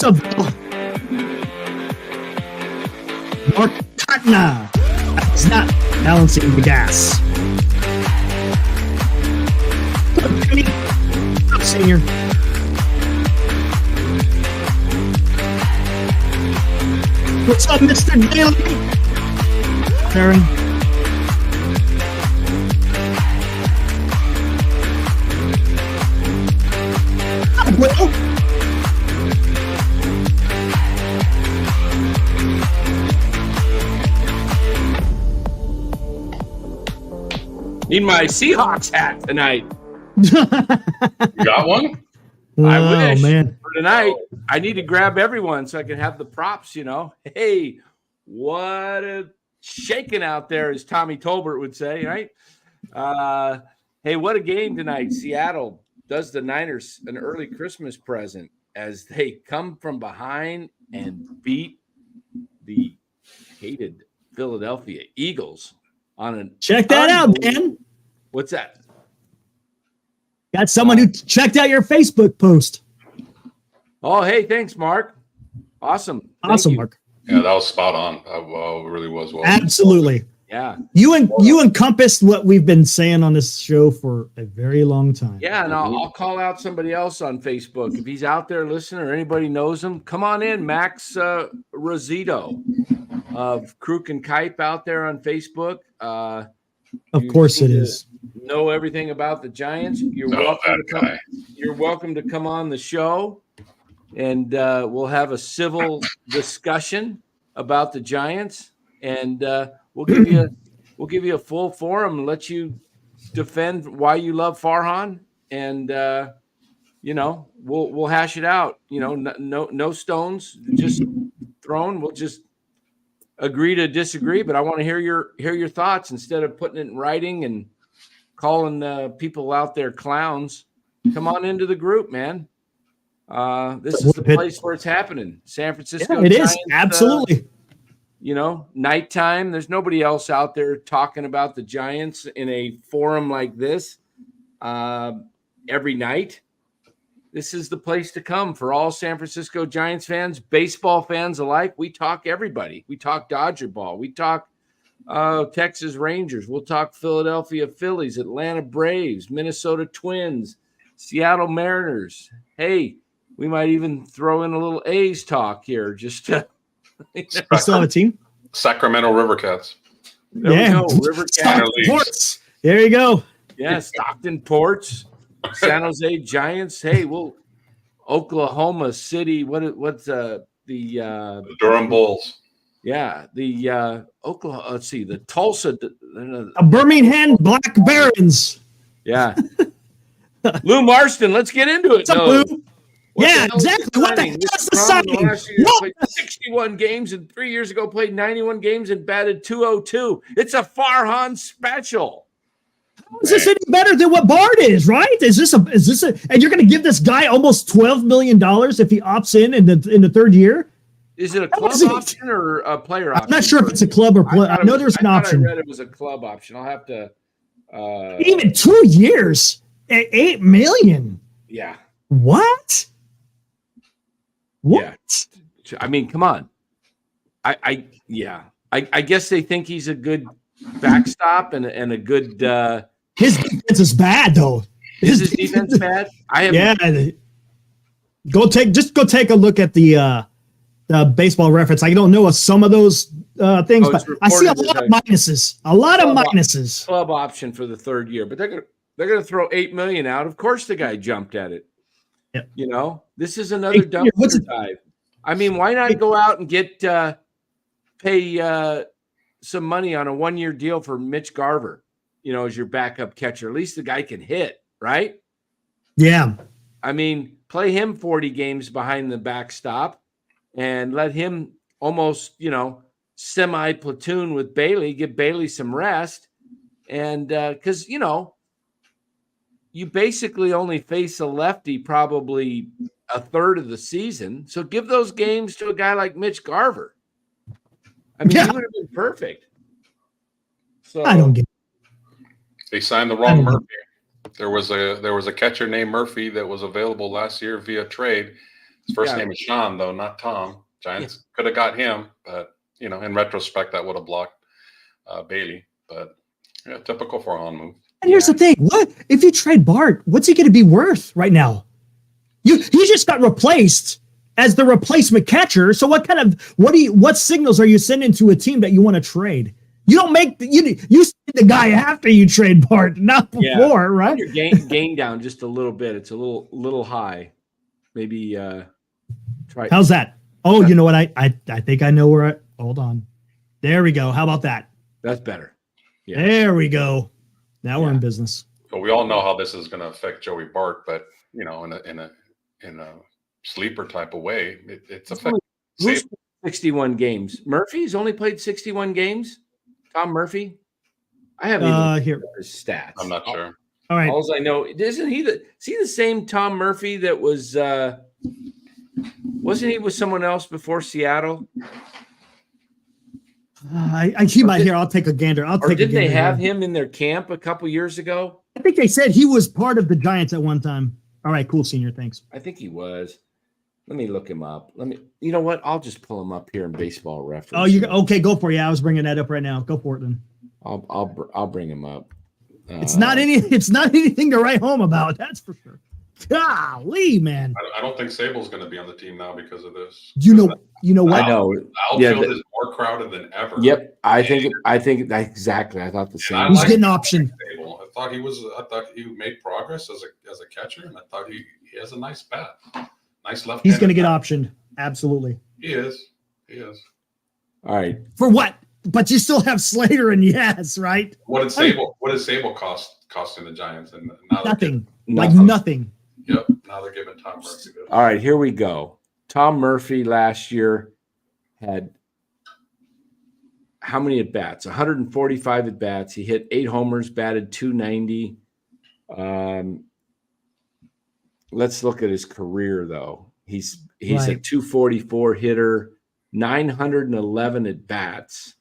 Seville. Mark Tatna is not balancing the gas. Jimmy, up, senior. What's up, Mr. Daly? Karen. Well, need my Seahawks hat tonight. You got one? I wish. Man. For tonight, I need to grab everyone so I can have the props, you know. Hey, what a shaking out there, as Tommy Tolbert would say, right? Hey, what a game tonight. Seattle does the Niners an early Christmas present as they come from behind and beat the hated Philadelphia Eagles on an Check that out, Dan. What's that? Got someone who checked out your Facebook post. Oh, hey, thanks, Mark. Awesome. Thank Awesome, you. Mark. Yeah, that was spot on. It really was well. Absolutely. Yeah. You encompassed what we've been saying on this show for a very long time. Yeah, and I'll call out somebody else on Facebook. If he's out there listening or anybody knows him, come on in. Max Rosito of Crook and Kipe out there on Facebook. Of course it is. Know everything about the Giants. You're welcome to come on the show, and we'll have a civil discussion about the Giants, and we'll give you a full forum and let you defend why you love Farhan, and we'll hash it out. No stones just thrown. We'll just agree to disagree, but I want to hear your thoughts instead of putting it in writing and calling people out there clowns. Come on into the group, man. This is the place where it's happening. San Francisco. Yeah, it Giants, is. Absolutely. Nighttime. There's nobody else out there talking about the Giants in a forum like this every night. This is the place to come for all San Francisco Giants fans, baseball fans alike. We talk everybody. We talk Dodger ball. We talk Texas Rangers. We'll talk Philadelphia Phillies, Atlanta Braves, Minnesota Twins, Seattle Mariners. Hey, we might even throw in a little A's talk here. Just to, you still have a team? Sacramento Rivercats. There we go. Rivercats. Ports. There you go. Yeah, Stockton Ports. San Jose Giants. Hey, Oklahoma City. What's the Durham Bulls? Yeah, the Oklahoma. Let's see, the Tulsa. Birmingham Black Barons. Yeah. Lou Marston. Let's get into it. What's up, Lou? Yeah, exactly. What the hell is the signing? Played 61 games, and 3 years ago played 91 games and batted .202. It's a Farhan special. Is this any better than what Bard is, right? Is this a and you're going to give this guy almost $12 million if he opts in the third year? Is it a club option or a player option? I'm not sure if it's a club or player. I know there's an option. I read it was a club option. I'll have to. Even 2 years at $8 million. Yeah. What? Yeah. I mean, come on. I guess they think he's a good backstop and a good. His defense is bad though. Is his defense bad? Go take a look at the baseball reference. I don't know some of those things, but I see a lot of minuses. A lot of minuses. Club option for the third year, but they're gonna throw $8 million out. Of course, the guy jumped at it. Yep. This is another dumpster dive. I mean, why not go out and get pay some money on a 1-year deal for Mitch Garver? As your backup catcher. At least the guy can hit, right? Yeah. I mean, play him 40 games behind the backstop and let him almost, semi-platoon with Bailey, give Bailey some rest. And because, you basically only face a lefty probably a third of the season. So give those games to a guy like Mitch Garver. I mean, he would have been perfect. So I don't get it. They signed the wrong Murphy. There was a catcher named Murphy that was available last year via trade. His first name is Sean, though, not Tom. Giants could have got him, but in retrospect, that would have blocked Bailey. But typical for on move. And here's the thing: what if you trade Bart? What's he going to be worth right now? You just got replaced as the replacement catcher. So what signals are you sending to a team that you want to trade? You don't make you send the guy after you trade Bart, not before, right? Your gain down just a little bit. It's a little high. Maybe try. How's that? Oh, you know what? I think I know where. Hold on. There we go. How about that? That's better. Yeah. There we go. Now we're in business. Well, we all know how this is going to affect Joey Bart, but in a sleeper type of way, it's affecting. Who's 61 games? Murphy's only played 61 games. Tom Murphy. I haven't even here his stats. I'm not sure. All right. All I know isn't he the same Tom Murphy that was wasn't he with someone else before Seattle? I keep my here. I'll take a gander. Did they have him in their camp a couple years ago? I think they said he was part of the Giants at one time. All right, cool, senior. Thanks. I think he was. Let me look him up. You know what? I'll just pull him up here in Baseball Reference. Oh, okay? Go for it. Yeah, I was bringing that up right now. Go for it then. I'll bring him up. It's not anything to write home about. That's for sure. Golly, man. I don't think Sable's going to be on the team now because of this. You know what? I know. The outfield is more crowded than ever. Yep, I think exactly. I thought the same. He's getting optioned. Sable. I thought he made progress as a catcher, and I thought he has a nice bat, nice left. He's going to get optioned. Absolutely. He is. All right. For what? But you still have Slater and Yes, right? What did Sable costing the Giants? And now nothing. Like nothing. Yep. Now they're giving Tom Murphy. All right, here we go. Tom Murphy last year had how many at bats? 145 at bats. He hit 8 homers, batted .290. Let's look at his career though. He's a .244 hitter, 911 at bats.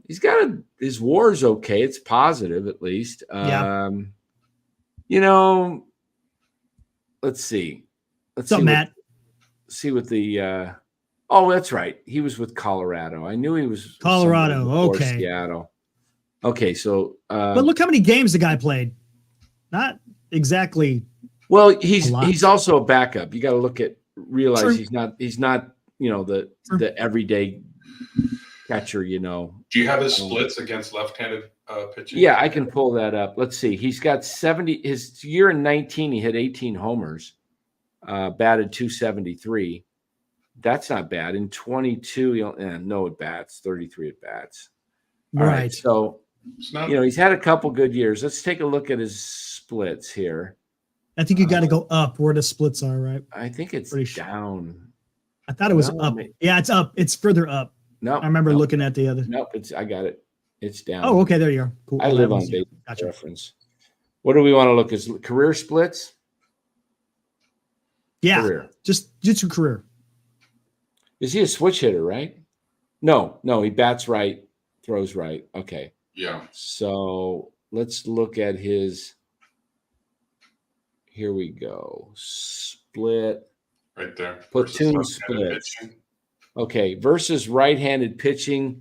He's got his WAR's okay. It's positive at least. Let's see. Matt. See what the oh, that's right. He was with Colorado. I knew he was Colorado. Okay. Seattle. Okay, so but look how many games the guy played. Not exactly. Well, he's also a backup. You got to realize he's not the everyday catcher, Do you have his splits against left-handed pitching? Yeah, I can pull that up. Let's see. He's got 70. His year in 19, he hit 18 homers, batted .273. That's not bad. In 22, no at bats, 33 at bats. Right. So, he's had a couple good years. Let's take a look at his splits here. I think you got to go up where the splits are, right? I think it's down. I thought it was up. Yeah, it's up. It's further up. No, I remember looking at the other. Nope, I got it. It's down. Oh, okay, there you are. Cool. I live on Baseball Reference. What do we want to look at? Career splits? Yeah, career. Just your career. Is he a switch hitter, right? No, he bats right, throws right. Okay. Yeah. So let's look at his. Here we go. Split. Right there. Platoon splits. Okay, versus right-handed pitching,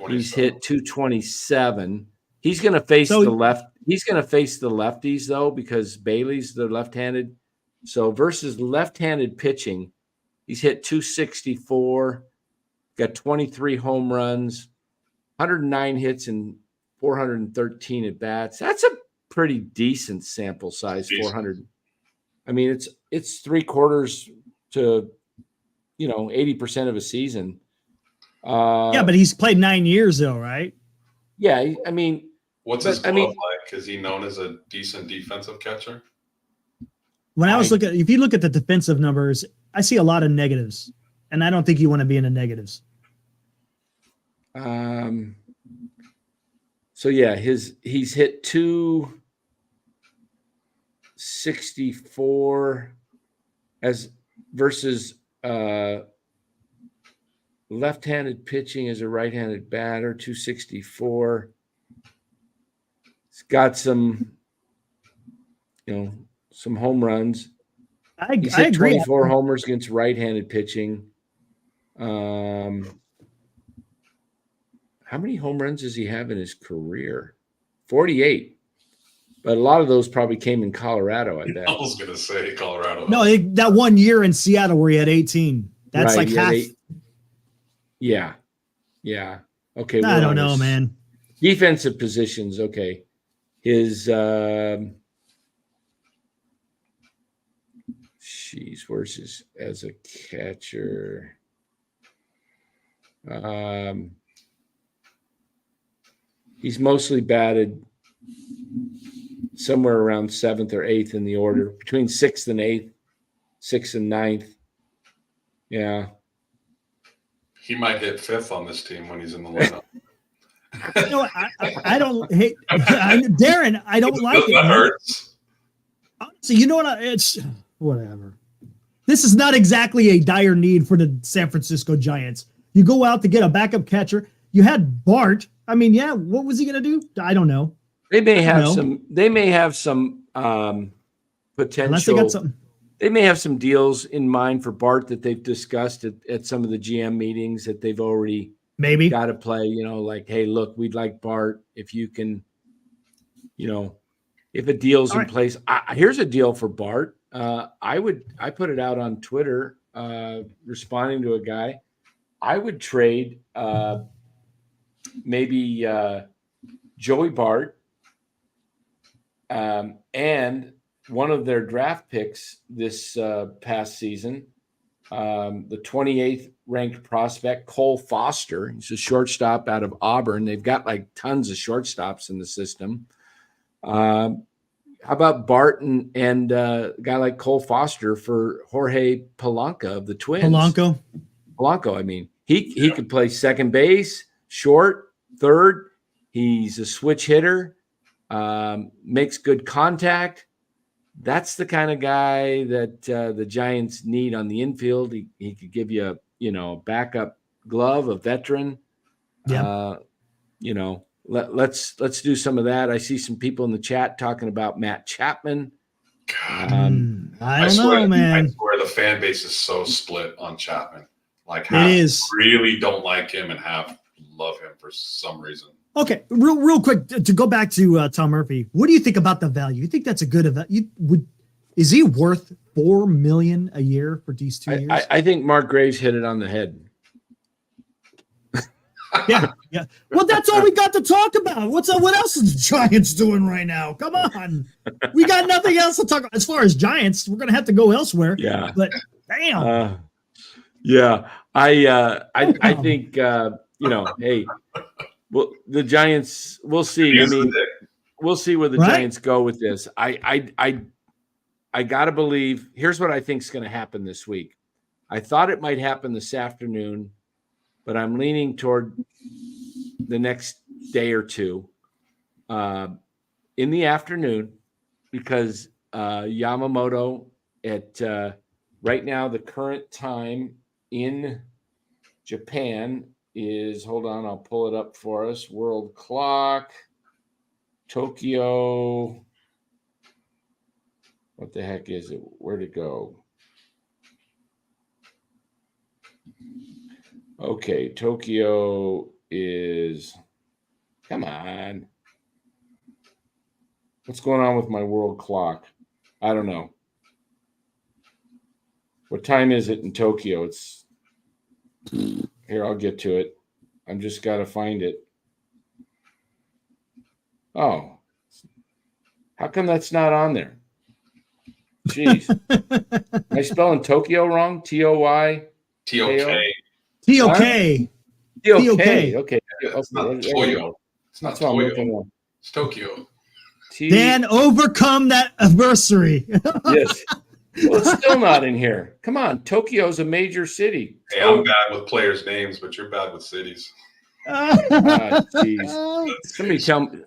he's hit 227. He's going to face the left. He's going to face the lefties though because Bailey's the left-handed. So versus left-handed pitching, he's hit 264. Got 23 home runs, 109 hits, and 413 at bats. That's a pretty decent sample size. 400. I mean, it's 3/4 to 80% of a season. Yeah, but he's played 9 years though, right? Yeah, I mean, what's his glove like? Is he known as a decent defensive catcher? When I was if you look at the defensive numbers, I see a lot of negatives, and I don't think you want to be in the negatives. So yeah, he's hit 264 as versus left-handed pitching as a right-handed batter, 264. He's got some, some home runs. He's I hit agree. 24 homers against right-handed pitching. How many home runs does he have in his career? 48. But a lot of those probably came in Colorado, I I bet. was gonna say Colorado. No, that 1 year in Seattle where he had 18. That's Right, like half. Yeah. Yeah. Okay. I don't know, man. Defensive positions. Okay. His where's his as a catcher? He's mostly batted somewhere around 7th or 8th in the order, between 6th and 8th, 6th and 9th. Yeah. He might hit 5th on this team when he's in the lineup. You know, I don't hate Darren. I don't like it. That hurts. So you know what? It's whatever. This is not exactly a dire need for the San Francisco Giants. You go out to get a backup catcher. You had Bart. I mean, yeah. What was he going to do? I don't know. They may have some. They may have some potential. Unless they got something. They may have some deals in mind for Bart that they've discussed at some of the GM meetings that they've already maybe got to play. You know, like, hey, look, we'd like Bart if you can. You know, if a deal's in place. Here's a deal for Bart. I put it out on Twitter, responding to a guy. I would trade maybe Joey Bart and one of their draft picks this past season, the 28th ranked prospect, Cole Foster. He's a shortstop out of Auburn. They've got like tons of shortstops in the system. How about Bart and a guy like Cole Foster for Jorge Polanco of the Twins? Polanco, I mean. He could play second base, short, third. He's a switch hitter, makes good contact. That's the kind of guy that the Giants need on the infield. He could give you a backup glove, a veteran. Yeah. Let's do some of that. I see some people in the chat talking about Matt Chapman. I don't know, man. I swear the fan base is so split on Chapman. Like, it is. Really don't like him and half love him for some reason. Okay, real quick to go back to Tom Murphy. What do you think about the value? You think that's a good event? Is he worth $4 million a year for these 2 years? I think Mark Graves hit it on the head. Yeah. Well, that's all we got to talk about. What else is the Giants doing right now? Come on, we got nothing else to talk about. As far as Giants, we're gonna have to go elsewhere. Yeah, but damn. I think hey. Well, the Giants, we'll see. I mean, we'll see where the Giants go with this. I gotta believe. Here's what I think is going to happen this week. I thought it might happen this afternoon, but I'm leaning toward the next day or two in the afternoon because Yamamoto at right now the current time in Japan is, hold on, I'll pull it up for us. World clock, Tokyo. What the heck is it? Where'd it go? Okay, Tokyo is, come on. What's going on with my world clock? I don't know. What time is it in Tokyo? It's here, I'll get to it. I'm just got to find it. Oh, how come that's not on there? Jeez. Am I spelling Tokyo wrong? T-O-Y? T-O-K. T-O-K. T-O-K. Okay. It's not Toyo. It's not Toyo. It's Tokyo. Dan, overcome that adversary. Yes. Well, it's still not in here. Come on. Tokyo's a major city. Hey, I'm bad with players' names, but you're bad with cities. Jeez. Somebody tell me.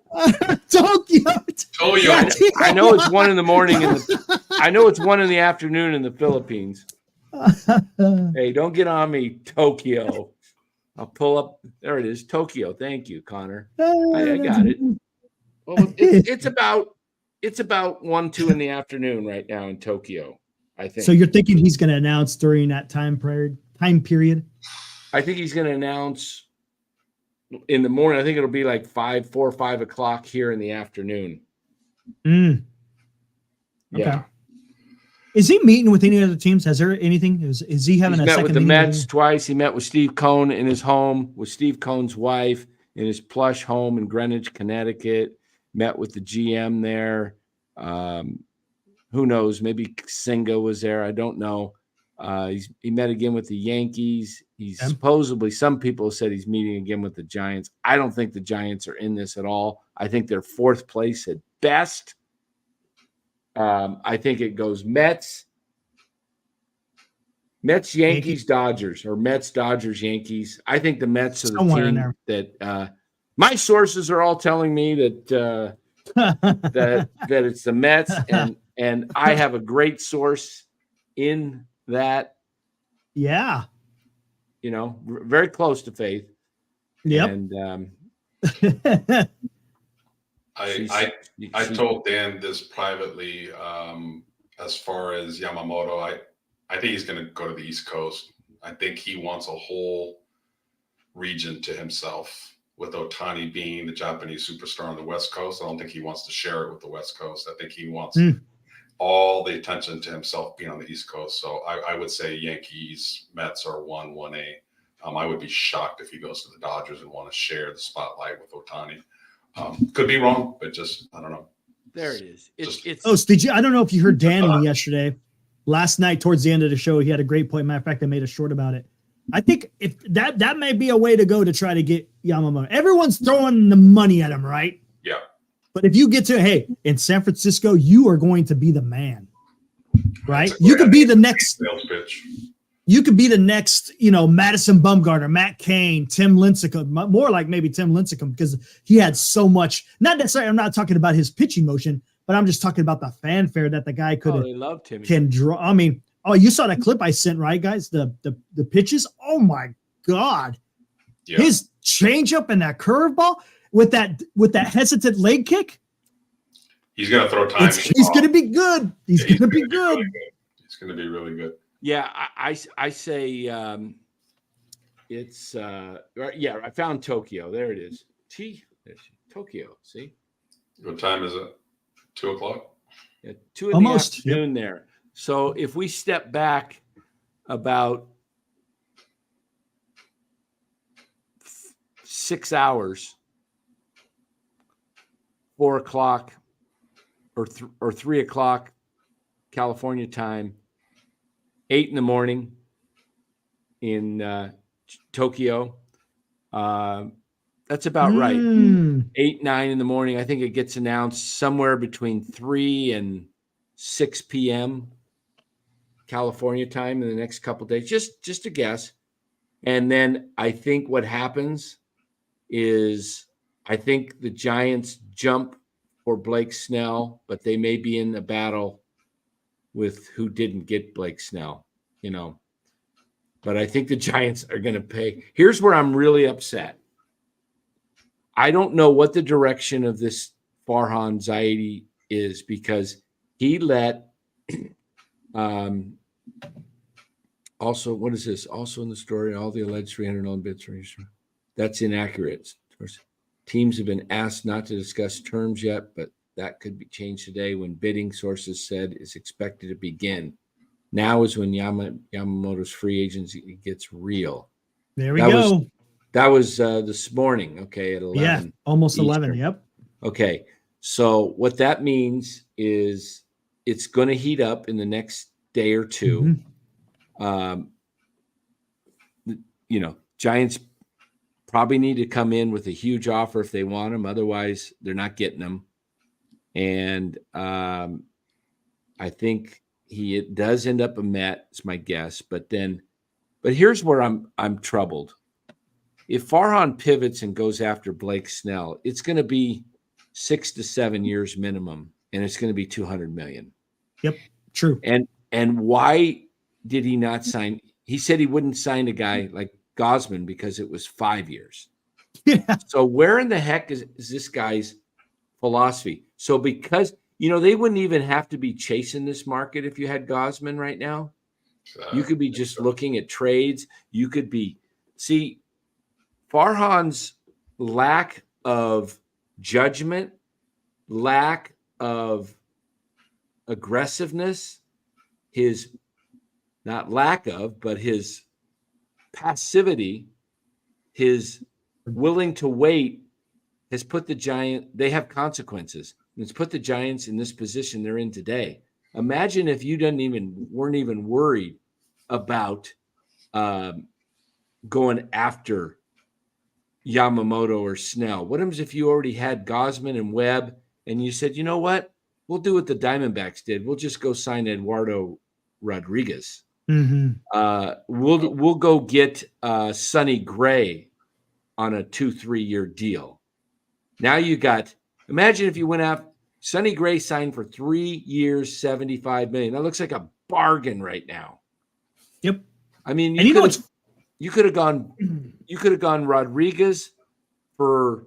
Toyo. I know it's 1 a.m. I know it's 1 p.m. in the Philippines. Hey, don't get on me, Tokyo. I'll pull up. There it is. Tokyo. Thank you, Connor. I got it. Well, it's about 1, 2 in the afternoon right now in Tokyo. I think. So you're thinking he's going to announce during that time period? I think he's going to announce in the morning. I think it'll be like 4 or 5 o'clock here in the afternoon. Mm. Okay. Yeah. Is he meeting with any other teams? Has there anything? Is he having He's a met second with the meeting Mets twice. He met with Steve Cohn in his home, with Steve Cohn's wife in his plush home in Greenwich, Connecticut. Met with the GM there. Who knows? Maybe Senga was there. I don't know. He met again with the Yankees. He's supposedly, some people said he's meeting again with the Giants. I don't think the Giants are in this at all. I think they're 4th place at best. I think it goes Mets, Yankees, Dodgers, or Mets, Dodgers, Yankees. I think the Mets are the Somewhere in team there. that my sources are all telling me that that it's the Mets, and I have a great source in that. Yeah. Very close to Faith. Yep. And I told Dan this privately. As far as Yamamoto, I think he's going to go to the East Coast. I think he wants a whole region to himself, with Ohtani being the Japanese superstar on the West Coast. I don't think he wants to share it with the West Coast. I think he wants all the attention to himself being on the East Coast. So I would say Yankees, Mets are 1A. I would be shocked if he goes to the Dodgers and want to share the spotlight with Ohtani. Could be wrong, but just, I don't know. There it is. Did you? I don't know if you heard Danny yesterday. Last night, towards the end of the show, he had a great point. Matter of fact, I made a short about it. I think if that may be a way to go to try to get Yamamoto. Everyone's throwing the money at him, right? Yeah. But if you get to, hey, in San Francisco, you are going to be the man, right? You could be the next sales pitch. You could be the next, Madison Bumgarner, Matt Cain, Tim Lincecum, more like maybe Tim Lincecum, because he had so much. Not necessarily, I'm not talking about his pitching motion, but I'm just talking about the fanfare that the guy they loved him. Can draw. I mean, you saw that clip I sent, right, guys? The pitches. Oh my God, his changeup and that curveball with that hesitant leg kick. He's gonna throw time. He's gonna be good. He's gonna be good. He's gonna be really good. Yeah, I say it's I found Tokyo. There it is. Tokyo. See, what time is it? 2:00. Yeah, 2 in Almost. the afternoon there. So if we step back about 6 hours, 4 o'clock or 3 o'clock California time, 8 in the morning in Tokyo. That's about right. 8, 9 in the morning. I think it gets announced somewhere between 3 and 6 p.m. California time in the next couple of days. Just a guess. And then I think what happens is I think the Giants jump for Blake Snell, but they may be in a battle with who didn't get Blake Snell, But I think the Giants are going to pay. Here's where I'm really upset. I don't know what the direction of this Farhan Zaidi is, because he let also, what is this? Also in the story, all the alleged 300 bids. That's inaccurate. Teams have been asked not to discuss terms yet, but that could be changed today when bidding, sources said, is expected to begin. Now is when Yamamoto's free agency gets real. There we go. That was this morning, okay, at 11. Yeah, almost Eastern. 11, yep. Okay, so what that means is it's going to heat up in the next day or two. Giants probably need to come in with a huge offer if they want him. Otherwise, they're not getting him. And I think he does end up a Met, is my guess. But here's where I'm troubled. If Farhan pivots and goes after Blake Snell, it's going to be 6 to 7 years minimum, and it's going to be $200 million. Yep, true. And why did he not sign? He said he wouldn't sign a guy like Gosman because it was 5 years. Yeah. So where in the heck is this guy's philosophy? So because They wouldn't even have to be chasing this market if you had Gosman right now. You could be just looking at trades. You could be Farhan's lack of judgment, lack of aggressiveness, his not lack of, but his passivity, his willing to wait has put the they have consequences. It's put the Giants in this position they're in today. Imagine if you weren't even worried about going after Yamamoto or Snell. What happens if you already had Gosman and Webb and you said, you know what? We'll do what the Diamondbacks did. We'll just go sign Eduardo Rodriguez. Mm-hmm. We'll go get Sonny Gray on a 2-3 year deal. Now imagine if you went out, Sonny Gray signed for 3 years, $75 million. That looks like a bargain right now. Yep. I mean, you could have gone Rodriguez for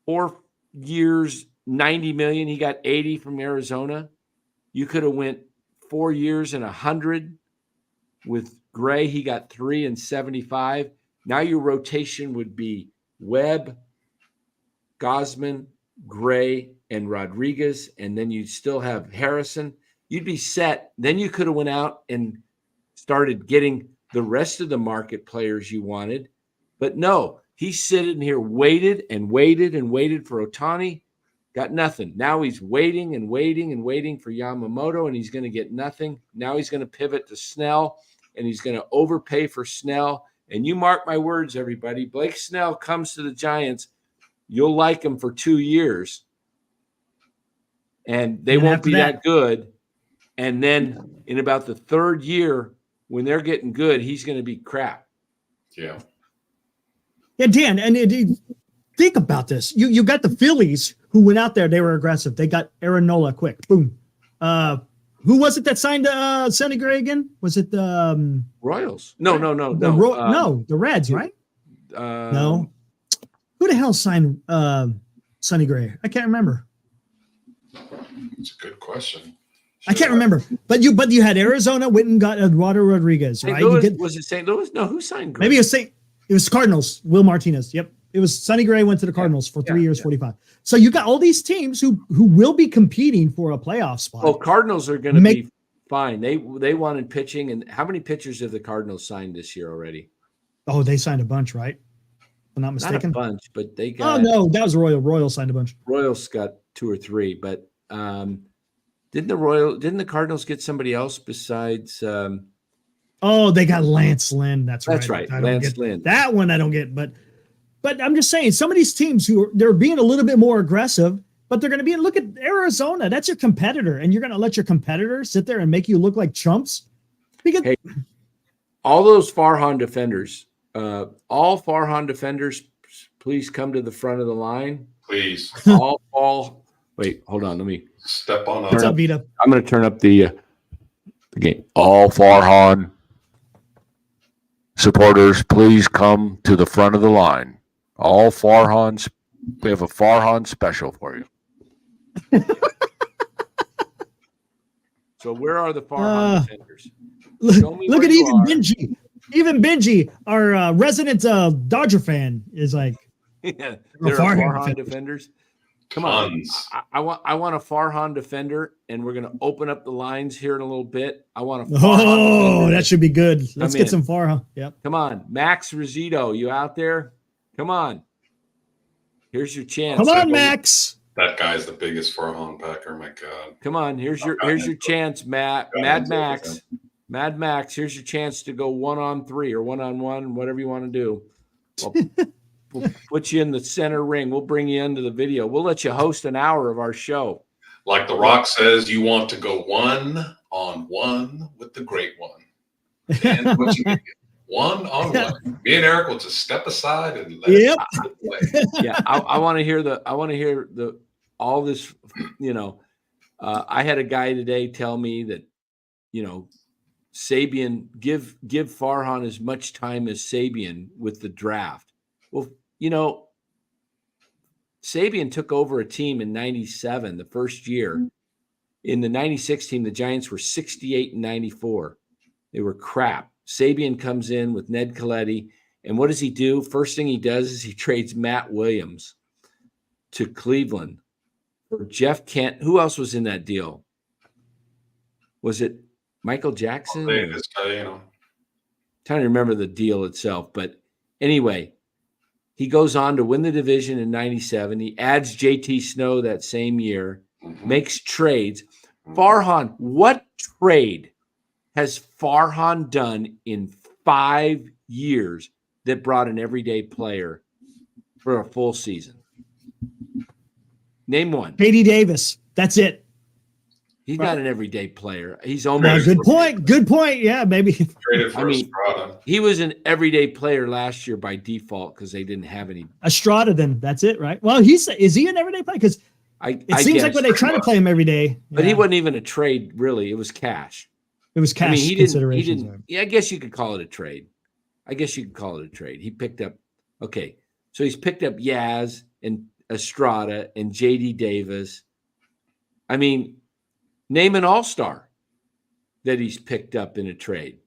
4 years, $90 million. He got 80 from Arizona. You could have went 4 years and 100 with Gray. He got 3 and 75. Now your rotation would be Webb, Gosman, Gray, and Rodriguez, and then you'd still have Harrison. You'd be set. Then you could have went out and started getting the rest of the market players you wanted. But no, he's sitting here, waited and waited and waited for Ohtani, got nothing. Now he's waiting and waiting and waiting for Yamamoto, and he's going to get nothing. Now he's going to pivot to Snell, and he's going to overpay for Snell. And you mark my words, everybody, Blake Snell comes to the Giants, you'll like him for 2 years, and they won't be that good. And then in about the 3rd year, when they're getting good, he's going to be crap. Yeah. Yeah, Dan, and think about this. You got the Phillies who went out there. They were aggressive. They got Aaron Nola quick. Boom. Who was it that signed Sonny Gray again? Was it the Royals? No. The Reds, right? No. Who the hell signed Sonny Gray? I can't remember. It's a good question. I can't remember. But you had Arizona went and got Eduardo Rodriguez, right? Was it St. Louis? No, who signed Gray? Maybe it was Cardinals. Will Martinez. Yep. It was Sonny Gray went to the Cardinals for 3 years, 45. So you got all these teams who will be competing for a playoff spot. Oh, Cardinals are going to be fine. They wanted pitching, and how many pitchers have the Cardinals signed this year already? Oh, they signed a bunch, right? If I'm not mistaken. Not a bunch, but they got. Oh no, that was Royal. Royal signed a bunch. Royals got 2 or 3, but didn't the Cardinals get somebody else besides? Oh, they got Lance Lynn. That's right. Lance Lynn. That one I don't get, but I'm just saying some of these teams they're being a little bit more aggressive, but they're going to look at Arizona. That's your competitor, and you're going to let your competitor sit there and make you look like chumps. Because all those Farhan defenders, please come to the front of the line. Please. Wait, hold on. Let me step on up. What's up, Vita? I'm going to turn up the game. All Farhan supporters, please come to the front of the line. All Farhans, we have a Farhan special for you. So where are the Farhan defenders? Look at even Benji. Even Benji, our resident Dodger fan, is like, yeah, there are Farhan defenders. Come on, I want a Farhan defender, and we're going to open up the lines here in a little bit. I want a Farhan that should be good. Let's get some Farhan. Yep. Come on, Max Rizzuto, you out there? Come on. Here's your chance. Come on, Max. That guy's the biggest Farhan Packer. My God. Come on, here's your chance, Mad Max. Mad Max, here's your chance to go 1-on-3 or 1-on-1, whatever you want to do. We'll put you in the center ring. We'll bring you into the video. We'll let you host an hour of our show. Like The Rock says, you want to go 1-on-1 with the great one. And what you get? 1-on-1. Me and Eric will just step aside and let it play. Yeah, I want to hear all this. I had a guy today tell me that, Sabian give Farhan as much time as Sabian with the draft. Well, Sabian took over a team in '97, the first year, In the 96 team, the Giants were 68-94. They were crap. Sabian comes in with Ned Colletti. And what does he do? First thing he does is he trades Matt Williams to Cleveland for Jeff Kent. Who else was in that deal? Was it Michael Jackson? Trying to remember the deal itself. But anyway, he goes on to win the division in 97. He adds JT Snow that same year, makes trades. Farhan, what trade has Farhan done in 5 years that brought an everyday player for a full season? Name one. Katie Davis. That's it. He's not an everyday player. He's almost. Good point. Good point. Yeah, maybe. Traded for Estrada. He was an everyday player last year by default because they didn't have any. Estrada, then that's it, right? Well, is he an everyday player? Because it seems like when they try to play him every day. But he wasn't even a trade, really. It was cash. It was cash. I mean, he didn't. Yeah, I guess you could call it a trade. He picked up. Okay, so he's picked up Yaz and Estrada and JD Davis. I mean, name an all-star that he's picked up in a trade.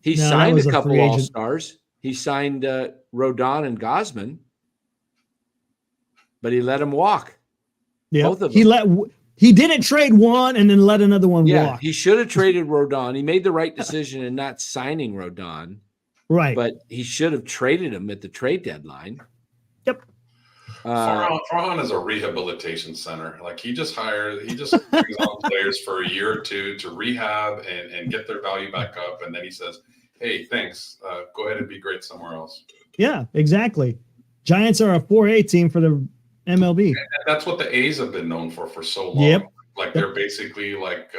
He signed a couple all-stars. He signed Rodon and Gosman, but he let them walk. Yeah, both of them. He didn't trade one and then let another one walk. He should have traded Rodon. He made the right decision in not signing Rodon. Right. But he should have traded him at the trade deadline. Yep. Farhan is a rehabilitation center. Like he just brings on players for a year or two to rehab and get their value back up. And then he says, hey, thanks. Go ahead and be great somewhere else. Yeah, exactly. Giants are a 4A team for the MLB. And that's what the A's have been known for so long. Yep. Like they're basically like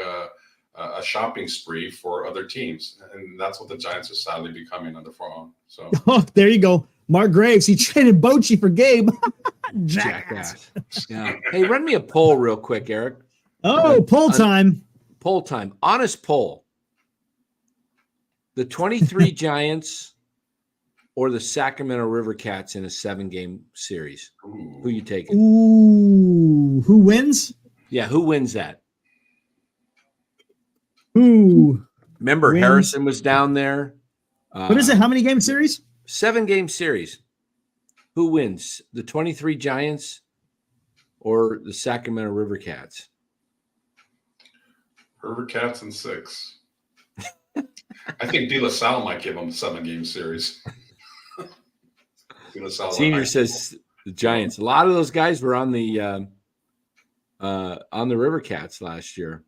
a shopping spree for other teams. And that's what the Giants are sadly becoming under Farhan. So there you go. Mark Graves, he traded Bochy for Gabe. Jackass. Yeah. Hey, run me a poll real quick, Eric. Poll time. Poll time. Honest poll. The 23 Giants or the Sacramento River Cats in a 7-game series? Who you taking? Ooh, who wins? Yeah, who wins that? Who? Remember, wins? Harrison was down there. What is it? How many game series? 7-game series. Who wins? The 23 Giants or the Sacramento River Cats? River Cats in 6. I think De La Salle might give them a 7-game series. Senior says the Giants. A lot of those guys were on the River Cats last year.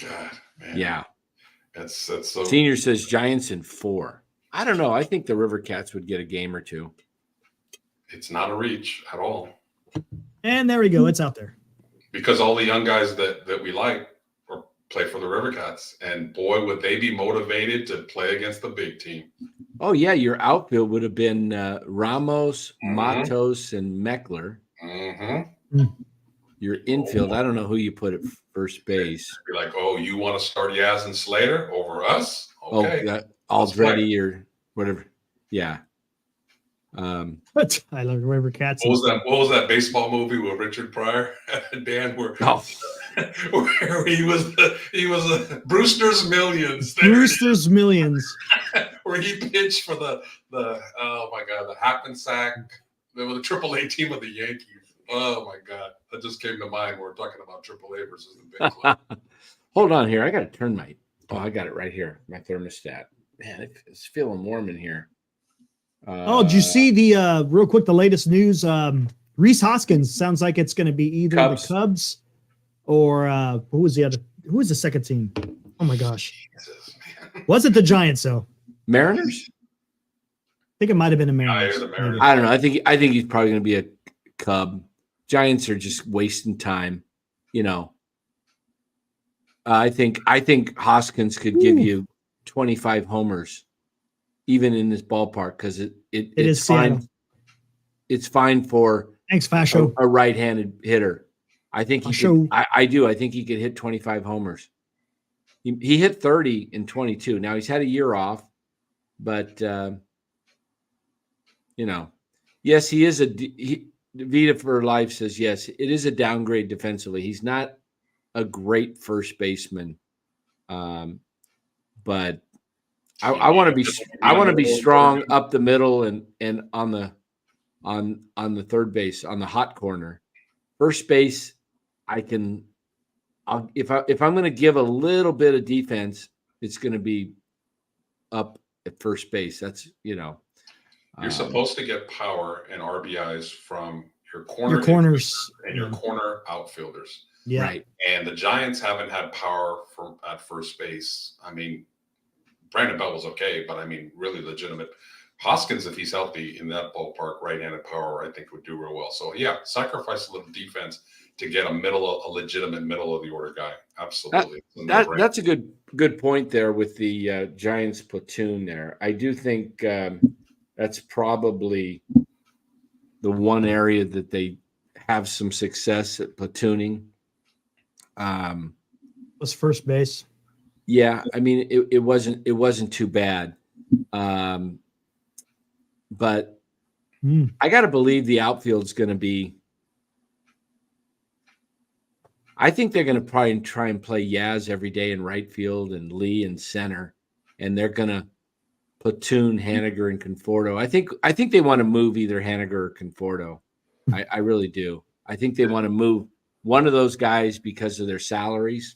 God, man. Yeah. That's so. Senior says Giants in 4. I don't know. I think the River Cats would get a game or two. It's not a reach at all. And there we go. It's out there. Because all the young guys that we like play for the River Cats. And boy, would they be motivated to play against the big team. Oh, yeah. Your outfield would have been Ramos, Matos, and Meckler. Mm-hmm. Your infield, I don't know who you put at first base. You're like, oh, you want to start Yaz and Slater over us? Okay. Aldretti or whatever. Yeah. But I love River Cats. What was that baseball movie with Richard Pryor and Dan where he was Brewster's Millions. Brewster's Millions. Where he pitched for the oh my God, the Hackensack, the AAA team of the Yankees. Oh my God, that just came to mind. We're talking about AAA versus the big club. Hold on here. I got to turn my. Oh, I got it right here. My thermostat. Man, it's feeling warm in here. Did you see the real quick? The latest news. Reese Hoskins sounds like it's going to be either the Cubs or who was the other? Who was the second team? Oh my gosh, Jesus, was it the Giants though? Mariners. I think it might have been the Mariners. I don't know. I think he's probably going to be a Cub. Giants are just wasting time, you know. I think Hoskins could give you 25 homers, even in this ballpark, because it's fine. Seattle. It's fine for a right-handed hitter. I think I do. I think he could hit 25 homers. He hit 30 in 22. Now he's had a year off, but yes, he is Vita for Life says, yes, it is a downgrade defensively. He's not a great first baseman. But I want to be strong up the middle and on the third base, on the hot corner. First base, if I'm going to give a little bit of defense, it's going to be up at first base. That's You're supposed to get power and RBIs from your corners and your corner outfielders. Yeah. Right. And the Giants haven't had power at first base. I mean, Brandon Belt was okay, but I mean, really legitimate. Hoskins, if he's healthy in that ballpark, right-handed power, I think would do real well. So yeah, sacrifice a little defense to get a legitimate middle of the order guy. Absolutely. That's a good point there with the Giants platoon there. I do think that's probably the one area that they have some success at platooning. Was first base. Yeah, I mean it wasn't too bad. But I got to believe the outfield's going to be. I think they're going to probably try and play Yaz every day in right field and Lee in center, and they're going to platoon Haniger and Conforto. I think they want to move either Haniger or Conforto. I really do. I think they want to move one of those guys because of their salaries,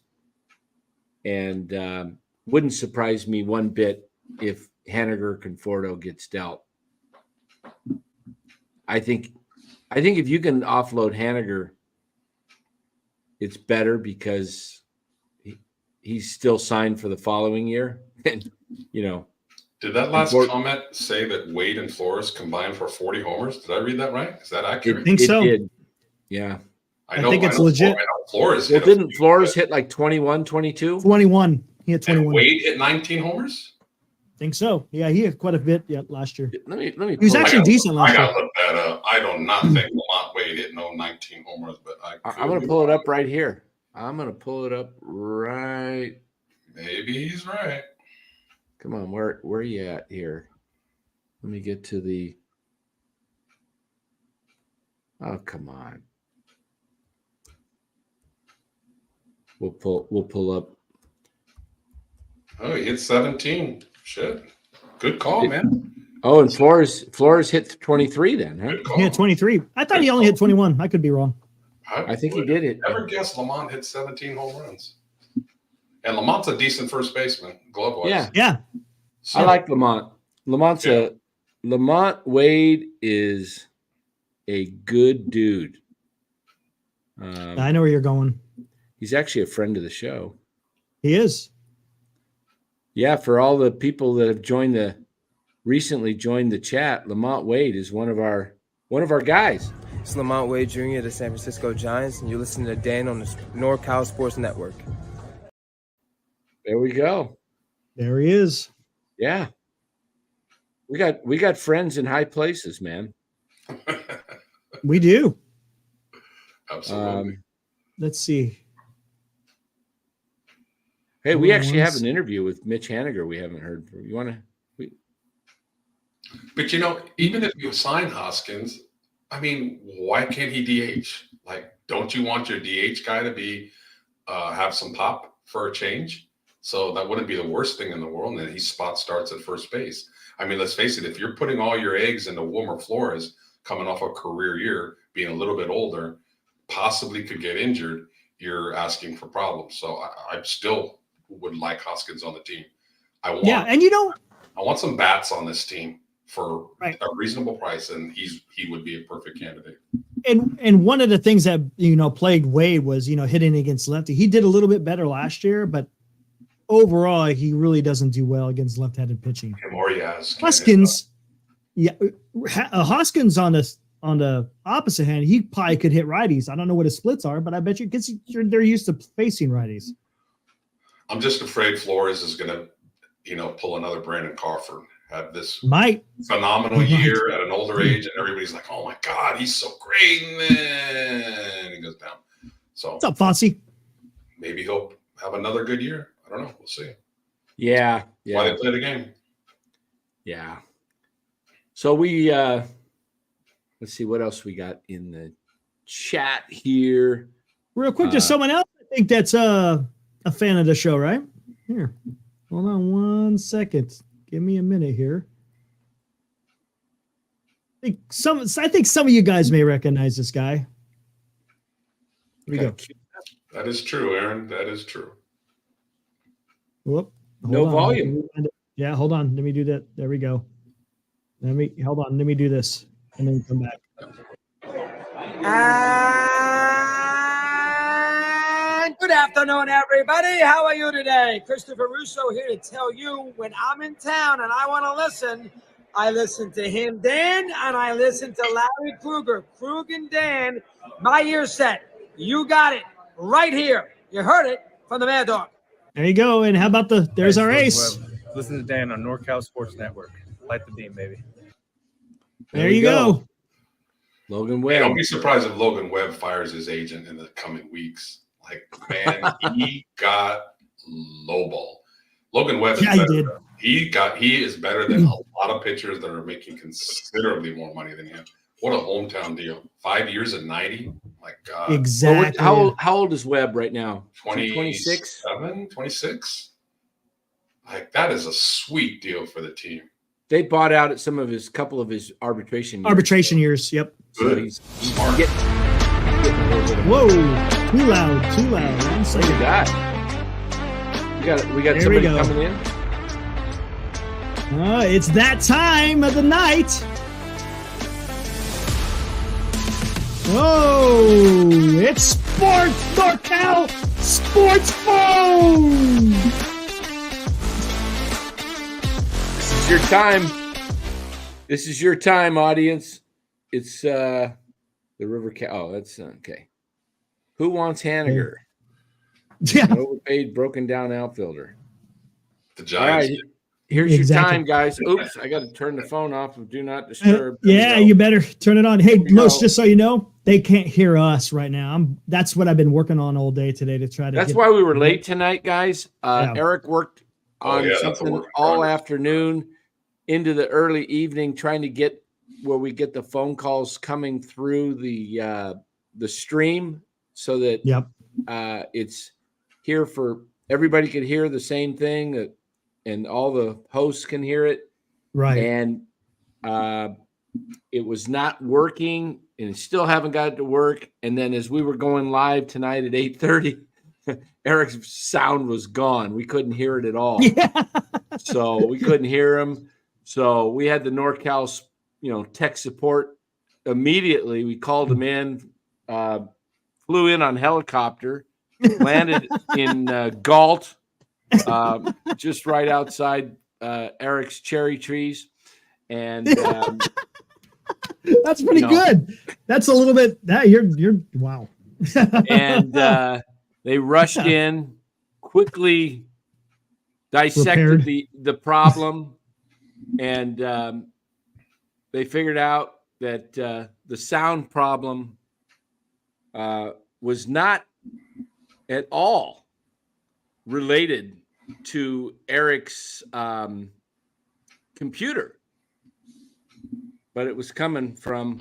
and wouldn't surprise me one bit if Haniger or Conforto gets dealt. I think if you can offload Haniger, it's better because he's still signed for the following year. And, Did that last comment say that Wade and Flores combined for 40 homers? Did I read that right? Is that accurate? I think so. Did. Yeah. I think it's legit. Flores didn't Flores hit like 21, 22? 21. He had 21. And Wade hit 19 homers? I think so. Yeah, he had quite a bit last year. Let me. He was actually decent last year. I got to look that up. I do not think Lamont Wade hit 19 homers, but I'm going to pull it up right here. I'm going to pull it up right. Maybe he's right. Come on, where are you at here? Let me get to the. Oh, come on. We'll pull up. Oh, he hit 17. Shit. Good call, man. Oh, and Flores hit 23 then, huh? He had 23. I thought he only hit 21. I could be wrong. I think he did it. Never guessed Lamont hit 17 home runs. And Lamont's a decent first baseman, glove-wise. Yeah. So, I like Lamont. Lamont Wade is a good dude. I know where you're going. He's actually a friend of the show. He is. Yeah, for all the people that have recently joined the chat, Lamont Wade is one of our guys. It's Lamont Wade Jr. of the San Francisco Giants, and you're listening to Dan on the NorCal Sports Network. There we go. There he is. Yeah. We got friends in high places, man. We do. Absolutely. Let's see. Hey, we actually have an interview with Mitch Haniger we haven't heard from. You want to? But, even if you sign Hoskins, I mean, why can't he DH? Like, don't you want your DH guy to be have some pop for a change? So that wouldn't be the worst thing in the world. And then he spot starts at first base. I mean, let's face it, if you're putting all your eggs into Wilmer Flores coming off a career year, being a little bit older, possibly could get injured, you're asking for problems. So I still would like Hoskins on the team. I want some bats on this team for a reasonable price, and he would be a perfect candidate. And one of the things that plagued Wade was hitting against lefty. He did a little bit better last year, but overall he really doesn't do well against left-handed pitching. Hoskins, Hoskins on the opposite hand, he probably could hit righties. I don't know what his splits are, but I bet they're used to facing righties. I'm just afraid Flores is going to, pull another Brandon Crawford, have this phenomenal year at an older age, and everybody's like, "Oh my God, he's so great!" And then he goes down. So what's up, Fonzie? Maybe he'll have another good year. I don't know. We'll see. Yeah. Why they play the game? Yeah. So we Let's see what else we got in the chat here. Real quick, just someone else I think that's a fan of the show, right? Here. Hold on 1 second. Give me a minute here. I think some of you guys may recognize this guy. Here we go. That is true, Aaron. That is true. Whoop. No Hold on. volume. Yeah, hold on. Let me do that. There we go. Hold on. Let me do this and then come back. And good afternoon, everybody. How are you today? Christopher Russo here to tell you when I'm in town and I want to listen, I listen to him, Dan, and I listen to Larry Kruger. Krug and Dan, my ear set. You got it right here. You heard it from the Mad Dog. There you go. And how about there's our Logan ace. Webb. Listen to Dan on NorCal Sports Network. Light the beam, baby. There you go. Logan Hey, Webb. don't be surprised if Logan Webb fires his agent in the coming weeks. Like, man, he got lowball. Logan Webb is Yeah, he better. did. He is better than a lot of pitchers that are making considerably more money than him. What a hometown deal. 5 years at 90. My God. Exactly. How old is Webb right now? 26? 26? Like, that is a sweet deal for the team. They bought out at couple of his arbitration years. Yep. So Good. he's Smart. getting a little bit of Whoa. Too loud. Too loud. 1 Look second. at that. We got There we somebody go. coming in. It's that time of the night. Oh, it's Sports NorCal Sports Phone. This is your time. This is your time, audience. It's the River Cat. Oh, that's okay. Who wants Haniger? Yeah. An overpaid, broken down outfielder. The All Giants. right. Here's Exactly. your time, guys. Oops, I got to turn the phone off of Do Not Disturb. There we Yeah, go. you better turn it on. Hey, we Los, go. just so you know, they can't hear us right now. That's what I've been working on all day today to try to. That's why we were late tonight, guys. Yeah. Eric worked on that's a something work in all progress. afternoon into the early evening, trying to get where we get the phone calls coming through the stream, so that Yep. it's here for everybody could hear the same thing, and all the hosts can hear it. Right. And it was not working, and still haven't got it to work. And then as we were going live tonight at 8:30, Eric's sound was gone. We couldn't hear it at all. Yeah. So we couldn't hear him. So we had the NorCal, tech support immediately. We called him in, flew in on helicopter, landed in Galt, just right outside Eric's cherry trees. And That's pretty No. good. That's a little bit. That you're wow. and they rushed in, quickly dissected Repaired. the problem, and they figured out that the sound problem was not at all related to Eric's computer, but it was coming from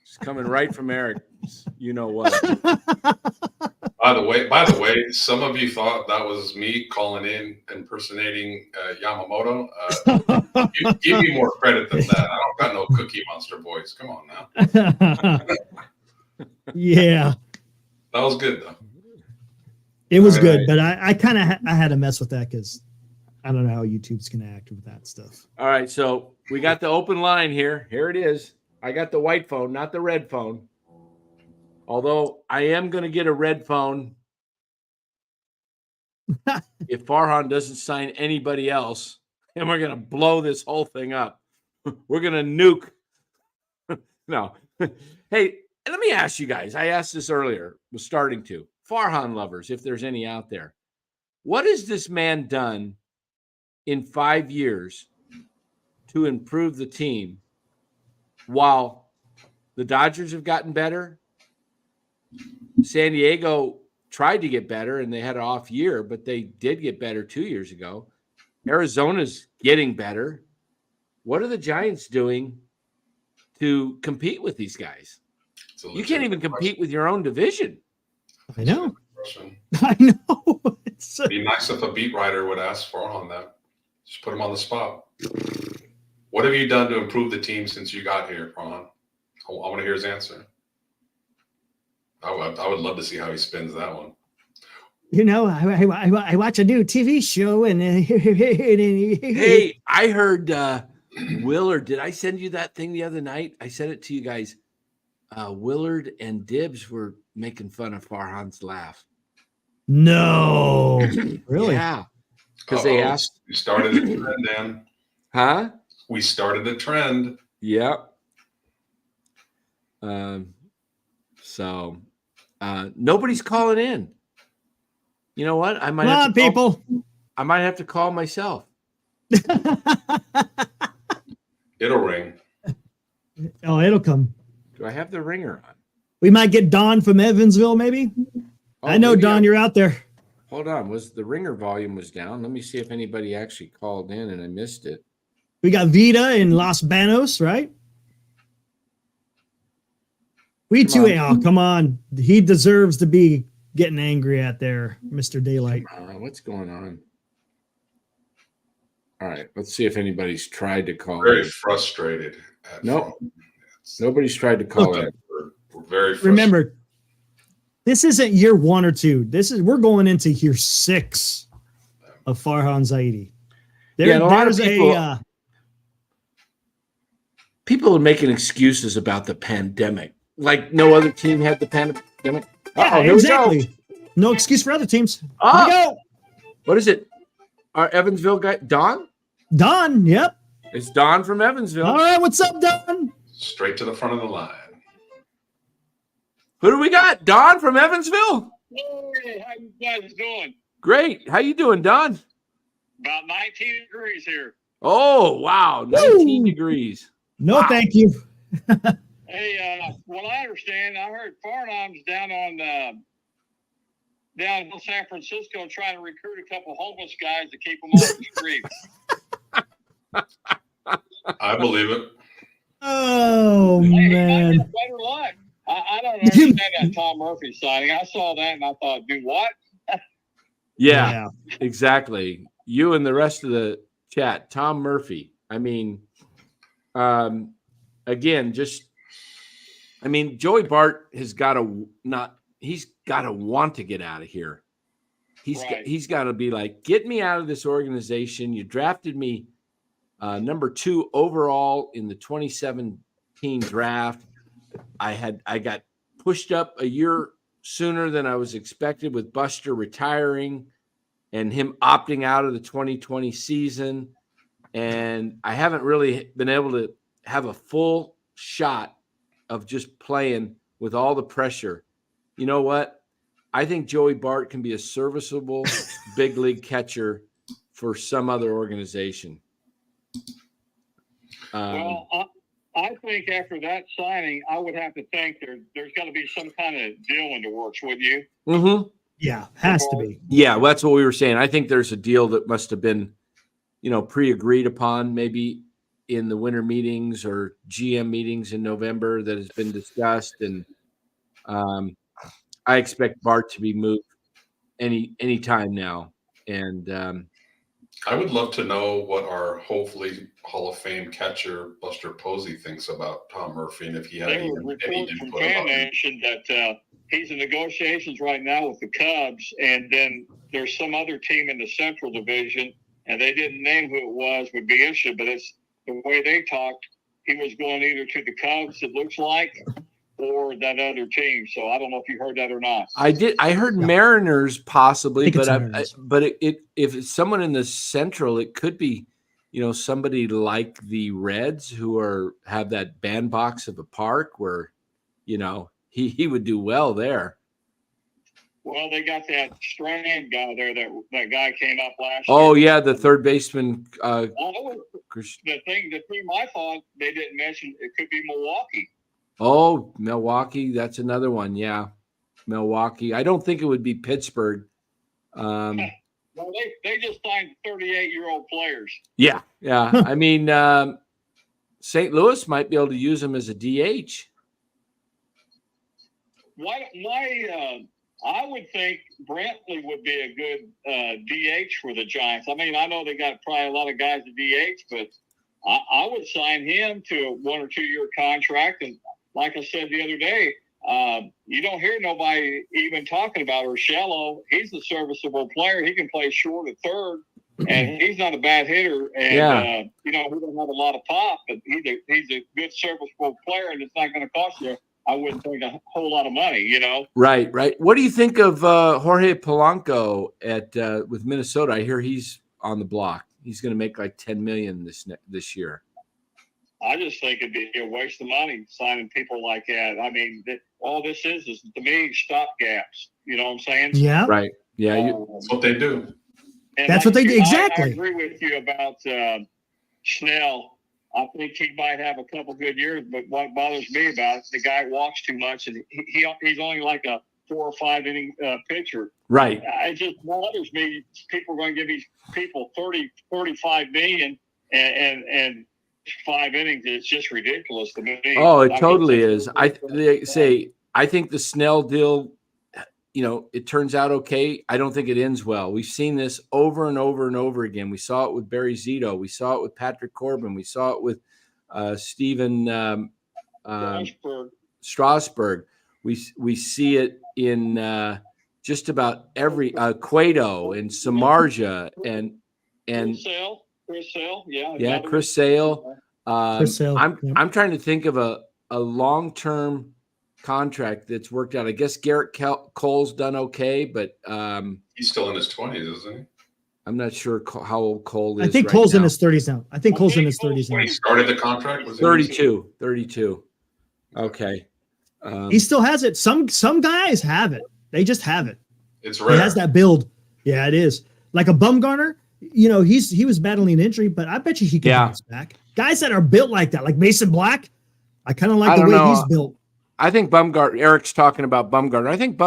it's coming right from Eric. You know what? By the way, some of you thought that was me calling in impersonating Yamamoto. Give me more credit than that. I don't got no Cookie Monster voice. Come on now. Yeah, That was good though. it was All good, right. but I kind of I had to mess with that because I don't know how YouTube's gonna act with that stuff. All right, so we got the open line here. Here it is. I got the white phone, not the red phone. Although I am going to get a red phone if Farhan doesn't sign anybody else, and we're going to blow this whole thing up. We're going to nuke. No. Hey, let me ask you guys. I asked this earlier, was starting to. Farhan lovers, if there's any out there. What has this man done in 5 years to improve the team while the Dodgers have gotten better? San Diego tried to get better and they had an off year, but they did get better 2 years ago. Arizona's getting better. what are the Giants doing to compete with these guys? It's a You can't even legitimate compete with your own division. I know. question. I know. It's Be nice if a beat writer would ask for on that. Just put him on the spot. What have you done to improve the team since you got here, Ron? I want to hear his answer. I would love to see how he spins that one. you know, I watch a new TV show and Hey, I heard Willard. Did I send you that thing the other night? I sent it to you guys. Willard and Dibbs were making fun of Farhan's laugh. no, really? Yeah. Because they Uh-oh. asked, We started a trend, Dan. huh? We started a trend. Yep. Nobody's calling in. You know what? I might Come have on, to call- people. I might have to call myself. It'll ring. Oh, it'll come. Do I have the ringer on? We might get Don from Evansville, maybe. Oh, I know, maybe Don, you're out there. Hold on. Was the ringer volume was down? Let me see if anybody actually called in and I missed it. We got Vita in Los Banos, right? We Come too. on. Oh, come on. He deserves to be getting angry at there, Mr. Daylight. What's going on? All right. Let's see if anybody's tried to call Very in. frustrated. Nope. Nobody's tried to call Look, in. We're very frustrated. Remember, this isn't year 1 or 2. We're going into year 6 of Farhan Zaidi. Yeah, and a lot of there's people- People are making excuses about the pandemic. Like no other team had the pandemic. yeah, Uh-oh, here we go. exactly. No excuse for other teams. Here Ah! we go. What is it? Our Evansville guy, Don? Don, yep. It's Don from Evansville. All right, what's up, Don? Straight to the front of the line. Who do we got? Don from Evansville? Hey, how you guys doing? Great. How you doing, Don? About 19 degrees here. Oh, wow. 19 Woo! degrees. No, Wow. thank you. Hey, what I understand, I heard Farnham's down in San Francisco trying to recruit a couple homeless guys to keep them off the streets. I believe it. Oh, Hey, he might man. get better luck. I don't understand that Tom Murphy signing. I saw that and I thought, do what? Yeah, exactly. You and the rest of the chat, Tom Murphy. I mean, again, Joey Bart has got to want to get out of here. He's got to be like, get me out of this organization. You drafted me number 2 overall in the 2017 draft. I got pushed up a year sooner than I was expected with Buster retiring and him opting out of the 2020 season. And I haven't really been able to have a full shot of just playing with all the pressure. You know what? I think Joey Bart can be a serviceable big league catcher for some other organization. Well, I think after that signing, I would have to think there's got to be some kind of deal in the works, wouldn't you? Mm-hmm. Yeah, has to be. Yeah, well, that's what we were saying. I think there's a deal that must have been, pre-agreed upon, maybe in the winter meetings or GM meetings in November that has been discussed. And I expect Bart to be moved any time now. And I would love to know what our hopefully Hall of Fame catcher Buster Posey thinks about Tom Murphy and if he had There any were reports from input Fan about him. Nation that he's in negotiations right now with the Cubs, and then there's some other team in the Central Division, and they didn't name who it was, would be interested, but it's the way they talked. He was going either to the Cubs, it looks like, or that other team. So I don't know if you heard that or not. I heard Mariners possibly, I think it's but Mariners. if it's someone in the Central, it could be, somebody like the Reds who have that bandbox of a park where, he would do well there. Well, they got that Strand guy there. That guy came up last Oh year. yeah, the third baseman. The team I thought they didn't mention, it could be Milwaukee. Oh, Milwaukee. That's another one. Yeah. Milwaukee. I don't think it would be Pittsburgh. Well, they just signed 38-year-old players. Yeah. Yeah. I mean, St. Louis might be able to use him as a DH. I would think Brantley would be a good DH for the Giants. I mean, I know they got probably a lot of guys at DH, but I would sign him to a 1 or 2 year contract. And like I said the other day, you don't hear nobody even talking about Urshela. He's a serviceable player. He can play short or third, and he's not a bad hitter. And, he don't have a lot of pop, but he's a good serviceable player, and it's not going to cost you, I wouldn't think, a whole lot of money, Right. What do you think of Jorge Polanco with Minnesota? I hear he's on the block. He's going to make like $10 million this year. I just think it'd be a waste of money signing people like that. I mean, all this is to me stopgaps. You know what I'm saying? Yeah. Right. Yeah. That's what they do. And That's what they do. I Exactly. agree with you about Snell. I think he might have a couple good years, but what bothers me about it, the guy walks too much, and he's only like a 4 or 5 inning pitcher. Right. It just bothers me. People are going to give these people 30, 35 million and 5 innings. It's just ridiculous to me. Oh, it totally is. I think the Snell deal, it turns out okay. I don't think it ends well. We've seen this over and over and over again. We saw it with Barry Zito. We saw it with Patrick Corbin. We saw it with Steven Strasburg. We see it in just about every Cueto and Samardzija and Chris Sale, yeah, Chris Sale. Chris Sale, I'm trying to think of a long-term contract that's worked out. I guess Garrett Cole's done okay, but he's still in his 20s, isn't he? I'm not sure how old Cole is. I think right Cole's now. in his 30s now. I think Cole's in his 30s When now. he started the contract, was it 32. Okay. He still has it. Some guys have it. They just have it. It's He rare. has that build. Yeah, it is. Like a Bumgarner, he was battling an injury, but I bet you he can bounce back. Guys that are built like that, like Mason Black, I kind of like the way he's built. I think Bumgarner, Eric's talking about Bumgarner. I think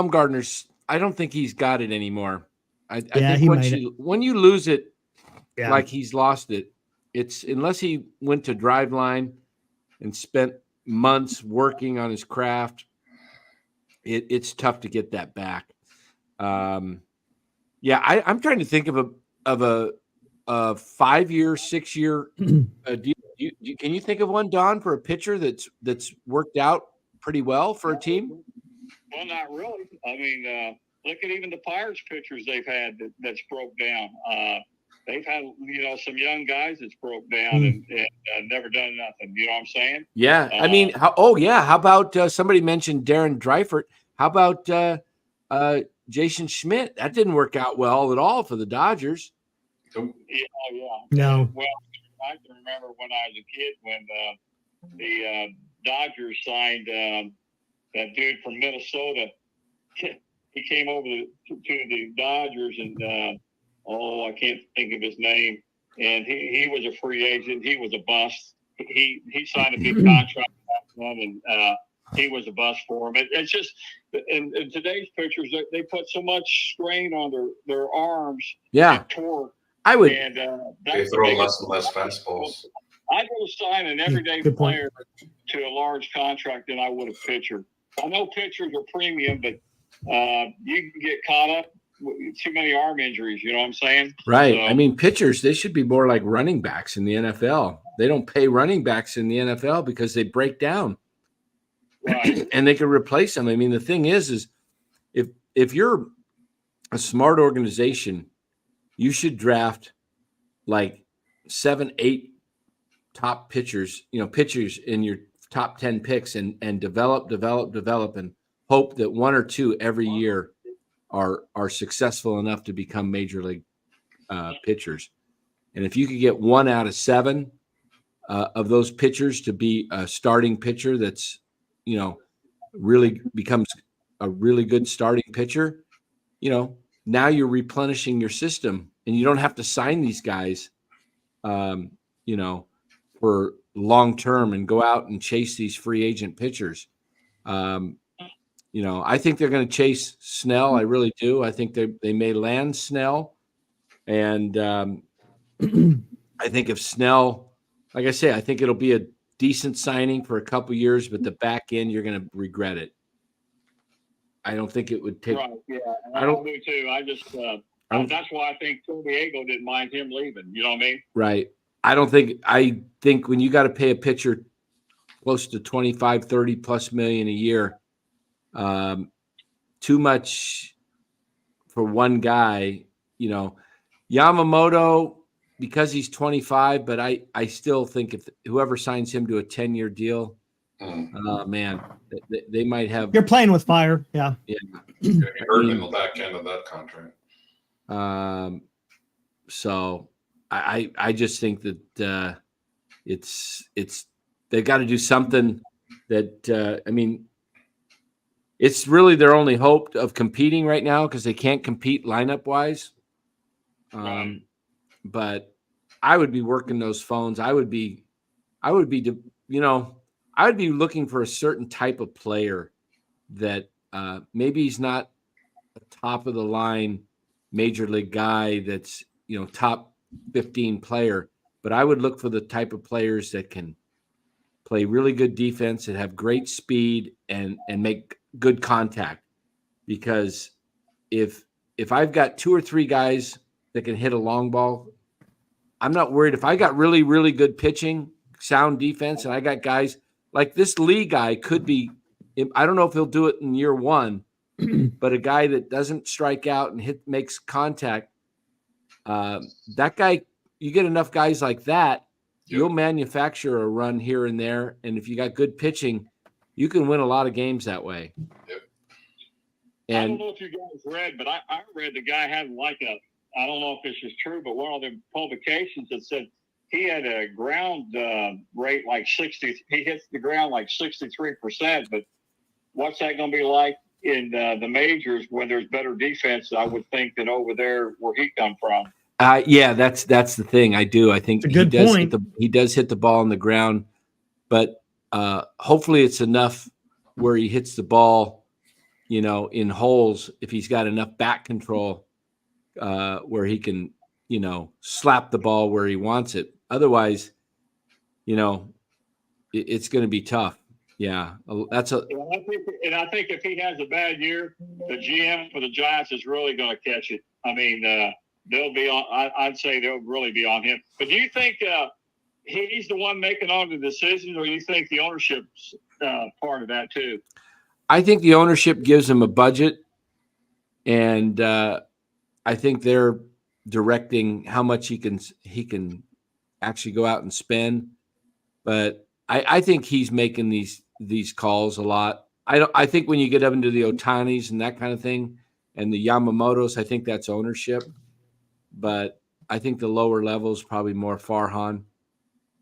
I don't think he's got it anymore. I think when you lose it, like he's lost it, it's unless he went to Driveline and spent months working on his craft, it's tough to get that back. I'm trying to think of a 5-year, 6-year deal. Can you think of one, Don, for a pitcher that's worked out pretty well for a team? Well, not really. I mean, look at even the Pirates pitchers they've had that's broke down. They've had, some young guys that's broke down and never done nothing. You know what I'm saying? Yeah. I mean, how about somebody mentioned Darren Dreifert? How about Jason Schmidt? That didn't work out well at all for the Dodgers. Yeah. No. Well, I can remember when I was a kid when the Dodgers signed that dude from Minnesota. He came over to the Dodgers, and I can't think of his name. And he was a free agent. He was a bust. He signed a big contract with them, and he was a bust for him. It's just in today's pitchers, they put so much strain on their arms. Yeah, torque. I would. And they throw less and less fastballs. I'd go sign an everyday player to a large contract than I would a pitcher. I know pitchers are premium, but you can get caught up with too many arm injuries. You know what I'm saying? Right. So, I mean, pitchers, they should be more like running backs in the NFL. They don't pay running backs in the NFL because they break down. Right. And they can replace them. I mean, the thing is if you're a smart organization, you should draft like 7, 8 top pitchers, pitchers in your top 10 picks and develop and hope that 1 or 2 every year are successful enough to become major league pitchers. And if you could get 1 out of 7 of those pitchers to be a starting pitcher that's, really becomes a really good starting pitcher, now you're replenishing your system and you don't have to sign these guys, for long term and go out and chase these free agent pitchers. I think they're going to chase Snell. I really do. I think they may land Snell. And I think if Snell, like I say, I think it'll be a decent signing for a couple years, but the back end you're going to regret it. I don't think it would take. Right. Yeah. I don't- do too. I just I don't- that's why I think San Diego didn't mind him leaving. You know what I mean? Right. I think when you got to pay a pitcher close to 25, 30 plus million a year, too much for one guy, Yamamoto, because he's 25, but I still think if whoever signs him to a 10-year deal, man, they might have. You're playing with fire. Yeah. You're gonna be hurting in the back end of that contract. So I just think that it's they've got to do something that it's really their only hope of competing right now because they can't compete lineup wise. But I would be working those phones. I would be looking for a certain type of player that maybe he's not a top of the line major league guy that's, top 15 player, but I would look for the type of players that can play really good defense and have great speed and make good contact. Because if I've got 2 or 3 guys that can hit a long ball, I'm not worried. If I got really, really good pitching, sound defense, and I got guys like this Lee guy could be, I don't know if he'll do it in year 1, but a guy that doesn't strike out and makes contact, that guy, you get enough guys like that, you'll manufacture a run here and there. And if you got good pitching, you can win a lot of games that way. Yep. I don't And know if you guys read, but I read the guy had I don't know if this is true, but one of the publications that said he had a ground rate like 60. He hits the ground like 63%. But what's that going to be like in the majors when there's better defense? I would think than over there where he come from. yeah, that's the thing. I think It's a good point. He does hit the ball on the ground, but hopefully it's enough where he hits the ball, in holes if he's got enough back control where he can, slap the ball where he wants it. Otherwise, it's going to be tough. Yeah, that's a. And I think if he has a bad year, the GM for the Giants is really going to catch it. I mean, they'll be on. I'd say they'll really be on him. But do you think he's the one making all the decisions, or you think the ownership's part of that too? I think the ownership gives him a budget, and I think they're directing how much he can actually go out and spend. But I think he's making these calls a lot. I think when you get up into the Ohtanis and that kind of thing, and the Yamamotos, I think that's ownership. But I think the lower levels probably more Farhan.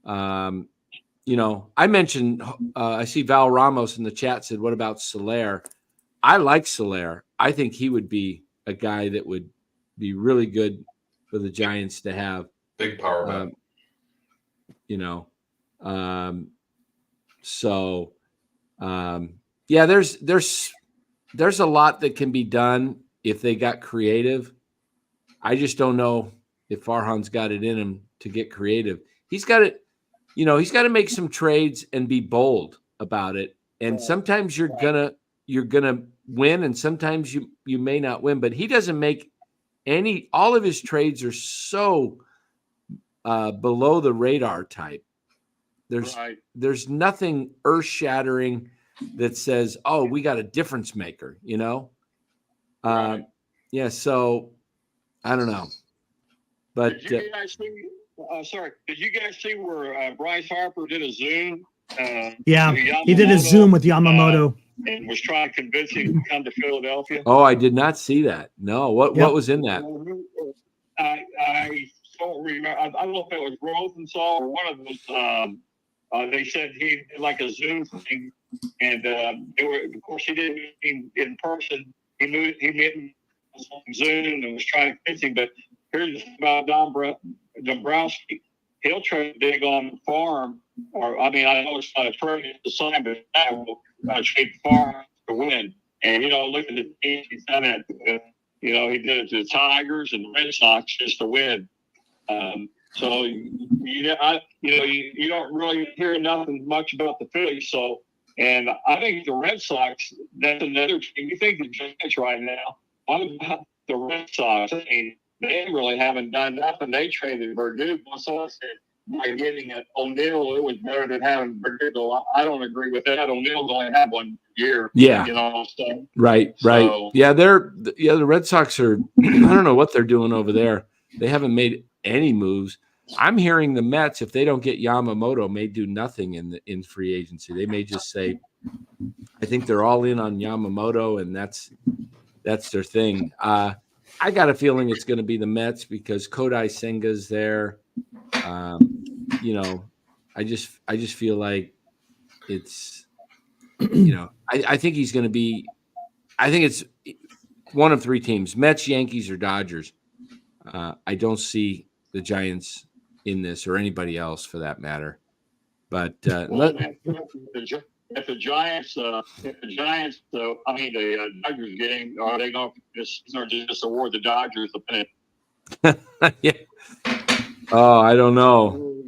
I mentioned I see Val Ramos in the chat said, "What about Soler?" I like Soler. I think he would be a guy that would be really good for the Giants to have. Big power man. Yeah, there's a lot that can be done if they got creative. I just don't know if Farhan's got it in him to get creative. He's got it, he's got to make some trades and be bold about it. And sometimes you're gonna win, and sometimes you may not win. But he doesn't make all of his trades are so below the radar type. There's nothing earth shattering that says, "Oh, we got a difference maker," Yeah. So I don't know, but did you guys see? Did you guys see where Bryce Harper did a Zoom? Yeah, he did a Zoom with Yamamoto. And was trying to convince him to come to Philadelphia. Oh, I did not see that. No, what was in that? I don't remember. I don't know if it was Rosenthal or one of those. They said he did like a Zoom thing, and of course, he didn't meet in person. He met on Zoom and was trying to convince him. But here's the thing about Dombrowski. He'll try to dig on the farm, I know it's not a trade, it's a sign, but I will trade the farm to win. And, look at the teams he's done it. He did it to the Tigers and the Red Sox just to win. So you don't really hear nothing much about the Phillies. So, and I think the Red Sox, that's another team. You think the Giants right now? What about the Red Sox? I mean, they really haven't done nothing. They traded Verdugo. So I said, by getting O'Neill, it was better than having Verdugo. I don't agree with that. O'Neill's only had 1 year. Yeah. So, Right. So- Yeah, the Red Sox are I don't know what they're doing over there. They haven't made any moves. I'm hearing the Mets, if they don't get Yamamoto, may do nothing in free agency. They may just say, I think they're all in on Yamamoto, and that's their thing. I got a feeling it's going to be the Mets because Kodai Senga's there. I just feel like it's, I think he's going to be. I think it's one of 3 teams: Mets, Yankees, or Dodgers. I don't see the Giants in this, or anybody else for that matter. But if the Giants, the Dodgers getting, are they going to just award the Dodgers the pennant? yeah. Oh, I don't know.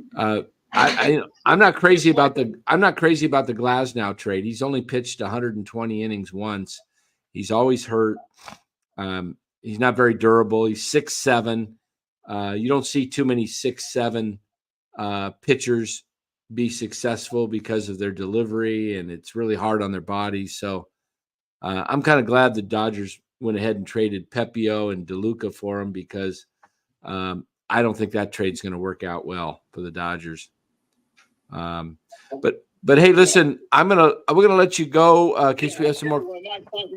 I'm not crazy about the Glasnow trade. He's only pitched 120 innings once. He's always hurt. He's not very durable. He's 6'7". You don't see too many 6'7" pitchers be successful because of their delivery, and it's really hard on their bodies. So I'm kind of glad the Dodgers went ahead and traded Pepio and DeLuca for him because I don't think that trade's going to work out well for the Dodgers. But hey, listen, we're gonna let you go in case we have some more.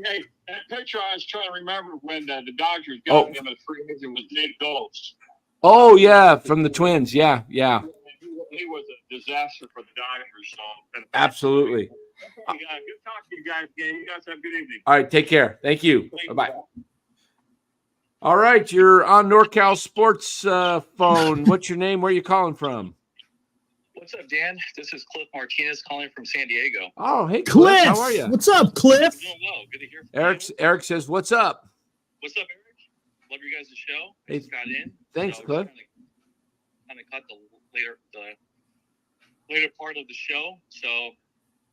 Hey, that picture I was trying to remember when the Dodgers got him at 3 years, it was Dave Gold's. Oh yeah, from the Twins. Yeah. He was a disaster for the Dodgers. So Absolutely. good talking to you guys again. You guys have a good evening. All right, take care. Thank you. Bye-bye. All right, you're on NorCal Sports phone. What's your name? Where are you calling from? What's up, Dan? This is Cliff Martinez calling from San Diego. Oh, hey, Cliff. Cliff, How are you? what's up, Cliff? Doing well. Good to hear from you. Eric says, "What's up?" What's up, Eric? Love your guys' show. Hey, Just got in. thanks, Cliff. Kind of caught the later part of the show, so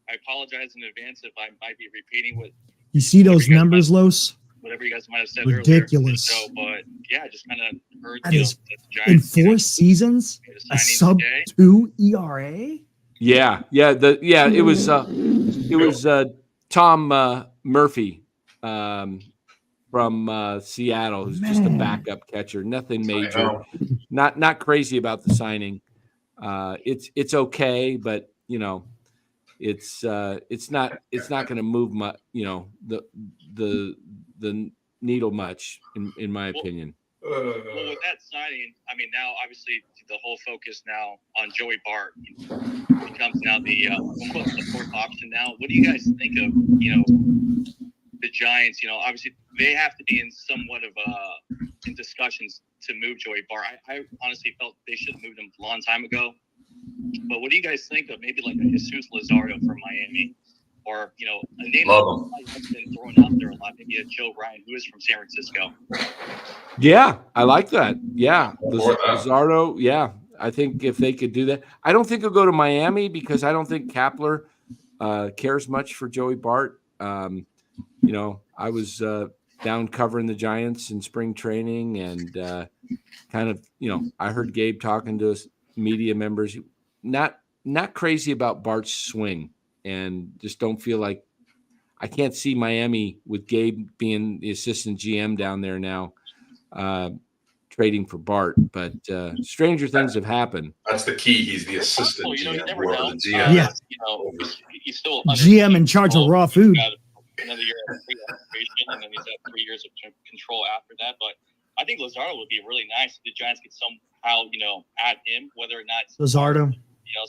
I apologize in advance if I might be repeating You see those numbers, Los? whatever you guys might have said Ridiculous. earlier. So, but yeah, I just kind of heard That that is the In Giants 4 seasons, made a signing today. sub-2 ERA? Yeah. It was Tom Murphy from Seattle, who's just a Man. backup catcher. Nothing major. Not crazy about the signing. It's okay, but it's not going to move much. The needle much in my opinion. Well, with that signing, I mean, now obviously the whole focus now on Joey Bart becomes now the almost the 4th option. Now, what do you guys think of the Giants? Obviously they have to be in somewhat of in discussions to move Joey Bart. I honestly felt they should have moved him a long time ago. But what do you guys think of maybe like a Jesus Luzardo from Miami? Or, a name that's been thrown out there a lot, maybe a Joe Ryan, who is from San Francisco. Yeah, I like that. Yeah, Luzardo. Yeah, I think if they could do that, I don't think he'll go to Miami because I don't think Kapler cares much for Joey Bart. I was down covering the Giants in spring training, and I heard Gabe talking to us media members, not crazy about Bart's swing. And just don't feel like I can't see Miami with Gabe being the assistant GM down there now, trading for Bart. But stranger things have happened. That's the key. He's the assistant You GM never or know. the GM. Yeah. He's still GM in charge of raw food. Another year of pre-arbitration, and then he's got 3 years of control after that. But I think Luzardo would be really nice if the Giants could somehow, add him, whether or not Luzardo.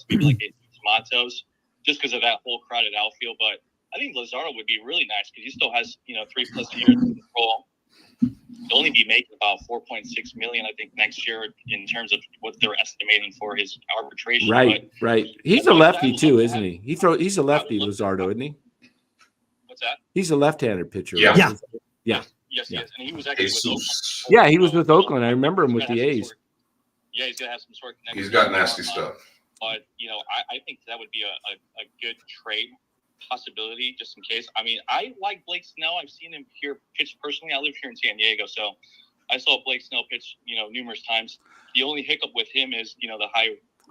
Maybe like a Matos, just because of that whole crowded outfield. But I think Luzardo would be really nice because he still has 3+ years of control. He'll only be making about $4.6 million, I think, next year in terms of what they're estimating for his arbitration. Right. He's a lefty too, isn't he? He's a lefty, Luzardo, isn't he? What's that? He's a left-handed pitcher. Yeah. Right? Yeah. Yes, he is. And he was actually with Oakland. Yeah, he was with Oakland. I remember him with the A's. Yeah, he's gonna have some sort of connection. He's got nasty stuff. But I think that would be a good trade possibility just in case. I mean, I like Blake Snell. I've seen him here pitch personally. I live here in San Diego, so I saw Blake Snell pitch, numerous times. The only hiccup with him is, the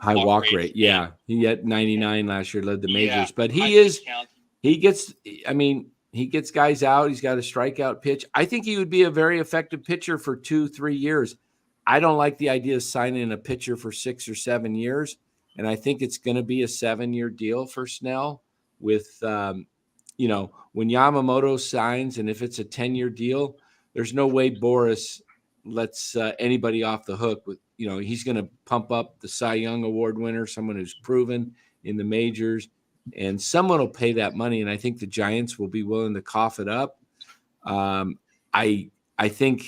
High walk rate. Yeah. He had 99 last year, led the majors, Yeah, but I he think gets guys out. He's got a strikeout pitch. I think he would be a very effective pitcher for 2-3 years. I don't like the idea of signing a pitcher for 6 or 7 years. And I think it's going to be a 7-year deal for Snell with, when Yamamoto signs, and if it's a 10-year deal, there's no way Boris lets anybody off the hook with, he's going to pump up the Cy Young Award winner, someone who's proven in the majors, and someone will pay that money. And I think the Giants will be willing to cough it up. I think,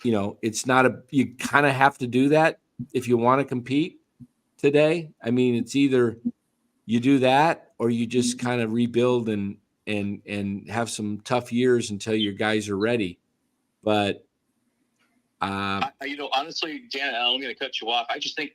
it's not you kind of have to do that if you want to compete today. I mean, it's either you do that or you just kind of rebuild and have some tough years until your guys are ready. But honestly, Dan, I'm going to cut you off. I just think,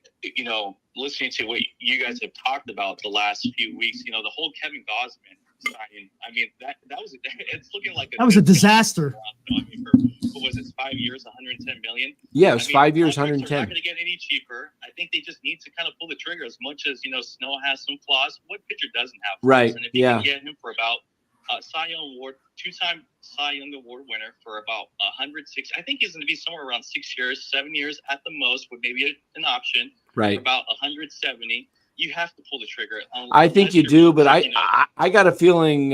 listening to what you guys have talked about the last few weeks, the whole Kevin Gausman signing. I mean, that was it's looking like That was a disaster. I mean, what was it? 5 years, 110 million. Yeah, it's 5 years, contracts 110. Are not going to get any cheaper. I think they just need to kind of pull the trigger. As much as Snow has some flaws, what pitcher doesn't have flaws? Right. And if you can get him for about Cy Young Award, 2-time Cy Young Award winner for about 106. I think he's going to be somewhere around 6 years, 7 years at the most, with maybe an option. Right. For about 170. You have to pull the trigger. I think you do, but I got a feeling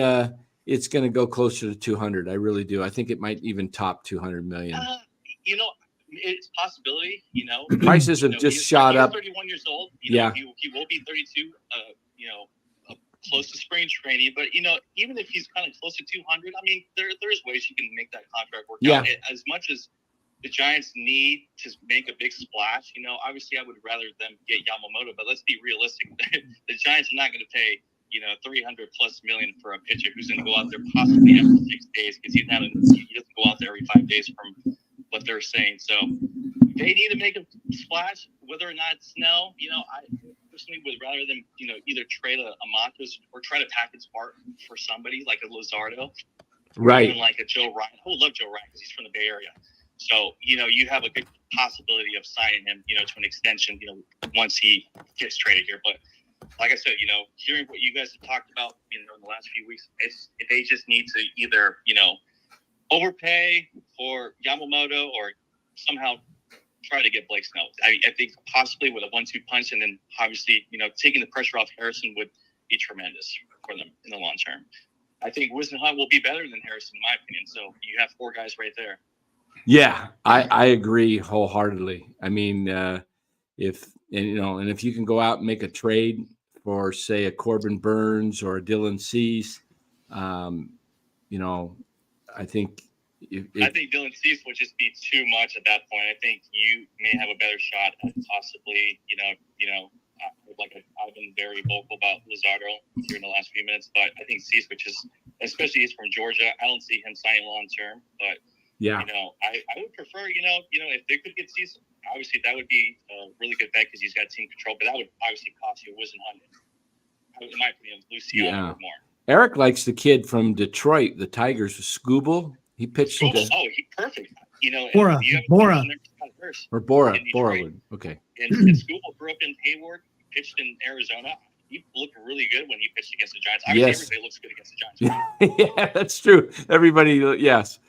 it's going to go closer to 200. I really do. I think it might even top 200 million. It's a possibility. Prices have just shot up. 31 years old. He will be 32. Close to spring training, but even if he's kind of close to 200, I mean, there's ways you can make that contract work out. As much as the Giants need to make a big splash, obviously I would rather them get Yamamoto, but let's be realistic. The Giants are not going to pay, 300 plus million for a pitcher who's going to go out there possibly every 6 days, because he doesn't go out there every 5 days from what they're saying. So they need to make a splash, whether or not Snell, I personally would rather them, either trade a Montes or try to package Bart for somebody like a Luzardo. Right. Or even like a Joe Ryan. I would love Joe Ryan because he's from the Bay Area. So, you have a good possibility of signing him, to an extension, once he gets traded here. But like I said, hearing what you guys have talked about, in the last few weeks, they just need to either, overpay for Yamamoto or somehow try to get Blake Snell. I think possibly with a 1-2 punch, and then obviously, taking the pressure off Harrison would be tremendous for them in the long term. I think Whisenhunt will be better than Harrison, in my opinion. So you have 4 guys right there. Yeah, I agree wholeheartedly. I mean, if you can go out and make a trade for, say, a Corbin Burns or a Dylan Cease, I think I think Dylan Cease would just be too much at that point. I think you may have a better shot at possibly, I've been very vocal about Luzardo here in the last few minutes, but I think Cease, especially he's from Georgia, I don't see him signing long term. But yeah, I would prefer, if they could get Cease, obviously that would be a really good bet because he's got team control. But that would obviously cost you Whisenhunt. In my opinion, Luciano more. Eric likes the kid from Detroit, the Tigers, Scooble. He pitched. He's perfect. Bora. Or Bora. Okay. And Scooble grew up in Hayward, pitched in Arizona. He looked really good when he pitched against the Giants. Obviously, everybody looks good against the Giants. Yeah, that's true. Everybody, yes.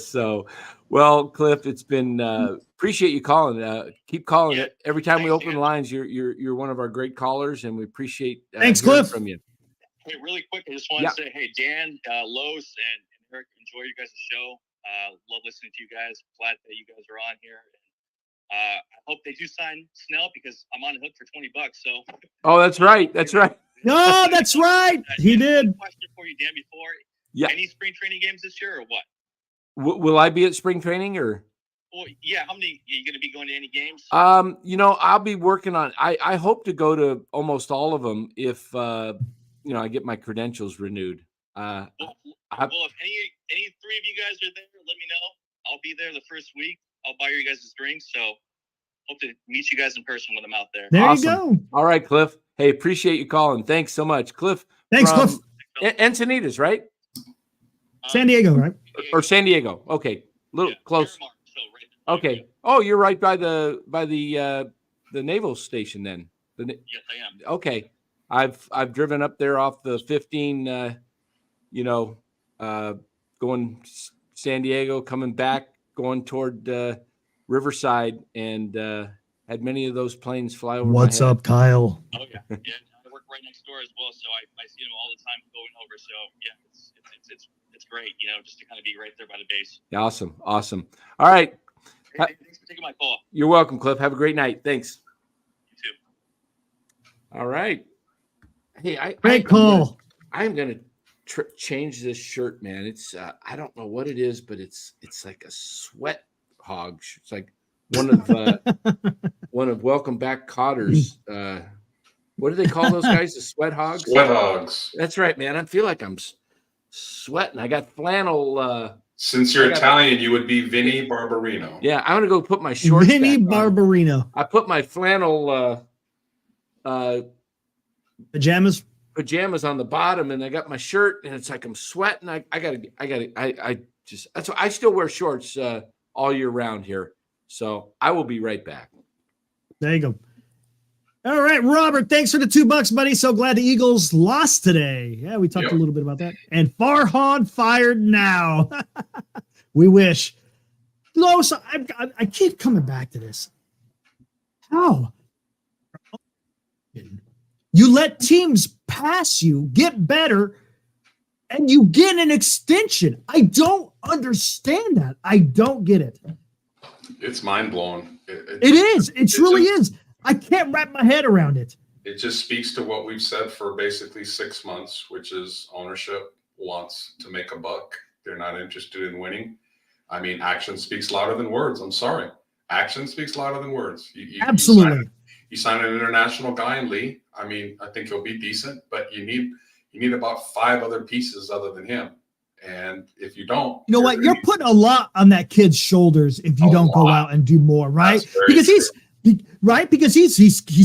So, well, Cliff, it's been appreciate you calling. Keep calling it every time we open the lines. You're one of our great callers, and we appreciate thanks, Cliff. From you. Hey, really quick, I just want to say, hey, Dan, Los, and Eric, enjoy you guys' show. Love listening to you guys. Glad that you guys are on here. I hope they do sign Snell because I'm on the hook for $20. So. Oh, that's right. That's right. No, that's right. He did. Question for you, Dan. Before, any spring training games this year or what? Will I be at spring training or? Well, yeah. How many are you going to be going to any games? I'll be working on. I hope to go to almost all of them if I get my credentials renewed. Well, if any 3 of you guys are there, let me know. I'll be there the first week. I'll buy you guys drinks. So, hope to meet you guys in person when I'm out there. There Awesome. you go. All right, Cliff. Hey, appreciate you calling. Thanks so much, Cliff. Thanks, from Cliff. Encinitas, right? San Diego, right? Or San Diego. Okay, little close. Miramar, so right there. Okay. Oh, you're right by the naval station then. Yes, I am. Okay. I've driven up there off the 15. Going San Diego, coming back, going toward Riverside, and had many of those planes fly over. What's my head. up, Kyle? Oh yeah, yeah. I work right next door as well, so I see them all the time going over. So yeah, it's great, just to kind of be right there by the base. Awesome. All right. Hey, thanks for taking my call. You're welcome, Cliff. Have a great night. Thanks. You too. All right. Hey, Great call. I'm gonna change this shirt, man. It's I don't know what it is, but it's like a sweat hog. It's like one of Welcome Back Cotter's. What do they call those guys? The sweat hogs. Sweat hogs. That's right, man. I feel like I'm sweating. I got flannel. Since you're Italian, you would be Vinny Barbarino. Yeah, I'm gonna go put my shorts. Vinny back on. Barbarino. I put my flannel pajamas on the bottom, and I got my shirt, and it's like I'm sweating. I still wear shorts all year round here. So I will be right back. There you go. All right, Robert, thanks for the $2, buddy. So glad the Eagles lost today. Yeah, we talked a little bit about that. And Farhan fired now. We wish. No, so I keep coming back to this. How? You let teams pass you, get better, and you get an extension. I don't understand that. I don't get it. It's mind blowing. It is. It truly is. I can't wrap my head around it. It just speaks to what we've said for basically 6 months, which is ownership wants to make a buck. They're not interested in winning. I mean, action speaks louder than words. I'm sorry. Action speaks louder than words. Absolutely. You sign an international guy in Lee. I mean, I think he'll be decent, but you need about 5 other pieces other than him. And if you don't, you know what? You're putting a lot on that kid's shoulders if you don't go out and do more, right? Because he's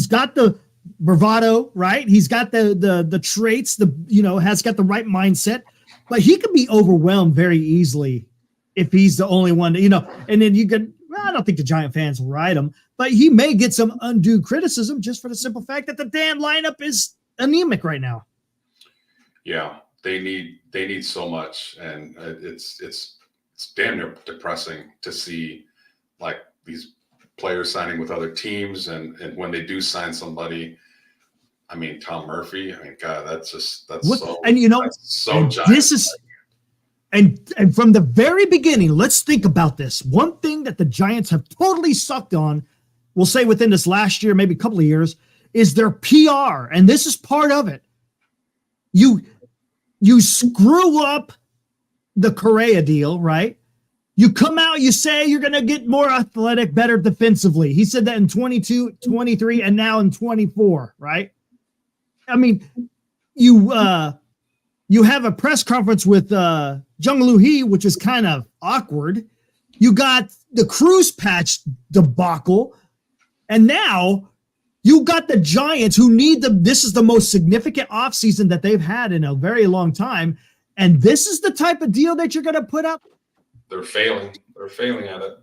got the bravado, right? He's got the traits, has got the right mindset, but he could be overwhelmed very easily if he's the only one, and then you could, I don't think the Giant fans will ride him, but he may get some undue criticism just for the simple fact that the damn lineup is anemic right now. Yeah, they need so much, and it's damn near depressing to see like these players signing with other teams, and when they do sign somebody, I mean Tom Murphy. I mean, God, that's so. And and this is, and from the very beginning, let's think about this. One thing that the Giants have totally sucked on, we'll say within this last year, maybe a couple of years, is their PR, and this is part of it. You screw up the Correa deal, right? You come out, you say you're going to get more athletic, better defensively. He said that in 22, 23, and now in 24, right? I mean, you have a press conference with Jung-Loo Hee, which is kind of awkward. You got the Cruz patch debacle, and now you got the Giants who need this is the most significant offseason that they've had in a very long time, and this is the type of deal that you're going to put up? They're failing. They're failing at it.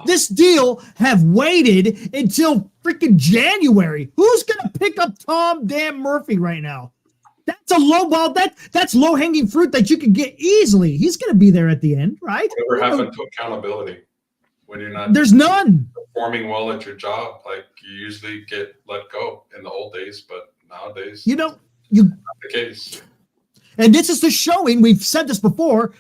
This deal have waited until freaking January. Who's going to pick up Tom damn Murphy right now? That's a low ball. That's low hanging fruit that you can get easily. He's going to be there at the end, right? Whatever happened to accountability when you're not? There's none. Performing well at your job, like you usually get let go in the old days, but nowadays, not the case. And this is the showing. We've said this before.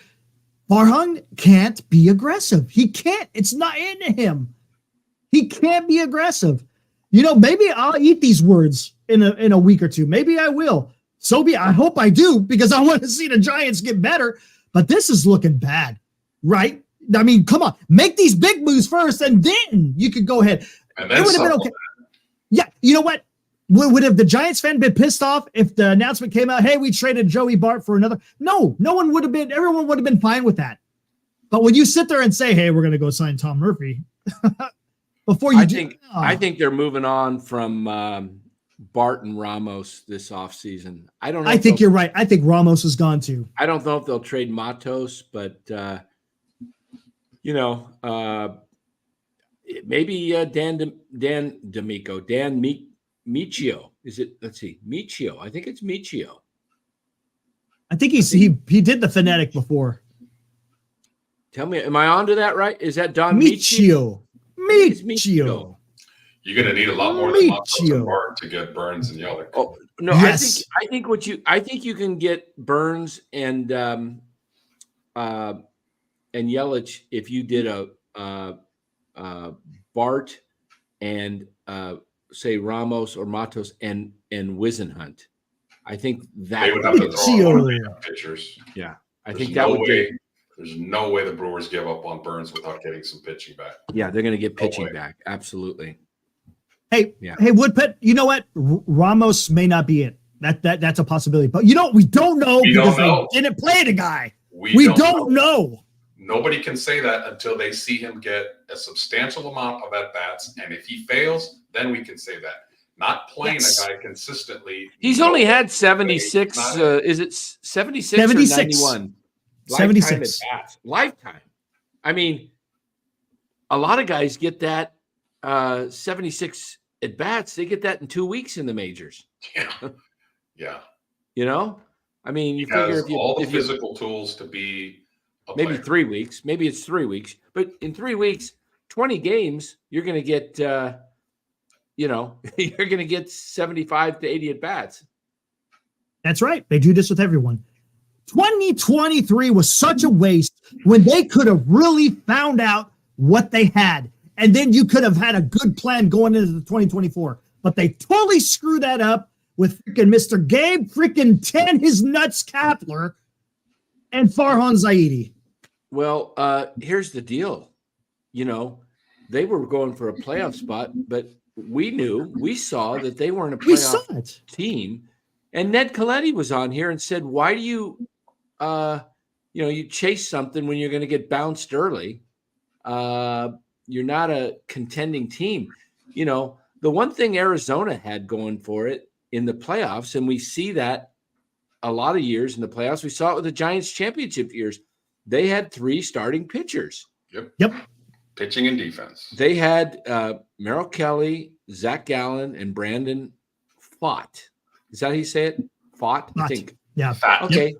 Farhan can't be aggressive. He can't. It's not in him. He can't be aggressive. Maybe I'll eat these words in a week or two. Maybe I will. So I hope I do, because I want to see the Giants get better. But this is looking bad, right? I mean, come on. Make these big moves first, and then you could go ahead. And then it would have been okay. Yeah, you know what? Would have the Giants fan been pissed off if the announcement came out, hey, we traded Joey Bart for another? No one would have been. Everyone would have been fine with that. But when you sit there and say, hey, we're going to go sign Tom Murphy, but before you I think they're moving on from Bart and Ramos this offseason. I don't know. I think you're right. I think Ramos is gone too. I don't know if they'll trade Matos, but maybe Dan Michio. Is it? Let's see, Michio. I think it's Michio. I think he did the Fnatic before. Tell me, am I onto that right? Is that Don Michio? Michio. You're going to need a lot more than Matos and Bart to get Burns and Yelich. Oh no, yes. I think you can get Burns and Yelich if you did a Bart and say Ramos or Matos and Wisenhunt. I think that they would have to throw a lot of pitchers. Yeah, I There's think that would be. There's no way the Brewers give up on Burns without getting some pitching back. Yeah, they're going to get pitching back. Absolutely. Hey, Woodpit, you know what? Ramos may not be it. That's a possibility. But we don't know because they didn't play the guy. We don't know. Nobody can say that until they see him get a substantial amount of at-bats. And if he fails, then we can say that. Not playing a guy consistently. He's only had 76. Is it 76 or 91? 76. Lifetime. I mean, a lot of guys get that 76 at bats. They get that in 2 weeks in the majors. Yeah. I mean, you figure if you all the physical tools to be maybe 3 weeks, maybe it's 3 weeks, but in 3 weeks, 20 games, you're going to get, you're going to get 75 to 80 at bats. That's right. They do this with everyone. 2023 was such a waste when they could have really found out what they had. And then you could have had a good plan going into the 2024. But they totally screwed that up with freaking Mr. Gabe freaking 10 his nuts Kapler and Farhan Zaidi. Well, here's the deal. They were going for a playoff spot, but we saw that they weren't a playoff team. And Ned Colletti was on here and said, why do you, you chase something when you're going to get bounced early? You're not a contending team. The one thing Arizona had going for it in the playoffs, and we see that a lot of years in the playoffs, we saw it with the Giants championship years. They had 3 starting pitchers. Yep. Pitching and defense. They had Merrill Kelly, Zach Gallen, and Brandon Pfaadt. Is that how you say it? Pfaadt, I think. Yeah. Fat. Okay.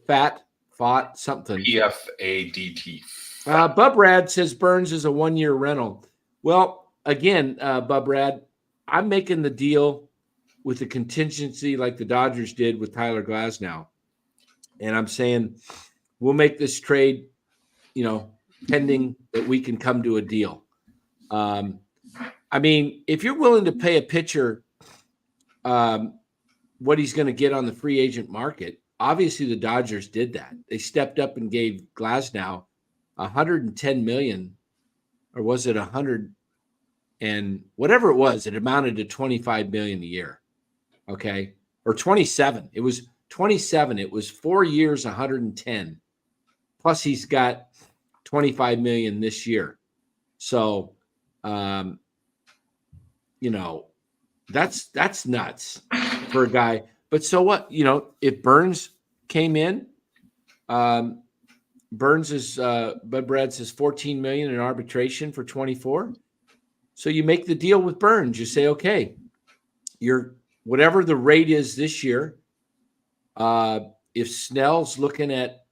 Pfaadt, something. P-F-A-D-T. Bub Rad says Burns is a 1-year rental. Well, again, Bub Rad, I'm making the deal with the contingency like the Dodgers did with Tyler Glasnow. And I'm saying we'll make this trade, pending that we can come to a deal. I mean, if you're willing to pay a pitcher what he's going to get on the free agent market, obviously the Dodgers did that. They stepped up and gave Glasnow $110 million, or was it 100 and whatever it was, it amounted to $25 million a year. Okay. Or 27. It was 27. It was 4 years, 110. Plus he's got $25 million this year. So, that's nuts for a guy. But so what? If Burns came in, Burns is Bud Brad says $14 million in arbitration for 24. So you make the deal with Burns. You say, okay, you're whatever the rate is this year. If Snell's looking at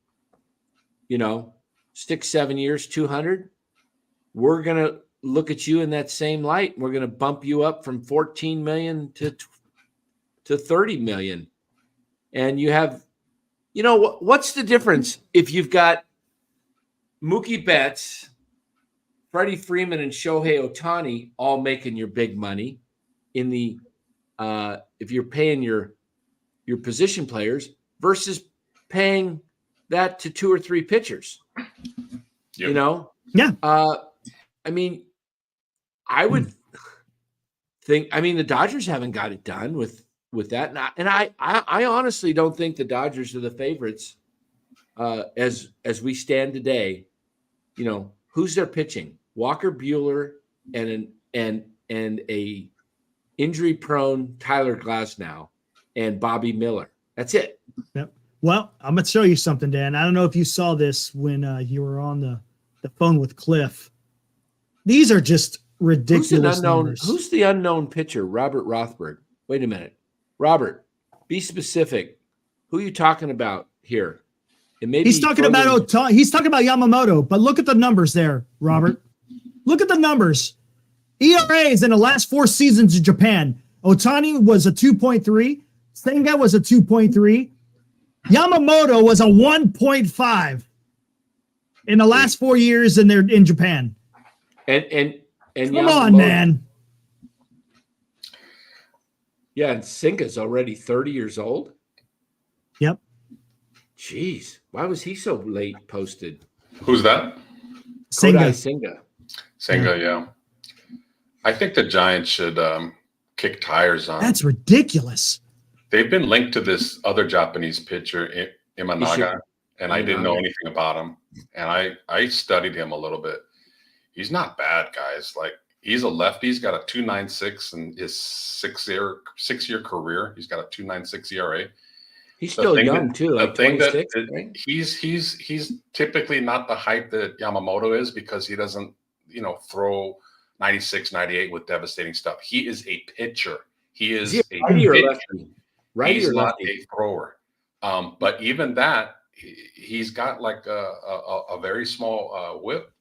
6-7 years, 200, we're gonna look at you in that same light. We're gonna bump you up from 14 million to 30 million, and you have, what's the difference if you've got Mookie Betts, Freddie Freeman, and Shohei Ohtani all making your big money in the if you're paying your position players versus paying that to 2 or 3 pitchers. Yep. Yeah. I mean, I would think. I mean, the Dodgers haven't got it done with that, and I honestly don't think the Dodgers are the favorites as we stand today. Who's their pitching? Walker Buehler and and a injury-prone Tyler Glasnow and Bobby Miller. That's it. Yep. Well, I'm going to show you something, Dan. I don't know if you saw this when you were on the phone with Cliff. These are just ridiculous numbers. Who's the unknown pitcher? Robert Rothberg. Wait a minute. Robert, be specific. Who are you talking about here? And maybe he's talking about Yamamoto, but look at the numbers there, Robert. Look at the numbers. ERAs in the last 4 seasons in Japan. Ohtani was a 2.3. Senga was a 2.3. Yamamoto was a 1.5 in the last 4 years in Japan. And come Yamamoto, on, man. Yeah, and Senga's already 30 years old. Yep. Jeez, why was he so late posted? Who's that? Kodai Senga. Senga, yeah. I think the Giants should kick tires on. That's ridiculous. They've been linked to this other Japanese pitcher, Imanaga, and I didn't know anything about him. And I studied him a little bit. He's not bad, guys. Like, he's a lefty. He's got a 2.96 in his six-year career. He's got a 2.96 ERA. He's still young too, like 26. Right? He's typically not the hype that Yamamoto is because he doesn't, throw 96, 98 with devastating stuff. He is a pitcher. He is a righty or pitcher. lefty? Righty He's or not lefty? a thrower. But even that, he's got like a very small whip,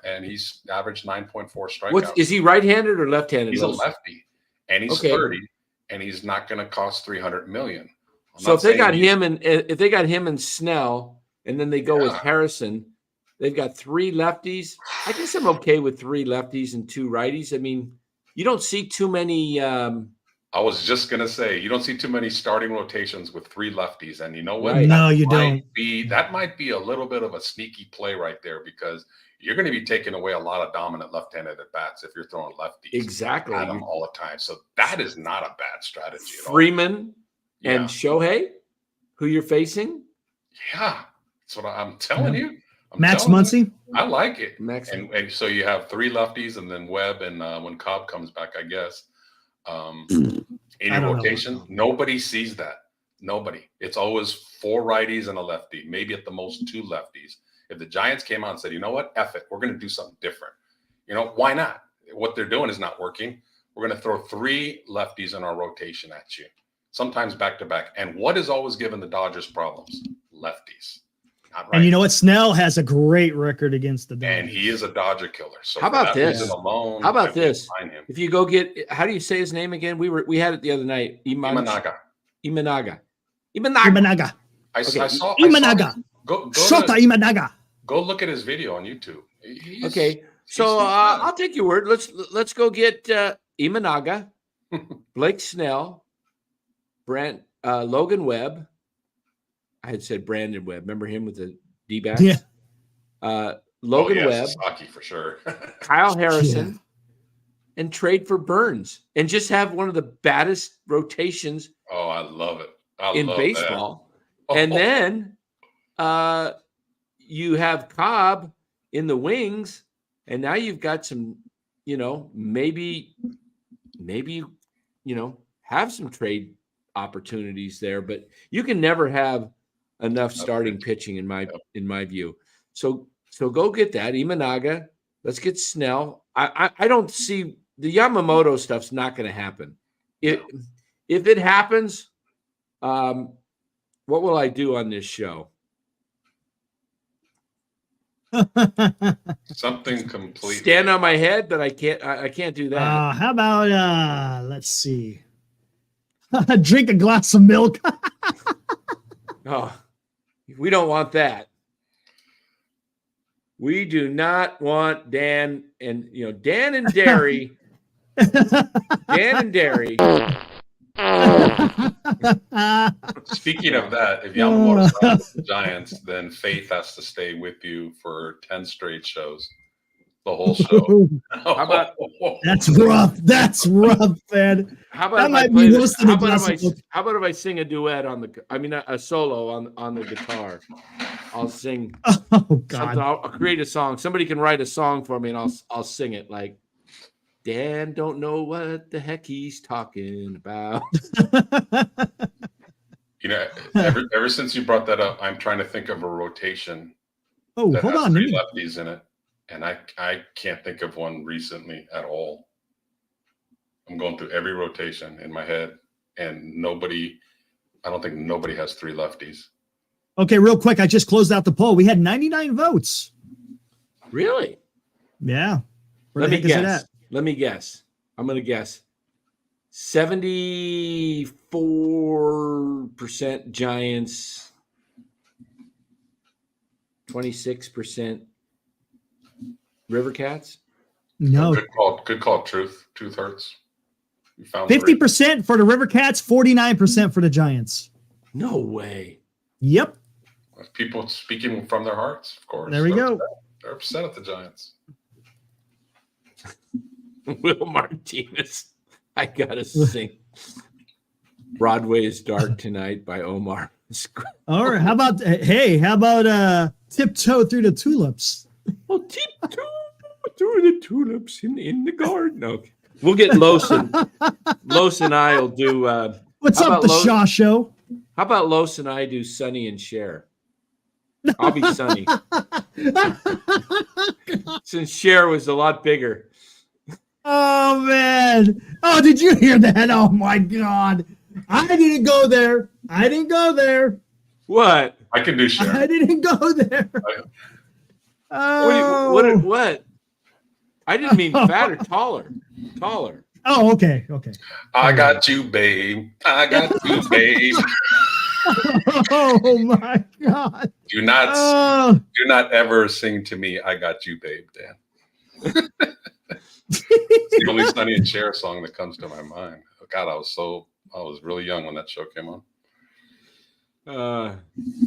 and he's averaged 9.4 strikeouts. Is he right-handed or left-handed? He's a lefty, and he's 30, and he's not going to cost $300 million. So if they got him and Snell, and then they go with Harrison, they've got 3 lefties. I guess I'm okay with 3 lefties and 2 righties. I mean, you don't see too many. I was just gonna say you don't see too many starting rotations with 3 lefties, and you know what? Right. No, you don't. That might be a little bit of a sneaky play right there because you're going to be taking away a lot of dominant left-handed at bats if you're throwing lefties exactly at them all the time. So that is not a bad strategy at all. Freeman and Shohei, who you're facing. Yeah, that's what I'm telling you. Max Muncy. I like it. Max. And so you have 3 lefties and then Webb and when Cobb comes back, I guess. In your rotation, nobody sees that. Nobody. It's always 4 righties and a lefty, maybe at the most 2 lefties. If the Giants came out and said, you know what, F it, we're going to do something different. Why not? What they're doing is not working. We're going to throw 3 lefties in our rotation at you, sometimes back to back. And what is always given the Dodgers problems? Lefties. Not right. And you know what? Snell has a great record against the Dodgers. And he is a Dodger killer. So how about this? Alone, how about this? If you go get, how do you say his name again? We had it the other night. Imanaga. I saw Imanaga. Go Shota Imanaga. Go look at his video on YouTube. So I'll take your word. Let's go get Imanaga, Blake Snell, Logan Webb. I had said Brandon Webb. Remember him with the D-backs? Yeah. Logan Webb, Sasaki for sure. Kyle Harrison, and trade for Burns, and just have one of the baddest rotations. Oh, I love it. In baseball. And then you have Cobb in the wings, and now you've got some, maybe have some trade opportunities there, but you can never have enough starting pitching in my view. So go get that Imanaga. Let's get Snell. I don't see the Yamamoto stuff's not going to happen. If it happens, what will I do on this show? Something completely. Stand on my head, but I can't do that. How about let's see. Drink a glass of milk. Oh, we don't want that. We do not want Dan and Dan and Derry. Dan and Derry. Speaking of that, if Yamamoto signs the Giants, then Faith has to stay with you for 10 straight shows. The whole show. How about that's rough? That's rough, man. How about how about if I sing a duet a solo on the guitar? I'll sing. Oh God! I'll create a song. Somebody can write a song for me, and I'll sing it like Dan don't know what the heck he's talking about. You know, ever since you brought that up, I'm trying to think of a rotation Oh, that hold has on. three lefties in it, and I can't think of one recently at all. I'm going through every rotation in my head, and I don't think nobody has three lefties. Okay, real quick. I just closed out the poll. We had 99 votes. Really? Yeah. Where Let the me heck is it guess. at? Let me guess. I'm going to guess 74% Giants, 26% River Cats. No. Good call. Truth hurts. You found 50% for the River Cats, 49% for the Giants. No way. Yep. people speaking from their hearts. Of course, There we go. They're upset at the Giants. Will Martinez. I gotta sing Broadway is Dark Tonight by Omar. All right. How about Tiptoe Through the Tulips? Oh, tiptoe through the tulips in the garden. Okay. We'll get Los. Los and I will do What's up, the Shaw Show? How about Los and I do Sonny and Cher? I'll be Sonny. Since Cher was a lot bigger. Oh man. Oh, did you hear that? Oh my God. I didn't go there. What? I can do Cher. I didn't go there. Oh. What? I didn't mean fat or taller. Taller. Oh, okay. I got you, babe. I got you, babe. Oh my God. Do not ever sing to me, I got you, babe, Dan. It's the only Sonny and Cher song that comes to my mind. God, I was really young when that show came on.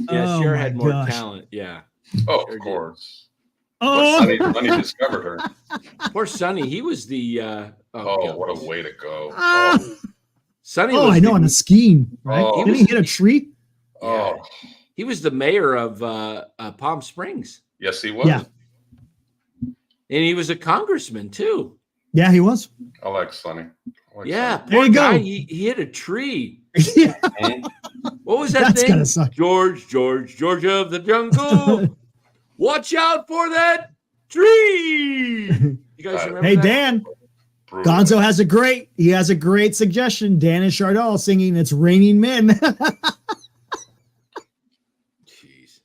Yeah, Cher had more talent. Yeah. Oh, of course. Oh, Sonny discovered her. Poor Sonny. He was the what a way to go. Sonny oh, was I know, on a scheme, right? Oh. Did he hit a tree? Oh, he was the mayor of Palm Springs. yes, he was. Yeah. And he was a congressman too. Yeah, he was. I like Sonny. Yeah, Sonny. There you go. guy, he hit a tree. Yeah. What was that That's thing? gotta suck. George of the jungle. Watch out for that tree. You guys remember Hey, that? Dan. Brutal. Gonzo has a great suggestion. Dan and Chardal singing "It's Raining Men." Jeez.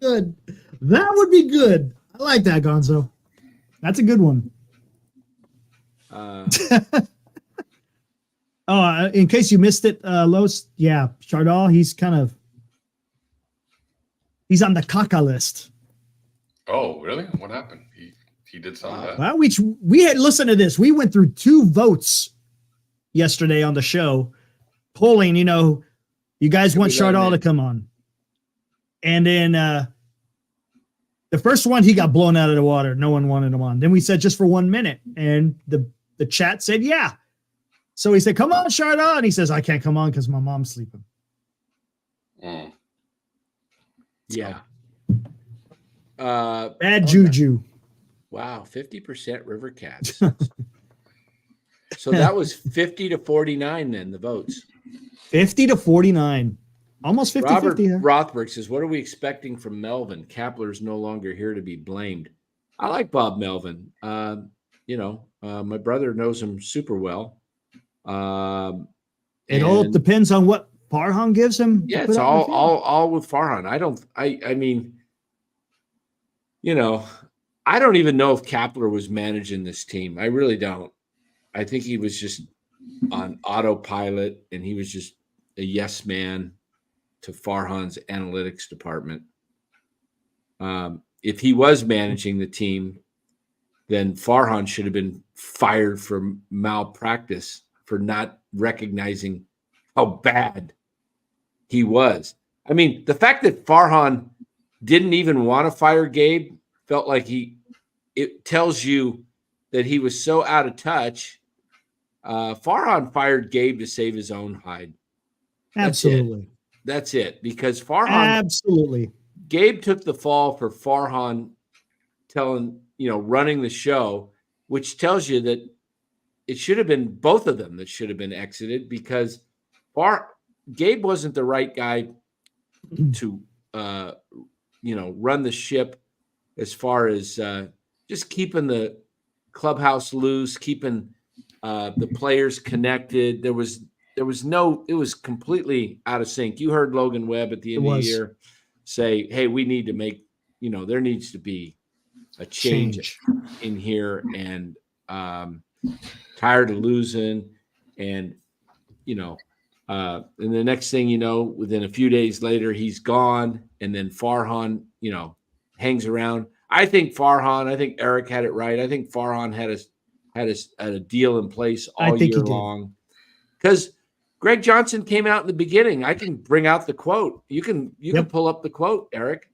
Good. That would be good. I like that, Gonzo. That's a good one. In case you missed it, Los, yeah, Chardal, he's on the caca list. Oh, really? What happened? He did something bad. Well, we had listen to this. We went through 2 votes yesterday on the show, polling. You guys want Chardal to come on, and then the first one he got blown out of the water. No one wanted him on. Then we said just for 1 minute, and the chat said yeah. So he said, "Come on, Chardal," and he says, "I can't come on because my mom's sleeping." Mm. Yeah. Bad juju. Wow, 50% River Cats. So that was 50 to 49 then, the votes. 50 to 49. Almost 50-50 Robert there. Rothberg says, what are we expecting from Melvin? Kapler's no longer here to be blamed. I like Bob Melvin. My brother knows him super well. It all depends on what Farhan gives him. Yeah, it's all with Farhan. I don't even know if Kapler was managing this team. I really don't. I think he was just on autopilot, and he was just a yes man to Farhan's analytics department. If he was managing the team, then Farhan should have been fired for malpractice for not recognizing how bad he was. I mean, the fact that Farhan didn't even want to fire Gabe felt like it tells you that he was so out of touch. Farhan fired Gabe to save his own hide. Absolutely. That's it. Because Farhan, absolutely, Gabe took the fall for Farhan running the show which tells you that it should have been both of them that should have been exited, because Gabe wasn't the right guy to run the ship as far as just keeping the clubhouse loose, keeping the players connected. It was completely out of sync. You heard Logan Webb at the end of the year say, hey, we need to make, there needs to be a change in here, and tired of losing. And, and the next thing you know, within a few days later, he's gone. And then Farhan, hangs around. I think Eric had it right. I think Farhan had a deal in place all year long, because Greg Johnson came out in the beginning. I can bring out the quote. You can pull up the quote, Eric.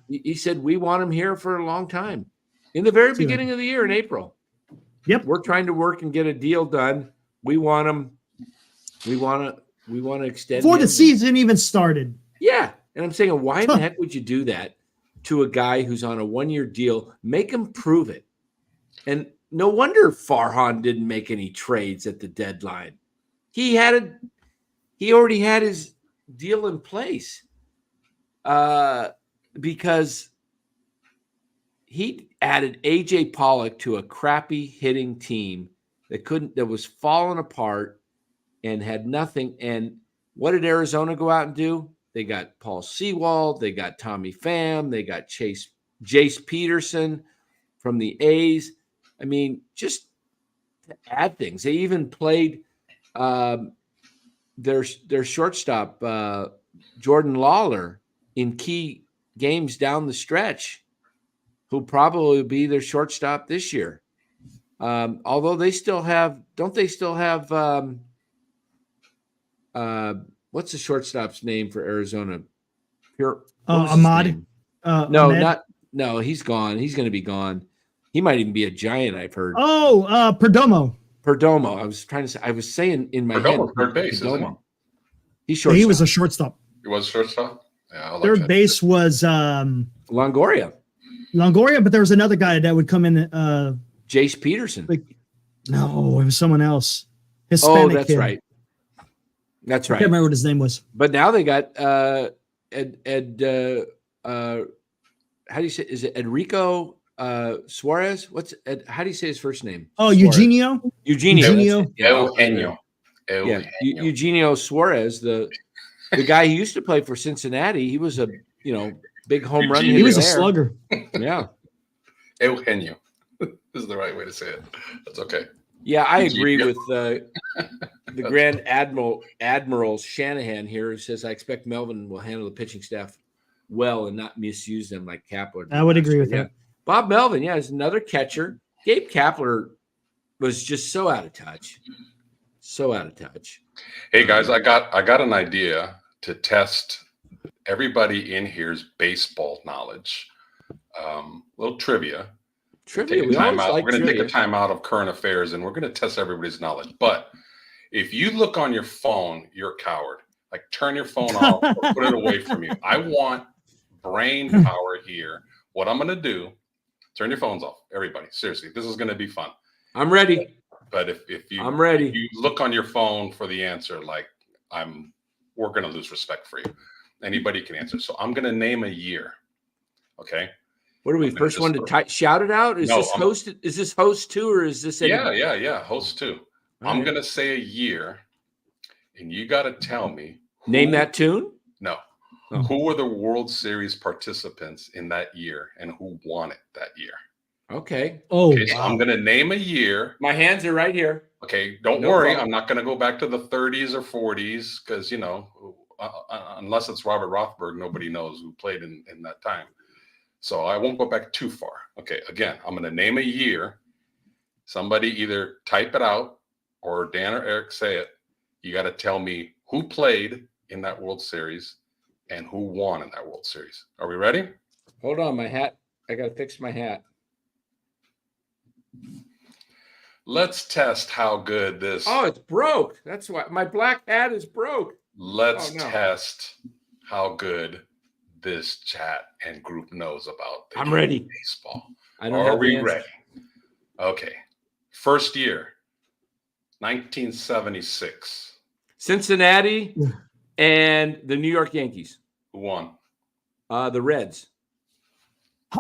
He said, we want him here for a long time, in the very beginning of the year in April. Yep. We're trying to work and get a deal done. We want him. We want to extend before him. The season even started. Yeah. And I'm saying, why in the heck would you do that to a guy who's on a 1-year deal? Make him prove it. And no wonder Farhan didn't make any trades at the deadline. He already had his deal in place, because he added AJ Pollock to a crappy hitting team that was falling apart and had nothing. And what did Arizona go out and do? They got Paul Sewald, they got Tommy Pham, they got Jace Peterson from the A's. I mean, just to add things. They even played their shortstop, Jordan Lawler, in key games down the stretch, who'll probably be their shortstop this year. Although they still have, what's the shortstop's name for Arizona? Ahmad. No, he's gone. He's going to be gone. He might even be a Giant, I've heard. Perdomo. I was saying in my head. Third base, isn't he? He's shortstop. He was a shortstop. He was shortstop? Yeah. Third base was Longoria, but there was another guy that would come in. Jace Peterson. No, it was someone else. Hispanic that's kid. right. That's right. I can't remember what his name was. But now they got Ed how do you say, is it Enrico Suarez? How do you say his first name? Oh, Suarez. Eugenio. Eugenio. Eugenio Suarez, the guy who used to play for Cincinnati. He was a big home run hitter. He was a slugger. Yeah. Eugenio is the right way to say it. That's okay. Yeah, I agree with the Grand Admiral Shanahan here, who says, I expect Melvin will handle the pitching staff well and not misuse them like Kapler. I would agree with that. Bob Melvin, is another catcher. Gabe Kapler was just so out of touch. Hey guys, I got an idea to test everybody in here's baseball knowledge. Little trivia. We're going to take a time out of current affairs, and we're going to test everybody's knowledge. But if you look on your phone, you're a coward. Like, turn your phone off or put it away from you. I want brain power here. What I'm going to do, turn your phones off, everybody. Seriously, this is going to be fun. I'm ready. But if you look on your phone for the answer, we're going to lose respect for you. Anybody can answer. So I'm going to name a year. Okay. What are we? First one to shout it out? Is this host 2 or is this anybody? Yeah. Host 2. All I'm going to say a year, and you got to tell me. Name that tune? No. Oh. Who were the World Series participants in that year, and who won it that year? Okay. So I'm going to name a year. My hands are right here. Okay. Don't worry. Problem. I'm not going to go back to the 30s or 40s because, unless it's Robert Rothberg, nobody knows who played in that time. So I won't go back too far. Okay, again, I'm going to name a year. Somebody either type it out or Dan or Eric say it. You got to tell me who played in that World Series and who won in that World Series. Are we ready? Hold on, my hat. I got to fix my hat. Let's test how good this. Oh, it's broke. That's why my black hat is broke. Let's test how good this chat and group knows about I'm ready. Baseball. Are we ready? Okay. First year, 1976. Cincinnati and the New York Yankees. Who won? The Reds.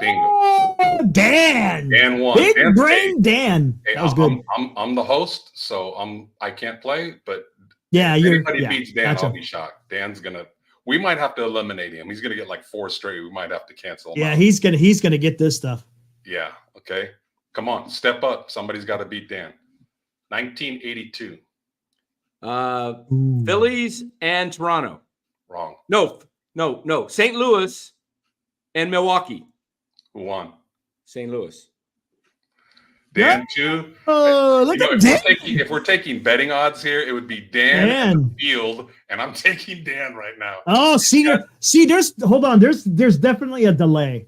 Bingo. Oh, Dan. Dan won. Big Dan, brain Dan. hey, That was good. I'm the host, so I can't play, but Yeah, if you're. anybody Yeah, beats Dan, gotcha. I'll be shocked. Dan's gonna. We might have to eliminate him. He's gonna get like 4 straight. We might have to cancel him. Yeah, out. he's gonna get this stuff. Yeah. Okay. Come on, step up. Somebody's got to beat Dan. 1982. Ooh. Phillies and Toronto. Wrong. No. St. Louis and Milwaukee. Who won? St. Louis. Dan too. Oh, look You know, at Dan. if we're taking betting odds here, it would be Dan and the field, and I'm taking Dan right now. Oh, see, hold on. There's definitely a delay.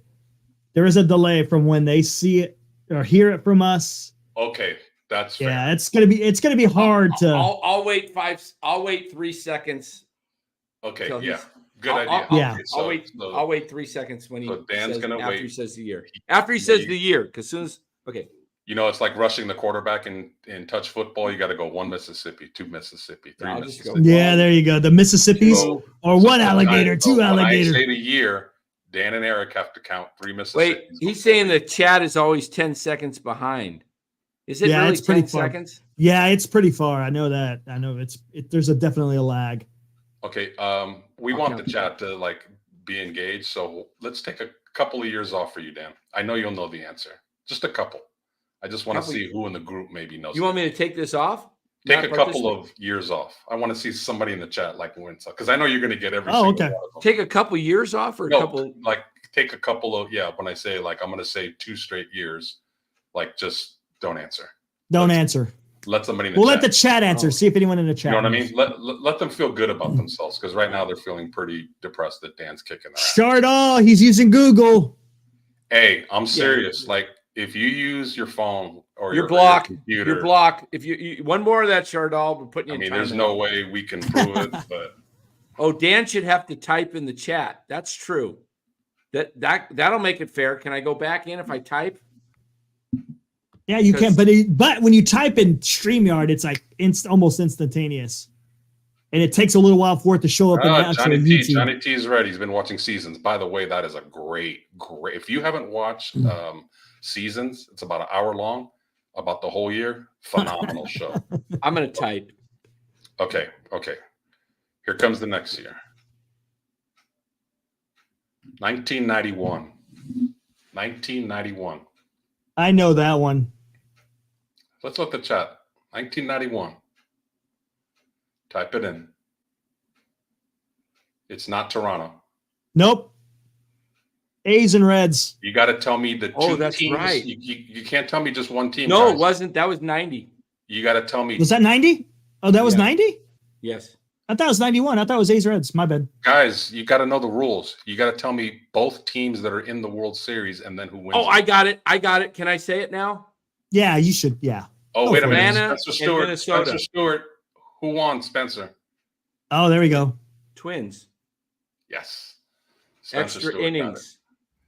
There is a delay from when they see it or hear it from us. Okay, that's fair. Yeah, it's gonna be hard to. I'll wait 3 seconds. Okay, till yeah, he's- good I'll- idea. Yeah. Okay, I'll wait 3 seconds when he so Dan's says, gonna after wait. he says the year. After he says the year, because soon as You know, it's like rushing the quarterback in touch football. You got to go 1 Mississippi, 2 Mississippi, 3 I'll just go Mississippi. Yeah, there you go. The Mississippi's So- or one alligator, two When I alligator. say the year, Dan and Eric have to count 3 Mississippi. wait, he's saying the chat is always 10 seconds behind. Is it Yeah, really it's pretty 10 far. seconds? Yeah, it's pretty far. I know that. I know there's definitely a lag. Okay, we I'll want count the chat to like be engaged, so let's take a couple of years off for you, Dan. I know you'll know the answer. Just a couple. I just want to Couple- see who in the group maybe knows. You want me to take this off? take Not a couple participate? of years off? I want to see somebody in the chat like win some because I know you're going to get every. Oh, single okay. one of them. Take a couple years off or a No, couple? like take a couple of when I say like I'm going to say 2 straight years, like just don't answer. Don't answer. Let somebody in the We'll chat. let the chat answer. Oh. See if anyone in the chat. You know what I knows. mean? Let them feel good about themselves because right now they're feeling pretty depressed that Dan's kicking their ass. Shardall, he's using Google. Hey, I'm serious. Like if you use your phone or You're your blocked. computer, You're blocked. If you one more of that, Chardal, we're putting you I in mean, timeout. there's no way we can prove it, but Oh, Dan should have to type in the chat. That's true. That'll make it fair. Can I go back in if I type? Yeah, you can. But when you type in StreamYard, it's like almost instantaneous, and it takes a little while for it to show up in actual Johnny T. YouTube. Johnny T is ready. He's been watching Seasons. By the way, that is a great. If you haven't watched Seasons, it's about an hour long, about the whole year. Phenomenal show. I'm gonna type. Okay. Here comes the next year. 1991. 1991. I know that one. Let's look at the chat. 1991. Type it in. It's not Toronto. Nope. A's and Reds. You got to tell me the 2 Oh, that's teams. right. You can't tell me just one team. No, guys. it wasn't. That was 90. You got to tell me, Was that 90? Oh, that was Yeah. 90? Yes. I thought it was 91. I thought it was A's Reds. My bad. guys. You got to know the rules. You got to tell me both teams that are in the World Series and then who wins. Oh, it. I got it. Can I say it now? Yeah, you should. Yeah. Oh, wait a minute. Atlanta Spencer and Stewart. Minnesota. Spencer Stewart. Who won? Spencer. Oh, there we go. Twins. Yes. Spencer Extra Stewart got it. innings.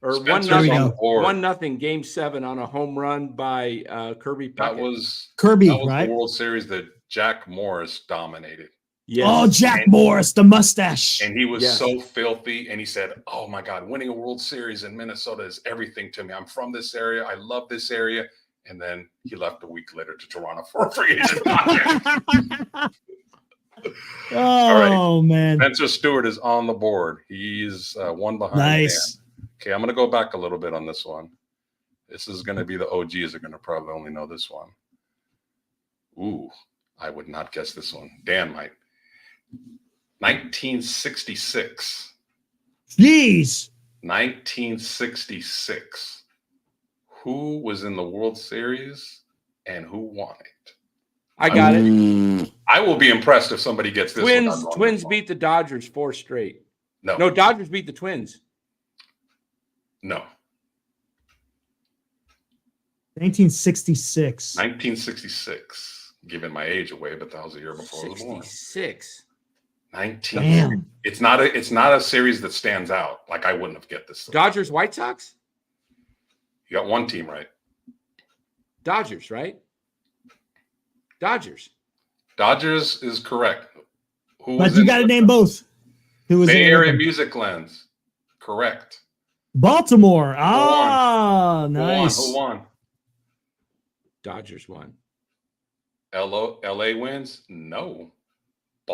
Or Spencer's There we one go. on the board. 1-0 game 7 on a home run by Kirby That Puckett. was Kirby, that was right? the World Series that Jack Morris dominated. Yes. Oh, Jack Morris, the mustache. And he was Yes. so filthy. And he said, oh my God, winning a World Series in Minnesota is everything to me. I'm from this area. I love this area. And then he left a week later to Toronto for a free agent contract. Oh, man. Spencer Stewart is on the board. He's one behind. Nice. Dan. Okay, I'm going to go back a little bit on this one. This is going to be the OGs are going to probably only know this one. Ooh, I would not guess this one. Dan might. 1966. Jeez. 1966. Who was in the World Series and who won it? I got it. I will be impressed if somebody gets this one. Twins beat the Dodgers 4 straight. No, No, Dodgers beat the Twins. no. 1966. 1966. Giving my age away, but that was the year before I was born. 66. 19. Damn. It's not a series that stands out. Like I wouldn't have get this. Dodgers White Sox? You got one team right. Dodgers, right? Dodgers. Dodgers is correct. Who But was you in got to with name them? both. Who was Bay in it with Area them? Music Lens. Correct. Baltimore. Ah, nice. Who won? Dodgers won. LA wins? No.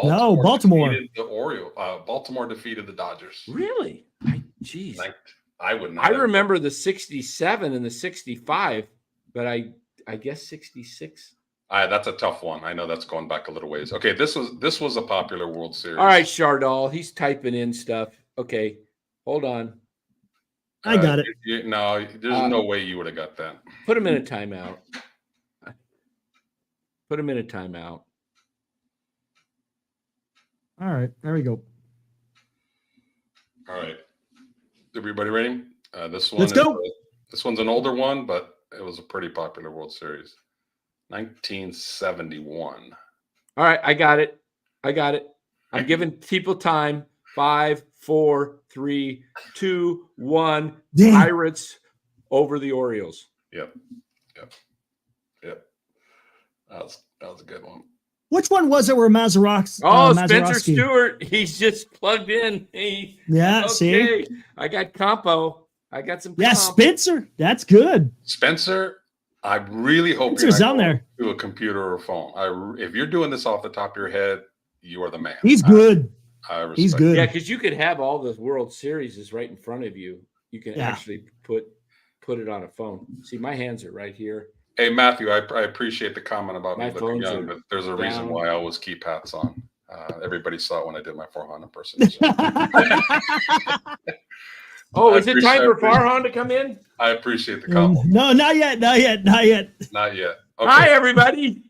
No, Baltimore. defeated the Orioles. Baltimore defeated the Dodgers. Really? Jeez. I would not. I have- remember the 67 and the 65, but I guess 66. That's a tough one. I know that's going back a little ways. Okay, this was a popular World Series. All right, Chardal. He's typing in stuff. Okay, hold on. I got it. No, there's no way you would have got that. Put him in a timeout. Put him in a timeout. All right, there we go. All right, everybody ready? This one. Let's go. This one's an older one, but it was a pretty popular World Series. 1971. All right, I got it. I'm giving people time. 5, 4, 3, 2, 1. Damn. Pirates over the Orioles. Yep. That was a good one. Which one was it where Mazerox? Oh, Spencer Mazeroski- Stewart. He's just plugged in. Yeah, see? Okay. I got Campo. I got some. Yeah, comp. Spencer. That's good. Spencer, I really hope Spencer's you're on not there. going to a computer or a phone. If you're doing this off the top of your head, you are the man. He's good. I respect He's it. good. Yeah, because you could have all the World Series is right in front of you. You can Yeah. actually put it on a phone. See, my hands are right here. Hey, Matthew, I appreciate the comment about My me looking phones young, are but there's a reason down. why I always keep hats on. Everybody saw it when I did my Farhan impersonation. Oh, I is it time for appreciate- Farhan to come in? I appreciate the compliment. No, not yet. Not yet. Okay. Hi, everybody.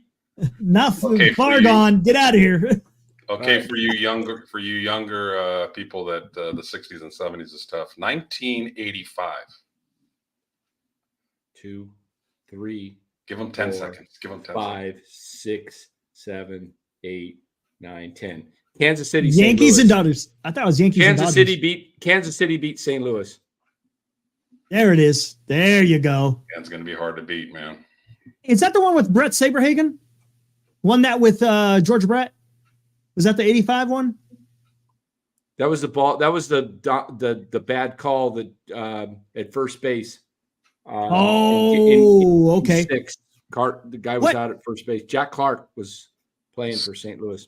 Not Okay, for far you. gone. Get out of here. Okay, Right. for you younger people that the 60s and 70s is tough. 1985. 2, 3, Give them 10 4, seconds. Give them 10 seconds. 5, 6, 7, 8, 9, 10. Kansas City. St. Yankees Louis. and Dodgers. I thought it was Yankees and Kansas Dodgers. City beat St. Louis. There it is. There you go. Yeah, it's going to be hard to beat, man. Is that the one with Brett Saberhagen? Won that with George Brett? Was that the 85 one? That was the ball. That was the bad call that at first base. Okay. 6. The guy was What? out at first base. Jack Clark was playing for St. Louis.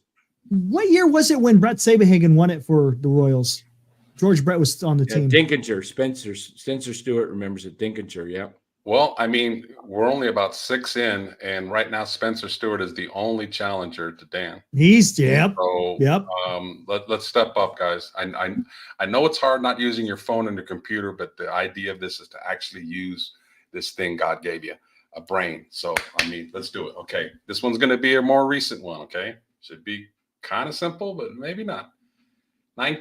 What year was it when Brett Saberhagen won it for the Royals? George Brett was on the Yeah, team. Dinkinger. Spencer Stewart remembers it. Dinkinger. Yeah. Well, I mean, we're only about 6 in, and right now Spencer Stewart is the only challenger to Dan. Yep. So Yep. let's step up, guys. I know it's hard not using your phone and your computer, but the idea of this is to actually use this thing God gave you, a brain. So I mean, let's do it. Okay, this one's going to be a more recent one. Okay, should be kind of simple, but maybe not.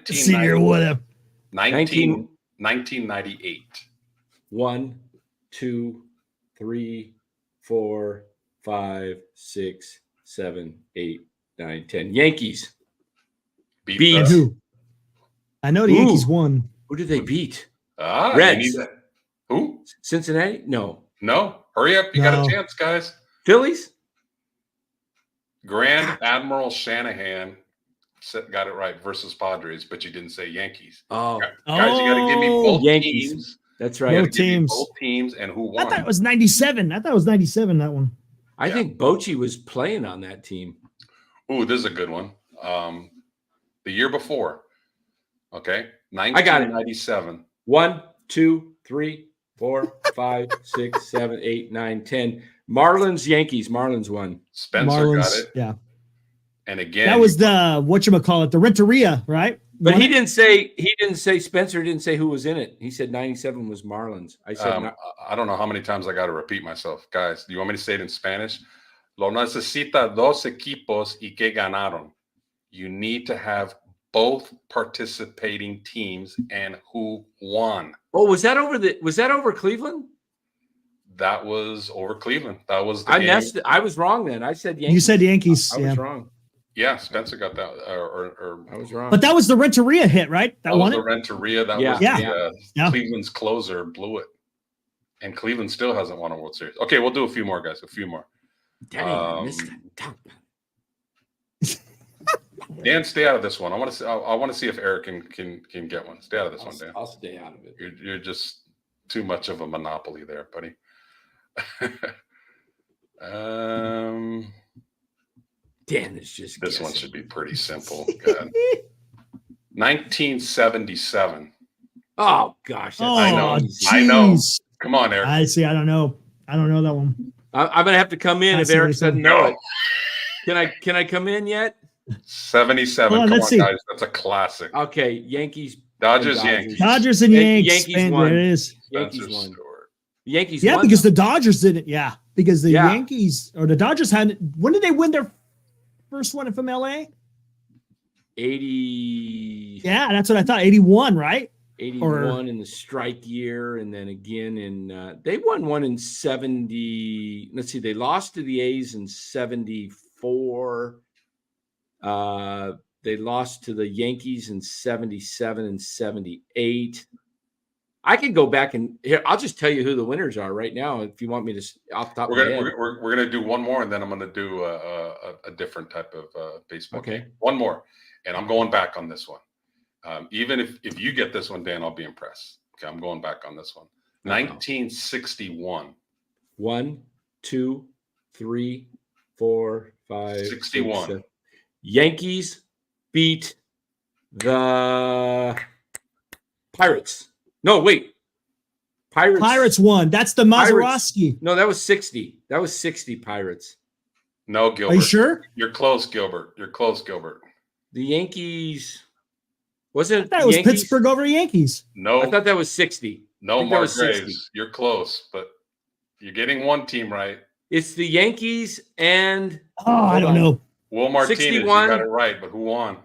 See here, whatever. 1998. 1, 2, 3, 4, 5, 6, 7, 8, 9, 10. Yankees. Beat. us. Who? I know the Ooh. Yankees won. Who did they beat? You Reds. need that. Who? Cincinnati? No. No. Hurry up. You got No. a chance, guys. Phillies? Grand Admiral Shanahan got it right versus Padres, but you didn't say Yankees. Oh, Guys, you got to give me both Yankees. teams. that's You right. gotta Both give me teams. both teams and who I won. thought it was 97. That one. I think Bochy was playing on that team. Ooh, this is a good one. The year before. Okay. got it. 1997. 1, 2, 3, 4, 5, 6, 7, 8, 9, 10. Marlins, Yankees. Marlins won. Spencer got it. Yeah. And again, That was the whatchamacallit, the Renteria, right? But Won he it? didn't say Spencer didn't say who was in it. He said 97 was Marlins. I said I don't know how many times I got to repeat myself. Guys, do you want me to say it in Spanish? Lo necesita dos equipos y que ganaron. You need to have both participating teams and who won. Oh, was that over Cleveland? That was over Cleveland. That was the I game. messed it. I was wrong then. I said Yankees. You said Yankees. I yeah. was wrong. Yeah, Spencer got that. Or I was wrong. But that was the Renteria hit, right? That that was won the it? Renteria. That Yeah. was Yeah. the, Yeah. Cleveland's closer blew it. And Cleveland still hasn't won a World Series. Okay, we'll do a few more, guys. A few more. Dang, I missed that. Dan, stay out of this one. I want to see if Eric can get one. Stay out of this one, Dan. I'll stay out of it. You're just too much of a monopoly there, buddy. Dan is just this guessing. one should be pretty simple. God. 1977. Oh gosh, that's I know. Oh, I know. jeez. Come on, Eric. I see. I don't know. I don't know that one. I'm gonna have to come in I if see what Eric you're saying. doesn't know it. Can I come in yet? 77. Hold on, Come let's on, see. guys. That's a classic. Okay, Yankees. Dodgers, Dodgers. Yankees. Dodgers and Yankees. Yankees Man, won. there it is. Yankees Spencer won. Stewart. Yankees. Yeah, won, because though. the Dodgers didn't. Yeah, because the Yeah. Yankees or the Dodgers had. When did they win their first one from LA? 80. Yeah, that's what I thought. 81, right? 81 in the strike year, and then again in they won one in 70. Let's see, they lost to the A's in 74. They lost to the Yankees in 77 and 78. I can go back and here. I'll just tell you who the winners are right now. If you want me to, off the top of my head. We're gonna do one more, and then I'm gonna do a different type of baseball. Okay. game. One more, and I'm going back on this one. Even if you get this one, Dan, I'll be impressed. Okay, I'm going back on this one. 1961. 1, 2, 3, 4, 5, 61. 6, 7. Yankees beat the Pirates. No, wait. Pirates won. That's the Mazeroski. No, that was 60. That was 60 Pirates. No, Gilbert. Are you sure? You're close, Gilbert. You're close, Gilbert. The Yankees. Was it? I thought it was Yankees? Pittsburgh over Yankees. No, I thought that was 60. I no, think that Mark was 60. Graves. You're close, but you're getting one team right. It's the Yankees and Oh, I don't know. Will Martinez, 61. you got it right, but who won?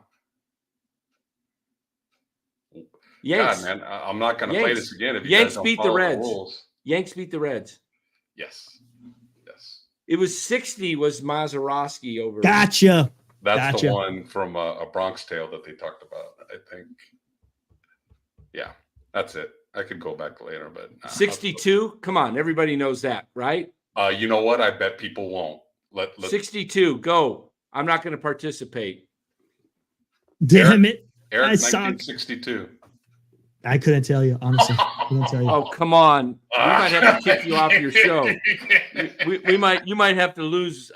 Yanks. God, man, I'm not going to play Yanks. this again. If you Yanks guys don't beat the follow Reds. rules. Yanks beat the Reds. Yes, yes. It was 60 was Mazeroski over. Gotcha. That's Gotcha. the one from a Bronx Tale that they talked about, I think. Yeah, that's it. I could go back later, but 62. Come on, everybody knows that, right? You know what? I bet people won't. Let 62. Go. I'm not going to participate. Damn it. Eric, I suck. 1962. I couldn't tell you, honestly. I couldn't tell you. Oh, come on. We might have to kick you off your show. You might have to lose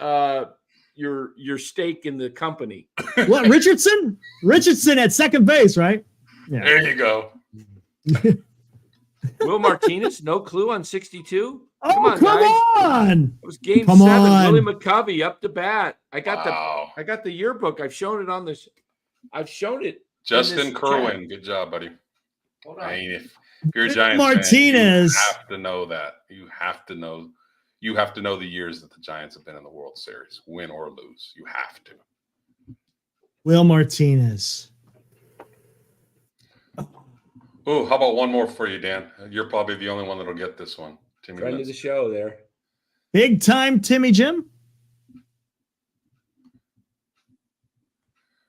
your stake in the company. What, Richardson? Richardson at second base, right? Yeah. There you go. Will Martinez, no clue on 62? Oh, Come on, come guys. on. It was game Come 7. on. Willie McCovey up to bat. I got Wow. the yearbook. I've shown it on this. I've shown it. Justin this Kerwin, chat. good job, buddy. Hold I on. mean, if you're a Rick Giants fan, Martinez. you have to know that. You have to know. You have to know the years that the Giants have been in the World Series, win or lose. You have to. Will Martinez. Oh, how about one more for you, Dan? You're probably the only one that'll get this one. Timmy Friend of Liz. the show there. Big time Timmy Jim.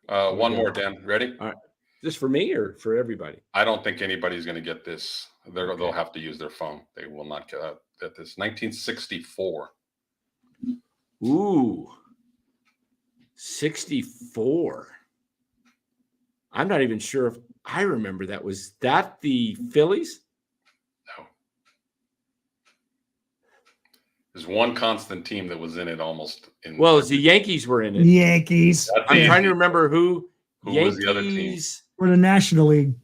One more, Dan. Ready? Is this for me or for everybody? I don't think anybody's going to get this. They'll have to use their phone. They will not get this. 1964. Ooh. 64. I'm not even sure if I remember that. Was that the Phillies? No. There's one constant team that was in it almost. Well, the Yankees were in it. Yankees. That's I'm easy. trying to remember who. Who Yankees, was the other team? For the National League.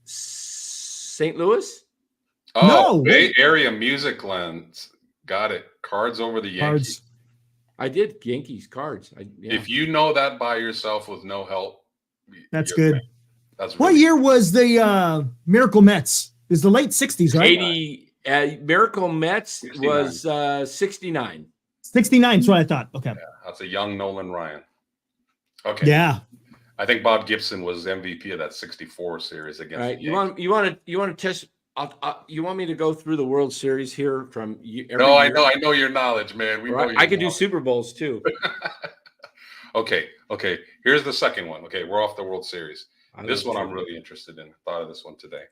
St. Louis? Oh, No, Bay wait. Area Music Lens. Got it. Cards over the Yankees. Cards. I did Yankees cards. Yeah. If you know that by yourself with no help, That's you're good. great. That's What really- year was the Miracle Mets? It was the late 60s, right? 80 Miracle Mets 69. was 69. 69 is what I thought. Okay. That's a young Nolan Ryan. Okay. Yeah. I think Bob Gibson was MVP of that 64 series against All right. the You Yankees. want to test you want me to go through the World Series here from every No, I year? know. I know your knowledge, man. We know Right? your I could do knowledge. Super Bowls too. Okay. Here's the second one. Okay, we're off the World Series. This love one I'm Super really interested in. Thought of this one today.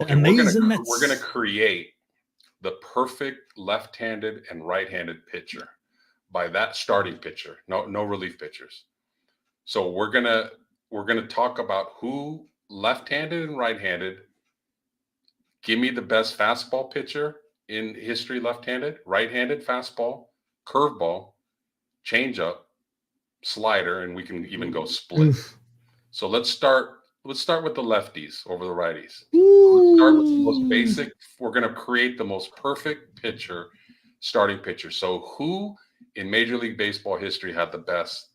Amazing we're Mets. gonna create the perfect left-handed and right-handed pitcher by that starting pitcher. No relief pitchers. So we're gonna talk about who left-handed and right-handed. Give me the best fastball pitcher in history, left-handed, right-handed fastball, curveball, changeup, slider, and we can even go split. Oof. So let's start with the lefties over the righties. Let's start with the most basic. We're going to create the most perfect pitcher, starting pitcher. So who in Major League Baseball history had the best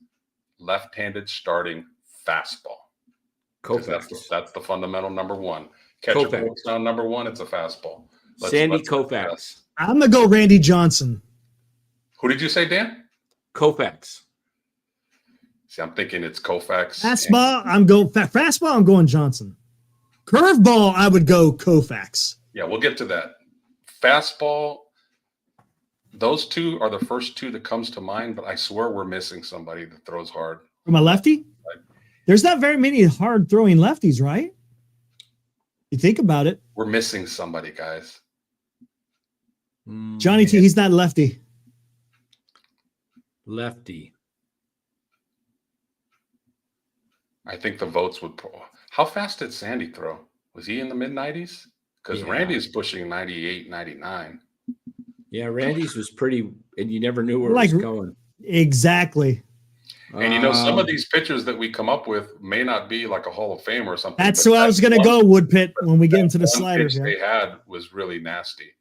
left-handed starting fastball? 'Cause That's the fundamental number one. Catcher Koufax. goes down number one, it's a fastball. Sandy let's- Koufax. I'm gonna go Randy Johnson. Who did you say, Dan? Koufax. See, I'm thinking it's Koufax. Fastball, I'm going fastball. I'm going Johnson. Curveball, I would go Koufax. Yeah, we'll get to that. Fastball, those two are the first two that comes to mind, but I swear we're missing somebody that throws hard. From a lefty, there's not very many hard throwing lefties, right? You think about it, We're missing somebody, guys. Johnny T. He's not lefty. Lefty. I think the votes would. How fast did Sandy throw? Was he in the mid 90s? Because Yeah. Randy is pushing 98, 99. Yeah, Randy's was pretty, and you never knew where Like- it was going. Exactly. And some Um, of these pitchers that we come up with may not be like a Hall of Fame or something. That's but who I was going to one- go, Woodpit, when we get into the one sliders. pitch Yeah. they had was really nasty.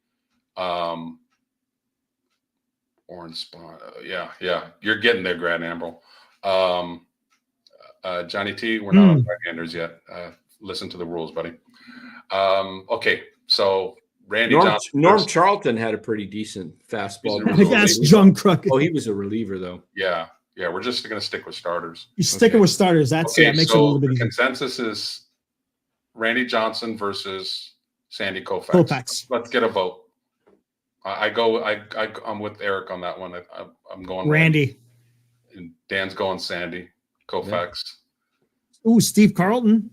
Orange spawn. Yeah. You're getting there, Grand Ambrose. Johnny T, we're not on right-handers yet. Listen to the rules, buddy. Okay, so Randy Johnson. Norm Charlton had a pretty decent fastball. He's a reliever. That's John Crockett. Oh, he was a reliever though. Yeah, we're just going to stick with starters. You're sticking okay. with starters. That's Okay, that makes it a so little bit the easier. consensus is Randy Johnson versus Sandy Koufax. Koufax. Let's get a vote. I'm with Eric on that one. I'm going Randy. and Dan's going Sandy Koufax. Ooh, Steve Carlton.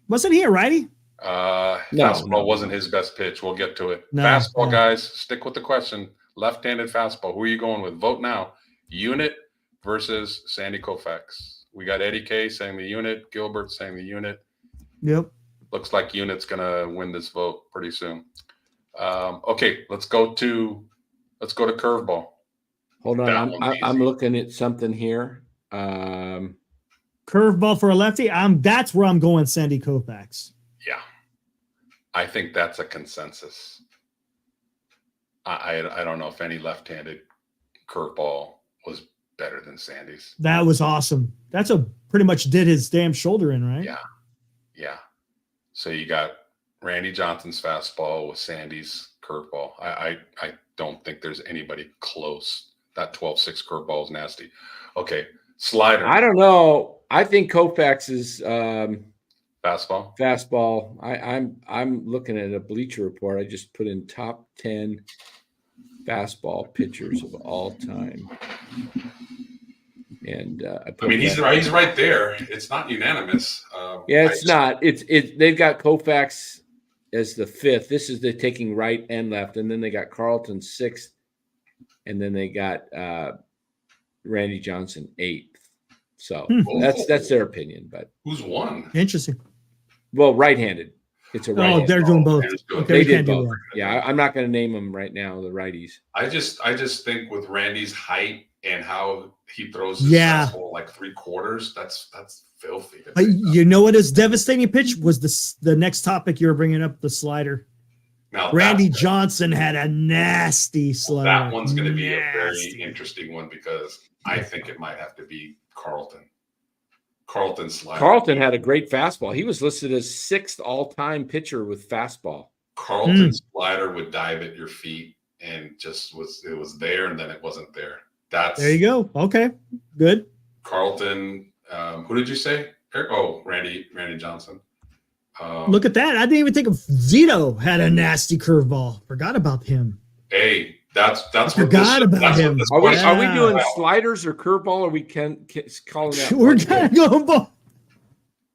Wasn't he a righty? Fastball wasn't his best pitch. We'll get to it. No, Fastball, no. guys. Stick with the question. Left-handed fastball. Who are you going with? Vote now. Unit versus Sandy Koufax. We got Eddie K saying the unit. Gilbert saying the unit. Yep. Looks like unit's gonna win this vote pretty soon. Okay, let's go to curveball. Hold That on, one's I'm easy. looking at something here. Curveball for a lefty. That's where I'm going, Sandy Koufax. Yeah, I think that's a consensus. I don't know if any left-handed curveball was better than Sandy's. That was awesome. That's a pretty much did his damn shoulder in, right? Yeah. So you got Randy Johnson's fastball with Sandy's curveball. I don't think there's anybody close. That 12-6 curveball is nasty. Okay, slider. I don't know. I think Koufax's Fastball. fastball. I'm looking at a Bleacher Report. I just put in top 10 fastball pitchers of all time, and I mean, he's right there. It's not unanimous. Yeah, it's not. It's they've got Koufax as the fifth. This is the taking right and left, and then they got Carlton sixth, and then they got Randy Johnson eighth. So that's their opinion. But Who's won? Interesting. well, right-handed. It's a right. Oh, they're doing both. That's good. Okay, They we did can't do both. that. Yeah, I'm not going to name them right now. The righties. I just think with Randy's height and how he throws his Yeah. fastball like 3/4, that's filthy. to But pick up. you know what his devastating pitch was? The next topic you were bringing up, the slider. Now, Randy Johnson had a nasty slider. that one's going to be a very Nasty. interesting one because I think it might have to be Carlton. Carlton slider. Carlton had a great fastball. He was listed as sixth all-time pitcher with fastball. Carlton's slider would dive at your feet and just was there and then it wasn't there. That's There you go. Okay, good. Carlton. Who did you say? Oh, Randy Johnson. Look at that. I didn't even think of Zito had a nasty curveball. Forgot about him. Hey, that's what forgot about that's what him. this Are we question are we Yeah. doing about. sliders or curveball? Or we can calling that? We're one? gonna go both.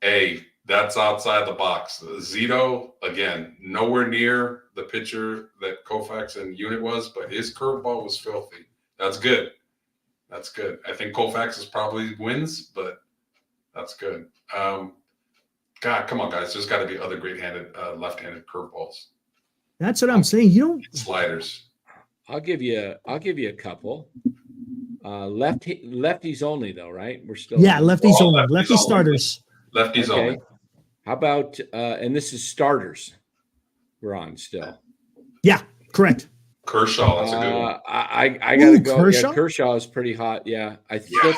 Hey, That's outside the box. Zito, again, nowhere near the pitcher that Koufax and Unit was, but his curveball was filthy. That's good. That's good. I think Koufax is probably wins, but that's good. God, come on, guys. There's got to be other great-handed, left-handed curveballs, That's what I'm saying. You don't. sliders. I'll give you a couple. Lefties only though, right? We're still Yeah, lefties All only. lefties Lefty only. starters. Lefties Okay. only. How about and this is starters. We're on still. Yeah, correct. Kershaw, that's a good one. I gotta Ooh, go. Kershaw? Yeah, Kershaw is pretty hot. Yeah, I still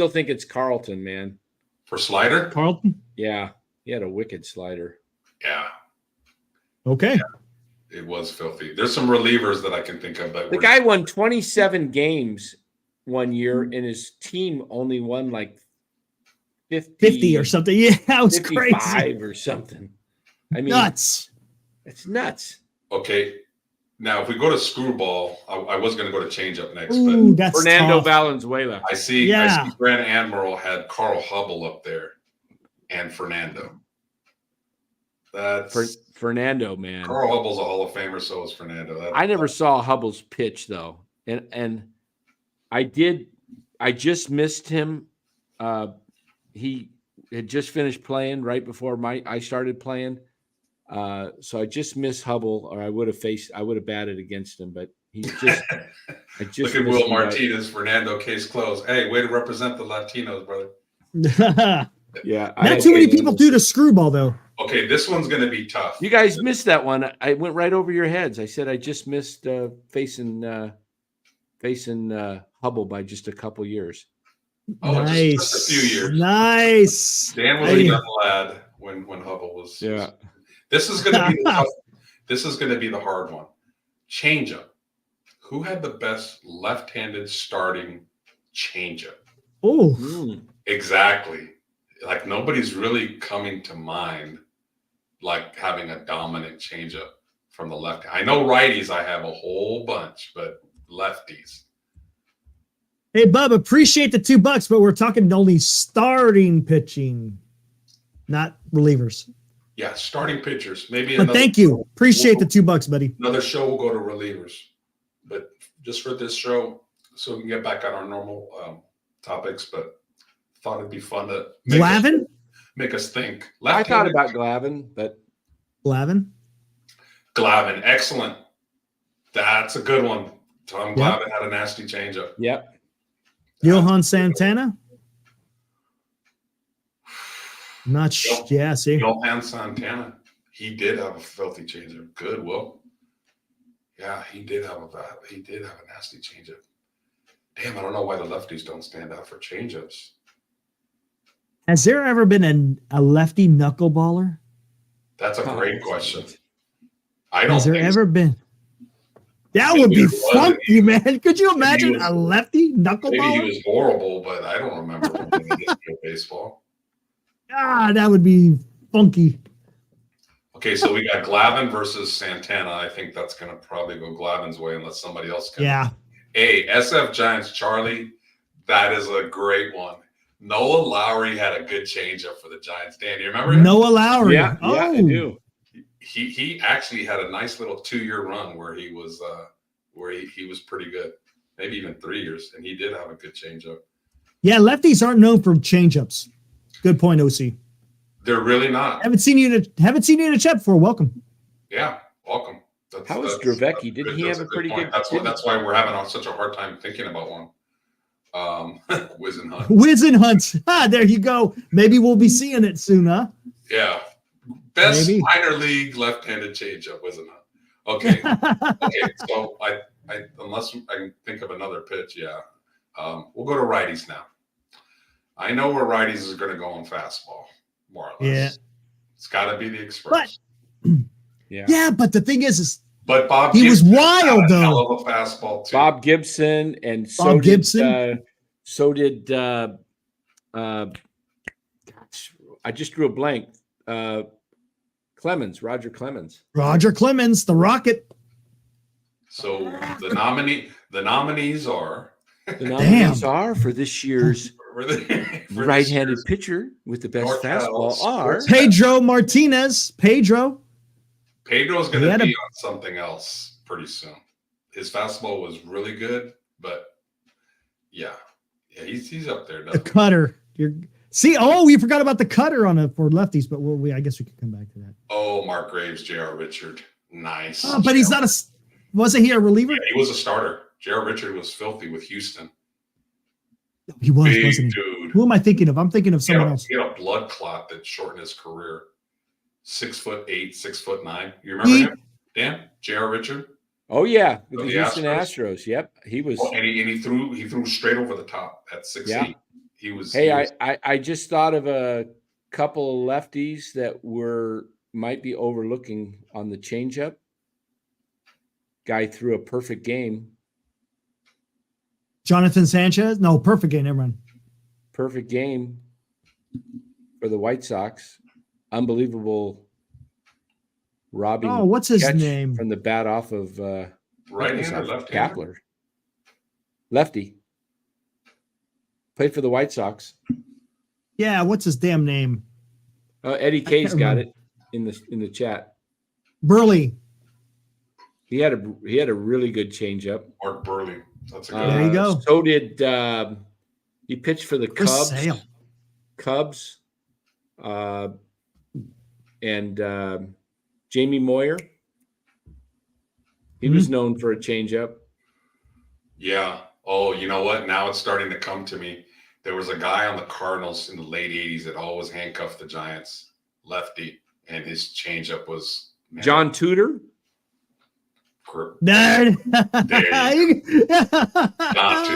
think it's Carlton, man. For slider? Carlton. Yeah, he had a wicked slider. Yeah, Okay. it was filthy. There's some relievers that I can think of that The were guy won 27 games one year, and his team only won like 50 or something. Yeah, that was 55 crazy. or something. I mean, Nuts. it's nuts. okay. Now, if we go to screwball, I was going to go to changeup next, Ooh, but that's Fernando tough. Valenzuela. I see Yeah. Grand Admiral had Carl Hubble up there and Fernando. That's Fernando, man. Carl Hubble's a Hall of Famer, so is Fernando. I never saw Hubble's pitch though, and I just missed him. He had just finished playing right before I started playing, so I just missed Hubble, or I would have batted against him, but he's just. I just Look at missed Will him. Martinez, Fernando, case closed. Hey, way to represent the Latinos, brother. Yeah, Not too many people do the screwball though. Okay, this one's going to be tough. You guys missed that one. I went right over your heads. I said I just missed facing Hubble by just a couple years. Oh, Nice. just a few years. Nice. Dan was Hey. a young lad when Hubble was. Yeah. This is going to be the tough. This is going to be the hard one. Changeup. Who had the best left-handed starting changeup? Oh, Hmm. Exactly. Like nobody's really coming to mind, like having a dominant changeup from the left. I know righties. I have a whole bunch, but lefties. hey, Bub, appreciate the $2, but we're talking only starting pitching, not relievers. Yeah, starting pitchers. Maybe. But thank you. Appreciate the $2, buddy. Another show will go to relievers, but just for this show, so we can get back on our normal topics. But thought it'd be fun to make us think. I thought about Glavin, but Glavin. Glavin, excellent. That's a good one. Tom Yep. Glavin had a nasty changeup. yep. Johan Santana. Not yeah, see. Johan Santana, he did have a filthy changeup. Good, Will. Yeah, he did have a nasty changeup. Damn, I don't know why the lefties don't stand out for changeups. Has there ever been a lefty knuckleballer? That's a great question. I don't Has there think ever been? That Maybe would be there was. funky, man. Could you imagine was- a lefty maybe he knuckleballer? was horrible, but I don't remember him in the history of baseball. Ah, that would be funky. Okay, so we got Glavin versus Santana. I think that's going to probably go Glavin's way unless somebody else can. Yeah. Hey, SF Giants, Charlie, that is a great one. Noah Lowry had a good changeup for the Giants. Dan, you remember him? Noah Lowry. Yeah, oh, I do. He actually had a nice little 2-year run where he was pretty good, maybe even 3 years, and he did have a good changeup. Yeah, lefties aren't known for changeups. Good point, OC. They're really not. Haven't seen you in a chat before. Welcome. Yeah, welcome. How was Dravecki? Didn't good- he that's have a good pretty point. good? That's why we're having such a hard time thinking about one. Whiz and Hunt. Wiz and Hunt. Ah, there you go. Maybe we'll be seeing it soon, huh? Yeah, best Maybe. minor league left-handed changeup, Whiz and Hunt. Okay, okay. So I unless I can think of another pitch, yeah, we'll go to righties now. I know where righties is going to go on fastball, more or less. Yeah. It's got to be the Express. Yeah, but the thing is But Bob, he was Gibson wild, had a though. hell of a fastball too. Bob Gibson, and Bob Gibson. So did I just drew a blank. Roger Clemens. Roger Clemens, the Rocket. So the nominees are The nominees are for this year's right-handed pitcher with the best NorCal fastball are Sports- Pedro Martinez. Pedro's Pedro's going He to had be a- on something else pretty soon. His fastball was really good, but yeah, he's up there. the Definitely. cutter. We forgot about the cutter for lefties, but I guess we could come back to that. Oh, Mark Graves, J.R. Richard, nice. But he's not wasn't he a reliever? Yeah, he was a starter. J.R. Richard was filthy with Houston. He was, Big wasn't he? dude. Who am I thinking of? I'm thinking of someone else. He had a blood clot that shortened his career. 6'8", 6'9". You remember him? Dan? J.R. Richard? Oh yeah, with Of the the Houston Astros? Astros. Yep, he was. Oh, and he threw straight over the top at 6'8". Yeah. He was. Hey, he was- I just thought of a couple of lefties that might be overlooking on the changeup. Guy threw a perfect game. Jonathan Sanchez? No, perfect game. Never mind. Perfect game for the White Sox. Unbelievable robbing. Oh, what's his catch name? from the bat off of right-handed or left-handed? Kapler. Lefty. Played for the White Sox. Yeah, what's his damn name? Eddie I K's can't got remember. it in the chat. Burley. He had a really good changeup. Mark Burley. That's a good There you go. So did he pitched for the Chris Cubs? Sale. Cubs, and Jamie Moyer. He was known for a changeup. Yeah. Oh, you know what? Now it's starting to come to me. There was a guy on the Cardinals in the late 80s that always handcuffed the Giants, lefty, and his changeup was John Tudor. Nerd.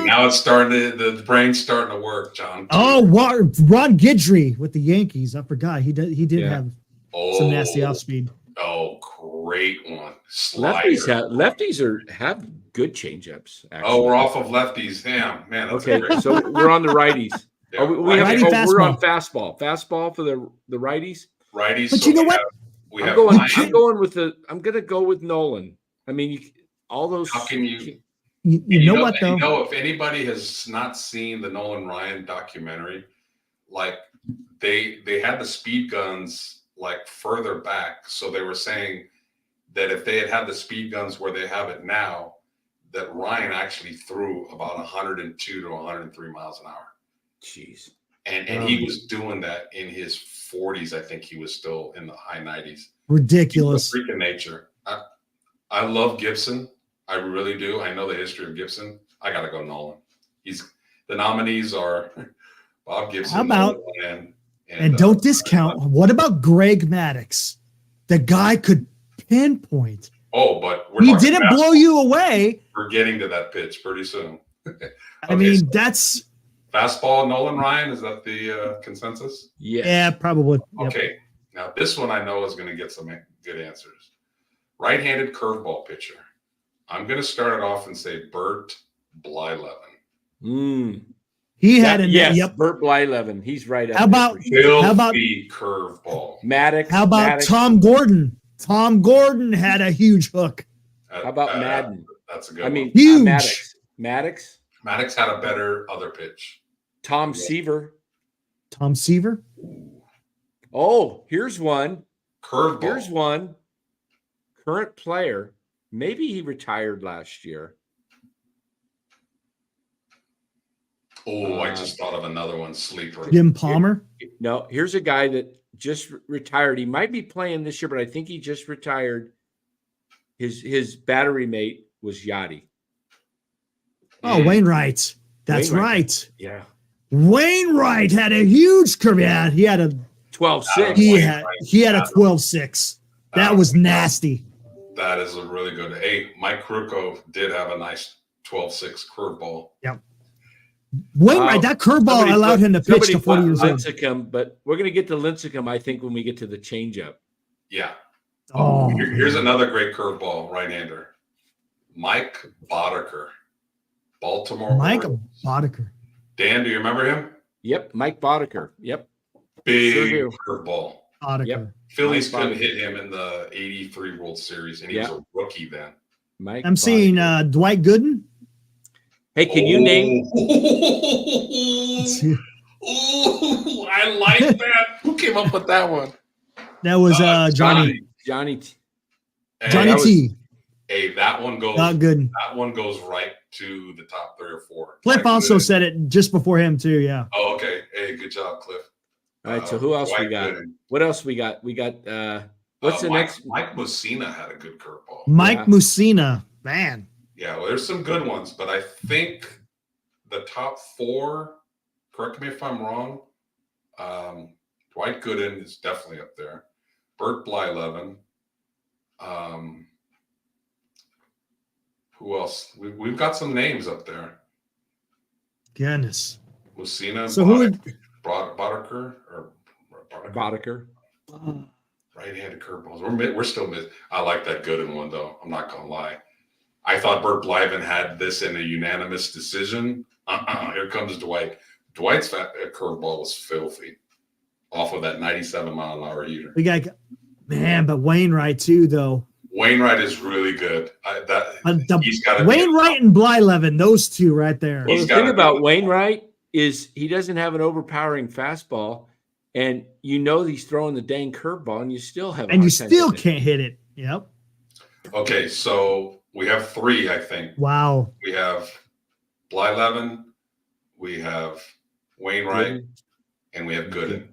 Now it's starting to, the brain's starting to work, John. Oh, Ron Guidry with the Yankees. I forgot he did have some nasty off speed. Oh, great one. Slider. Lefties have good changeups. Actually. Oh, we're off of lefties. Damn, man. That's Okay, great. so we're on the righties. Yeah, We're fastball. on fastball. Fastball for the righties. righties. But so you know what? I'm I'm gonna go with Nolan. I mean, all those. How can you? You know what though? You know, if anybody has not seen the Nolan Ryan documentary, like they had the speed guns like further back, so they were saying that if they had the speed guns where they have it now, that Ryan actually threw about 102 to 103 miles an hour. Jeez. And he was doing that in his 40s. I think he was still in the high 90s. Ridiculous. Freak of nature. I love Gibson. I really do. I know the history of Gibson. I got to go Nolan. The nominees are Bob Gibson. How about Nolan, and don't discount. What about Greg Maddux? The guy could pinpoint. Oh, but He didn't blow you away. We're getting to that pitch pretty soon. I mean, that's fastball. Nolan Ryan. Is that the consensus? Yes. Yeah, probably. Yep. Okay. Now this one I know is going to get some good answers. Right-handed curveball pitcher. I'm going to start it off and say Bert Blyleven. He had a yes. Yep. Bert Blyleven. He's right. How about curveball? Maddox? How about Tom Gordon? Tom Gordon had a huge hook. How about Madden? That's a good. I mean, huge. Maddox. Maddox had a better other pitch. Tom Seaver. Tom Seaver. Oh, here's one. Curveball. Here's one. Current player. Maybe he retired last year. Oh, I just thought of another one. Sleeper. Jim Palmer. No, here's a guy that just retired. He might be playing this year, but I think he just retired. His battery mate was Yachty. Oh, Wainwright. That's right. Yeah. Wainwright had a huge career. Yeah, he had a 12-6. He had a 12-6. That was nasty. That is a really good. Hey, Mike Krukow did have a nice 12-6 curveball. Yep. Wainwright, that curveball allowed him to pitch to 40 years old. Lincecum, but we're going to get to Lincecum, I think, when we get to the changeup. Yeah. Oh, Here's another great curveball, right-hander. Mike Boddicker, Baltimore. Mike Orioles. Boddicker. Dan, do you remember him? Yep, Mike Boddicker. Yep. Big Sure do. curveball. Boddicker. Yep. Phillies Mike couldn't Boddicker. hit him in the 83 World Series, and he Yeah. was a rookie then. Mike I'm seeing Boddicker. Dwight Gooden. Hey, can you name? I like that. Who came up with that one? That was Johnny Johnny. Hey, Johnny that was- T. Hey, that one goes. Not good. That one goes right to the top 3 or 4. Cliff Dwight also Gooden. said it just before him too. Yeah. Oh, okay. Hey, good job, Cliff. All right. So who else we Dwight got? Gooden. What else we got? We got what's the Mike, next? Mike Mussina had a good curveball. Mike Yeah. Mussina, man. Yeah, well, there's some good ones, but I think the top 4. Correct me if I'm wrong. Dwight Gooden is definitely up there. Bert Blyleven. Who else? We've got some names up there. Goodness. Mussina, So who would Boddicker or Boddicker? Boddicker. Right-handed curveballs. We're still missing. I like that Gooden one though. I'm not gonna lie. I thought Bert Blyven had this in a unanimous decision. Here comes Dwight. Dwight's curveball was filthy off of that 97-mile-an-hour heater. we got? Man, but Wainwright too, though. Wainwright is really good. He's got Wainwright and Blyleven, those two right there. Well, He's the gotta thing be about the- Wainwright is he doesn't have an overpowering fastball, and you know he's throwing the dang curveball, and you still have. a And you hard time still hitting it. can't hit it. Yep. Okay, so we have 3, I think. Wow. We have Blyleven, we have Wainwright, and we have Gooden.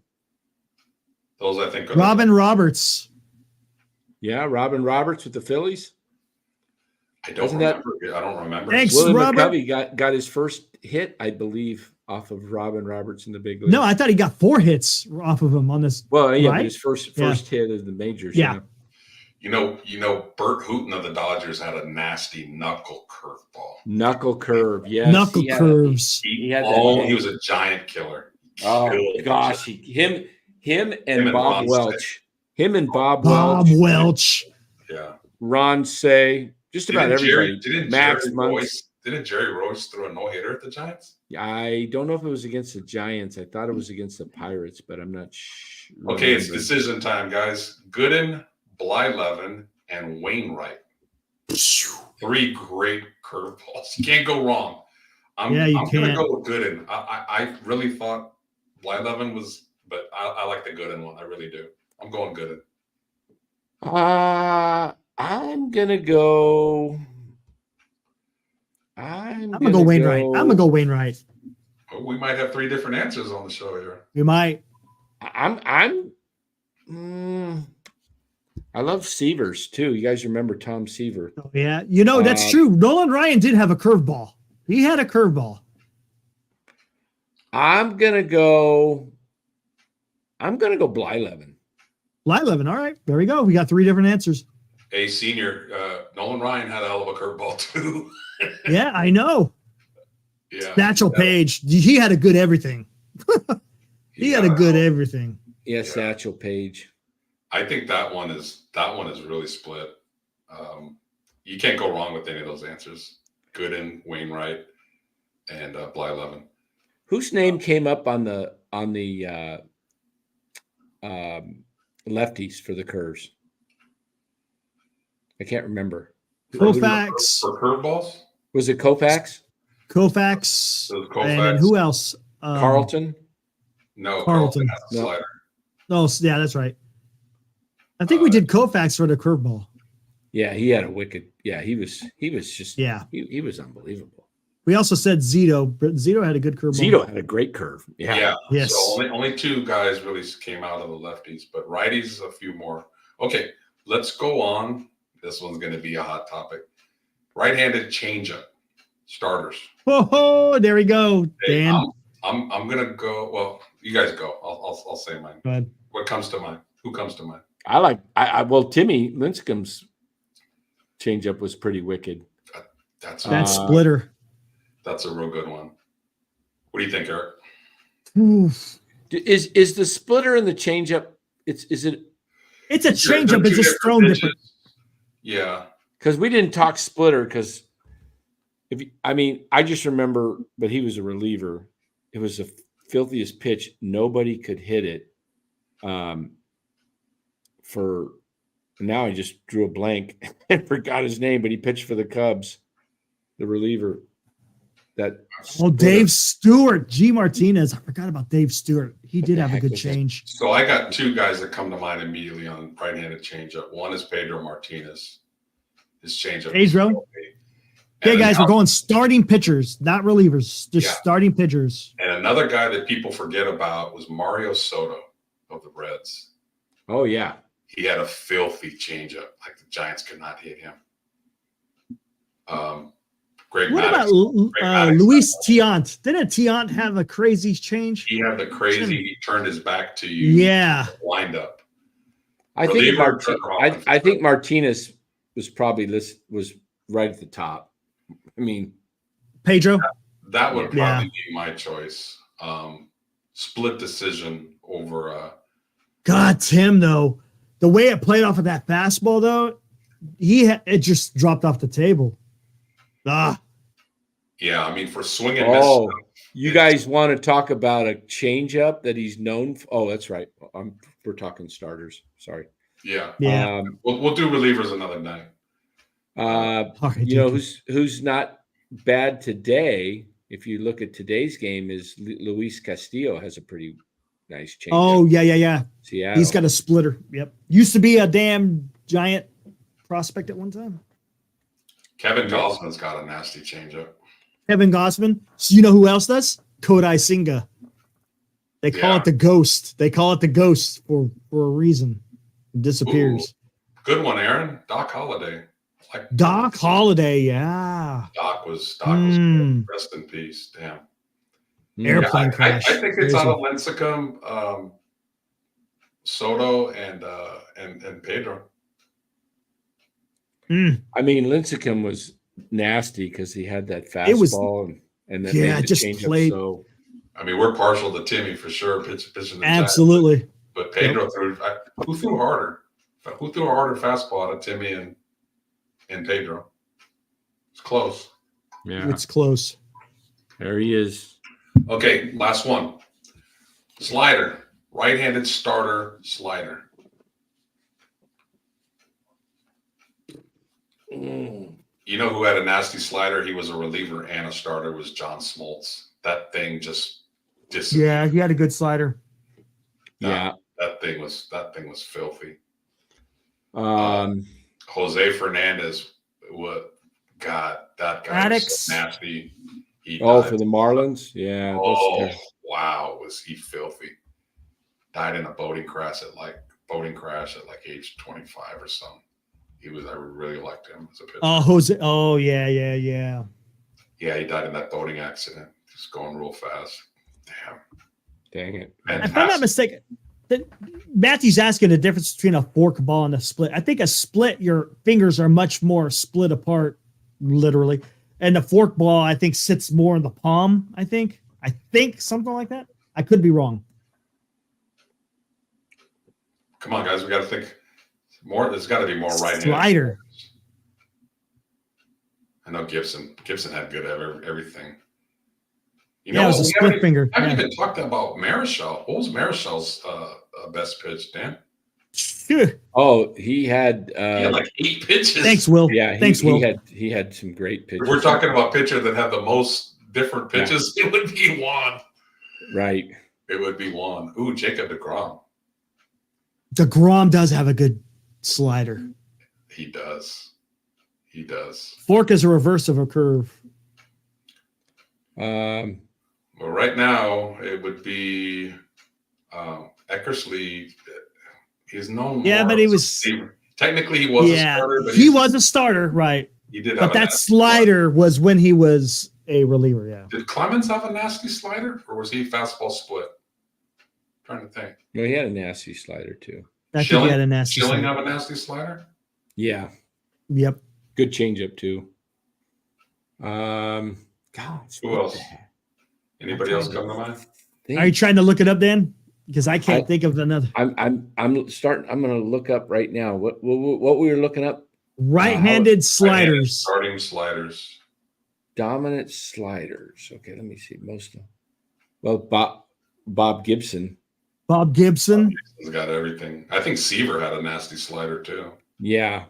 Those I think are Robin Roberts. Yeah, Robin Roberts with the Phillies. I don't Wasn't that- remember. I don't remember. Thanks, Willie Robert. McCovey got his first hit, I believe, off of Robin Roberts in the big league. No, I thought he got 4 hits off of him on this. well, yeah, but right? his first Yeah. hit of the majors. Yeah. You know, Bert Hooton of the Dodgers had a nasty knuckle curveball. Knuckle curve, yes. Knuckle he had- curves. He had that He hit. was a giant killer. Oh Killed. gosh, him and and Bob Ron Welch. Him and Bob Bob Welch. Welch. Yeah. Ron Say, just about everybody. Max Muncy. Didn't Jerry Royce throw a no-hitter at the Giants? I don't know if it was against the Giants. I thought it was against the Pirates, but I'm not sure. Okay, it's decision time, guys. Gooden, Blyleven, and Wainwright. 3 great curveballs. You can't go wrong. I'm Yeah, you going to can't. go with Gooden. I really thought Blyleven was, but I like the Gooden one. I really do. I'm going Gooden. I'm gonna go. I'm gonna go Wainwright. I'm gonna go Wainwright. Oh, we might have 3 different answers on the show here. We might. I love Sievers too. You guys remember Tom Seaver? Oh, yeah. You know, that's true. Nolan Ryan did have a curveball. He had a curveball. I'm gonna go Blyleven. Blyleven. All right. There we go. We got 3 different answers. Hey, senior, Nolan Ryan had a hell of a curveball too. Yeah, I know. Yeah. Satchel Paige. He had a good everything. He had a good everything. Yeah, Satchel Paige. I think that one is really split. You can't go wrong with any of those answers. Gooden, Wainwright, and Blyleven. Whose name came up on the lefties for the curves? I can't remember. Koufax. For curveballs? Was it Koufax? Koufax. It was And then Koufax. who else? Carlton? No, Carlton. Carlton has a No. slider. Oh, yeah, that's right. I think we did Koufax for the curveball. Yeah, he had a wicked. Yeah, he was just. Yeah. he was unbelievable. We also said Zito, but Zito had a good curveball. Zito had a great curve. Yeah. Yeah. Yes. So only 2 guys really came out of the lefties, but righties a few more. Okay, let's go on. This one's going to be a hot topic. Right-handed changeup starters. Oh, there we go. Hey, Dan. I'm going to go. Well, you guys go. I'll say mine. Go ahead. What comes to mind? Who comes to mind? Well, Timmy Lincecum's changeup was pretty wicked. That's That splitter. That's a real good one. What do you think, Eric? Oof. Is the splitter and the changeup? Is it It's a They're changeup. two It's just different thrown pitches. different. Yeah. because we didn't talk splitter because I just remember, but he was a reliever. It was the filthiest pitch. Nobody could hit it. For now, I just drew a blank and forgot his name, but he pitched for the Cubs, the reliever. that. Oh, Dave Stewart, G. Martinez. I forgot about Dave Stewart. He did the have a heck good was that? change. So I got two guys that come to mind immediately on right-handed changeup. One is Pedro Martinez. His changeup. Pedro? Okay, guys, we're going starting pitchers, not relievers, just Yeah. starting pitchers. And another guy that people forget about was Mario Soto of the Reds. Oh yeah. He had a filthy changeup. Like the Giants could not hit him. Greg What Maddux. about Greg Maddux. Luis Tiant? Didn't Tiant have a crazy change? He had the crazy. He turned his back to you. Yeah. Wind up. I think Reliever, I think Martinez was probably was right at the top. I mean, Pedro? That would Yeah. probably be my choice. Split decision over. God, Tim, though, the way it played off of that fastball, though, it just dropped off the table. Yeah, I mean for swinging. oh, you guys want to talk about a changeup that he's known for? Oh, that's right. We're talking starters. Sorry. Yeah. Yeah. We'll do relievers another night. All right, You know dude. who's not bad today? If you look at today's game, is Luis Castillo has a pretty nice change. Oh, yeah. Seattle. He's got a splitter. Yep. Used to be a damn giant prospect at one time. Kevin Gosman's got a nasty changeup. Kevin Gossman. So you know who else does? Kodai Singa. They call Yeah. it the ghost. They call it the ghost for a reason. It disappears. Ooh, good one, Aaron. Doc Holliday. Like Doc Holliday, yeah. Doc was Mm. good. Rest in peace. Damn. Airplane I crash. think it's Crazy. out of Lincecum, Soto, and Pedro. I mean, Lincecum was nasty because he had that fastball It was- and then yeah, made the just changeup played- so I mean, we're partial to Timmy for sure. Pitching the Giants. Absolutely. But Pedro who threw harder? Who threw a harder fastball to Timmy and Pedro? It's close. yeah. It's close. There he is. Okay, last one. Slider. Right-handed starter slider. You know who had a nasty slider? He was a reliever and a starter. Was John Smoltz. That thing just disappeared. Yeah, he had a good slider. Yeah. That thing was filthy. Um, Jose Fernandez. What? God, that guy Maddox. was so nasty. He oh, died. for the Marlins? Yeah. that's Oh terrible. wow, was he filthy? Died in a boating crash at like age 25 or something. I really liked him as a pitcher. Oh, Jose. Oh, yeah. Yeah, he died in that boating accident. Just going real fast. Damn. Dang it. If I'm not mistaken, Matthew's asking the difference between a fork ball and a split. I think a split, your fingers are much more split apart, literally. And the fork ball, I think, sits more in the palm, I think something like that. I could be wrong. Come on, guys, we got to think more. There's got to be more right-handed Slider. I know Gibson had good everything. You Yeah, it was a we split haven't- finger. I haven't Yeah. even talked about Marichal. What was Marichal's best pitch, Dan? Phew. Oh, he had He had like 8 pitches. Thanks, Will. yeah, Thanks, Will. he had some great pitches. If we're talking about pitcher that had the most different pitches, it would be Juan. right. It would be Juan. Ooh, Jacob deGrom. DeGrom does have a good slider. He does. Fork is a reverse of a curve. Um, Well, right now it would be Eckersley. He's known. Yeah, more but he as a was- receiver. Technically, he was a Yeah, starter, but he was a starter, right? He did. But have a that nasty slider was when he was a reliever. Yeah. Did Clemens have a nasty slider, or was he fastball split? trying to think. no, he had a nasty slider too. I think he had a nasty Schilling slider. have a nasty slider? Yeah, Yep. good changeup too. God, Who what else? the heck? Anybody else come to mind? Are you trying to look it up, Dan? Because I can't I- think of another. I'm going to look up right now. What we were looking up? Right-handed sliders. Starting sliders. Dominant sliders. Okay, let me see. Bob Gibson. Bob Gibson. He's got everything. I think Seaver had a nasty slider too. Yeah.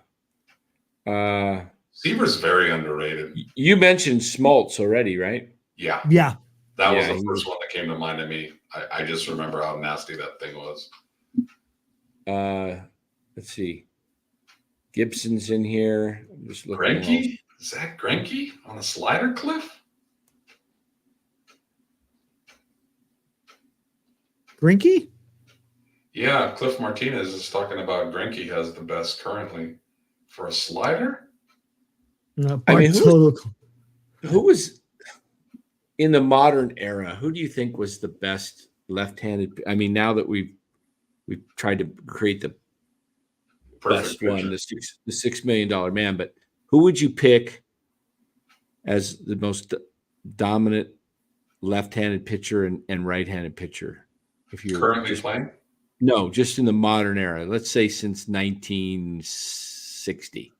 Seaver's very underrated. You mentioned Smoltz already, right? Yeah, Yeah. that was Yeah, the he first was- one that came to mind to me. I just remember how nasty that thing was. Let's see. Gibson's in here. I'm just looking. Greinke? Zach Greinke on a slider cliff? Grinky? Yeah, Cliff Martinez is talking about Greinke has the best currently for a slider. No, I mean, Bartolo. Who was in the modern era? Who do you think was the best left-handed? I mean, now that we've tried to create the best Perfect one, picture. the $6 million man, but who would you pick as the most dominant left-handed pitcher and right-handed pitcher? If you're Currently just playing? no, just in the modern era. Let's say since 1960.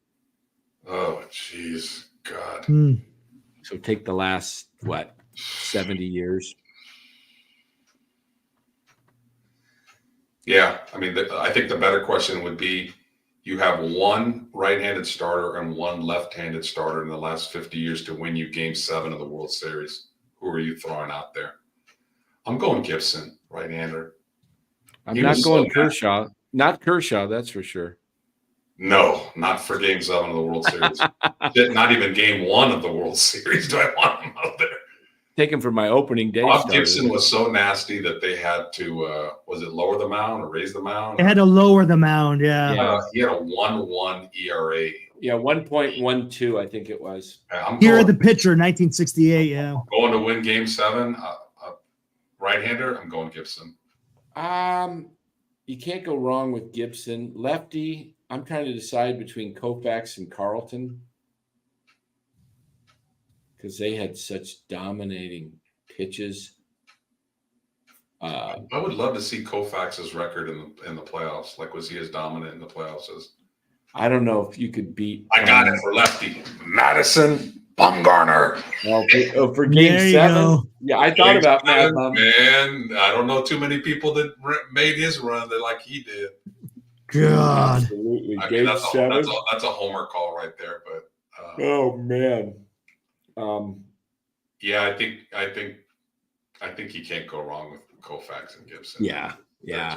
Oh, jeez. God. Hmm. So take the last 70 years. Yeah, I mean, I think the better question would be you have one right-handed starter and one left-handed starter in the last 50 years to win you Game 7 of the World Series. Who are you throwing out there? I'm going Gibson, right-hander. I'm He not was going so Kershaw. Not Kershaw, that's for sure. No, not for Game 7 of the World Series. Shit, not even Game 1 of the World Series do I want him out there. Take him for my opening day. Bob starter. Gibson was so nasty that they had to, was it lower the mound or raise the mound? They had to lower the mound. Yeah. He had a 1.1 ERA. Yeah, 1.12, I think it was. I'm Here going, the pitcher, 1968. Yeah. going to win Game 7. Right-hander, I'm going Gibson. You can't go wrong with Gibson. Lefty, I'm trying to decide between Koufax and Carlton because they had such dominating pitches. I would love to see Koufax's record in the playoffs. Like, was he as dominant in the playoffs as? I don't know if you could beat. I got it for lefty. Madison Bumgarner. For Game There you 7. go. Yeah, I thought about Mad Bum. Man, I don't know too many people that made his run that like he did. God. Absolutely. I mean, Game that's 7. a homer call right there. But Oh man. yeah, I think he can't go wrong with Koufax and Gibson. Yeah. They're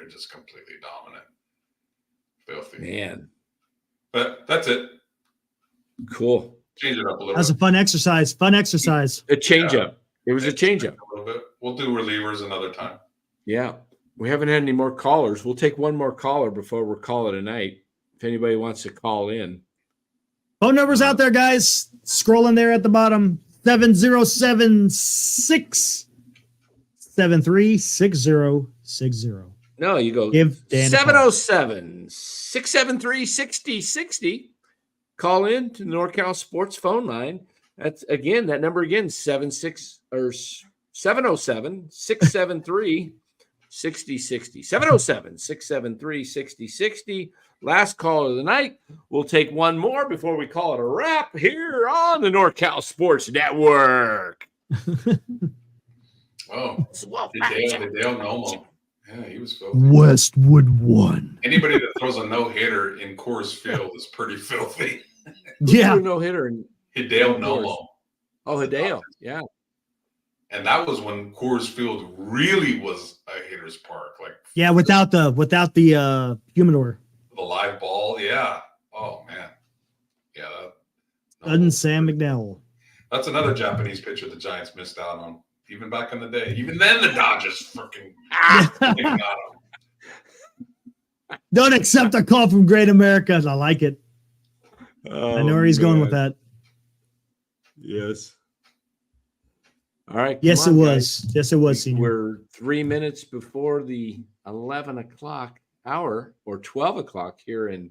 just completely dominant. Filthy. Man. But that's it. Cool. Change it up a little That's a bit. fun exercise. Fun exercise. A changeup. It was a changeup. A little bit. We'll do relievers another time. Yeah. We haven't had any more callers. We'll take one more caller before we call it a night. If anybody wants to call in. Phone numbers out there, guys. Scrolling there at the bottom. 707-673-6060. No, you go Give Dan a call. 707-673-6060. Call in to the NorCal Sports phone line. That's again, that number again, 707-673-6060. 707-673-6060. Last call of the night. We'll take one more before we call it a wrap here on the NorCal Sports Network. Oh, Hideo Nomo. Yeah, he was filthy. Westwood 1. Anybody that throws a no-hitter in Coors Field is pretty filthy. Yeah. No hitter. Hideo Nomo. Oh, Hideo. Yeah. And that was when Coors Field really was a hitter's park. Like, Yeah, without the humidor. the live ball. Yeah. Oh, man. Yeah. And Sam McDowell. That's another Japanese pitcher the Giants missed out on. Even back in the day. Even then, the Dodgers freaking got him. Don't accept a call from Great America. I like it. I know where he's going with that. Yes. All right. Yes, come it on, was. guys. Yes, it was, Senior. We're 3 minutes before the 11 o'clock hour or 12 o'clock here in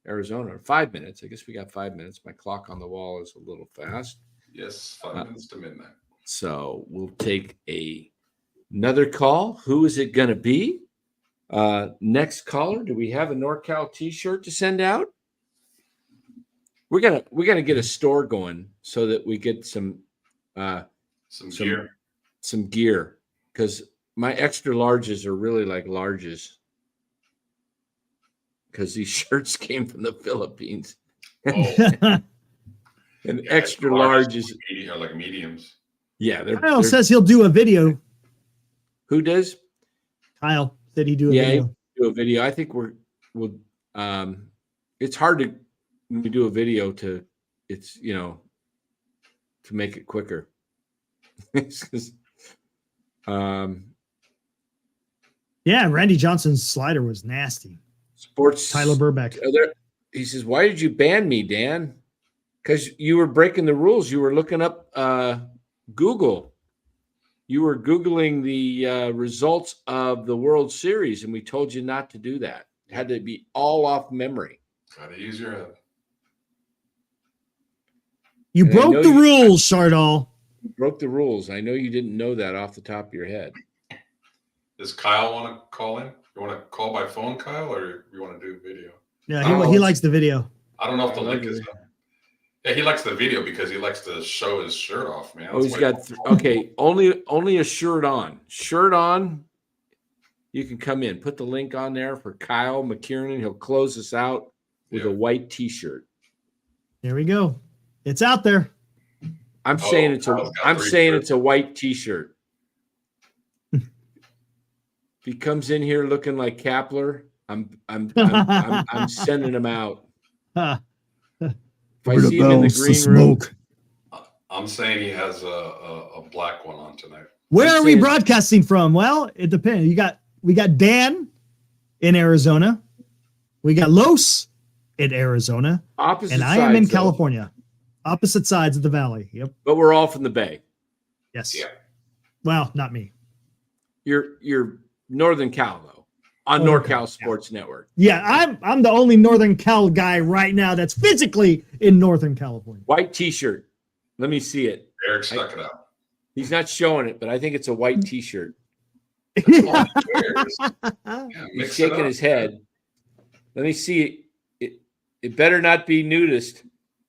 Arizona. 5 minutes. I guess we got 5 minutes. My clock on the wall is a little fast. Yes, 5 minutes to midnight. So we'll take another call. Who is it going to be? Next caller. Do we have a NorCal t-shirt to send out? We're gonna get a store going so that we get some gear. Some gear, because my extra larges are really like larges. Because these shirts came from the Philippines. Oh, An Yeah, extra large is are like mediums. yeah. Kyle says he'll do a video. Who does? Kyle said he'd do a Yeah, video. do a video. I think we'll. It's hard to when we do a video to to make it quicker. It's 'cause, Yeah, Randy Johnson's slider was nasty. sports Tyler Burbeck. He says, "Why did you ban me, Dan? Because you were breaking the rules. You were looking up Google. You were Googling the results of the World Series, and we told you not to do that. It had to be all off memory. Gotta use your head. You And I broke know the you- rules, Shardall. You broke the rules. I know you didn't know that off the top of your head. Does Kyle want to call in? You want to call by phone, Kyle, or you want to do video? Yeah, Oh. he likes the video. I don't know if the I link love is it. up. Yeah, he likes the video because he likes to show his shirt off, man. Oh, That's he's why- got okay. Only a shirt on. Shirt on. You can come in. Put the link on there for Kyle McKiernan. He'll close us out with a white T-shirt. There we go. It's out there. I'm saying it's a. Kyle's got I'm 3 saying shirts. it's a white T-shirt. If he comes in here looking like Kapler, I'm sending him out. If I see him in the green room, I'm saying he has a black one on tonight. Where I'm are we saying- broadcasting from? Well, it depends. We got Dan in Arizona. We got Los in Arizona. opposite And I am in sides, though. California. Opposite sides of the valley. Yep. But we're all from the Bay. Yes. Yeah. Well, not me. You're Northern Cal though, on Northern NorCal Cal, Sports Network. Yeah, I'm the only Northern Cal guy right now that's physically in Northern California. White T-shirt. Let me see it. Eric stuck it out. He's not showing it, but I think it's a white T-shirt. Oh, cheers. Yeah, He's mix it shaking up. his head. Let me see it. It better not be nudist.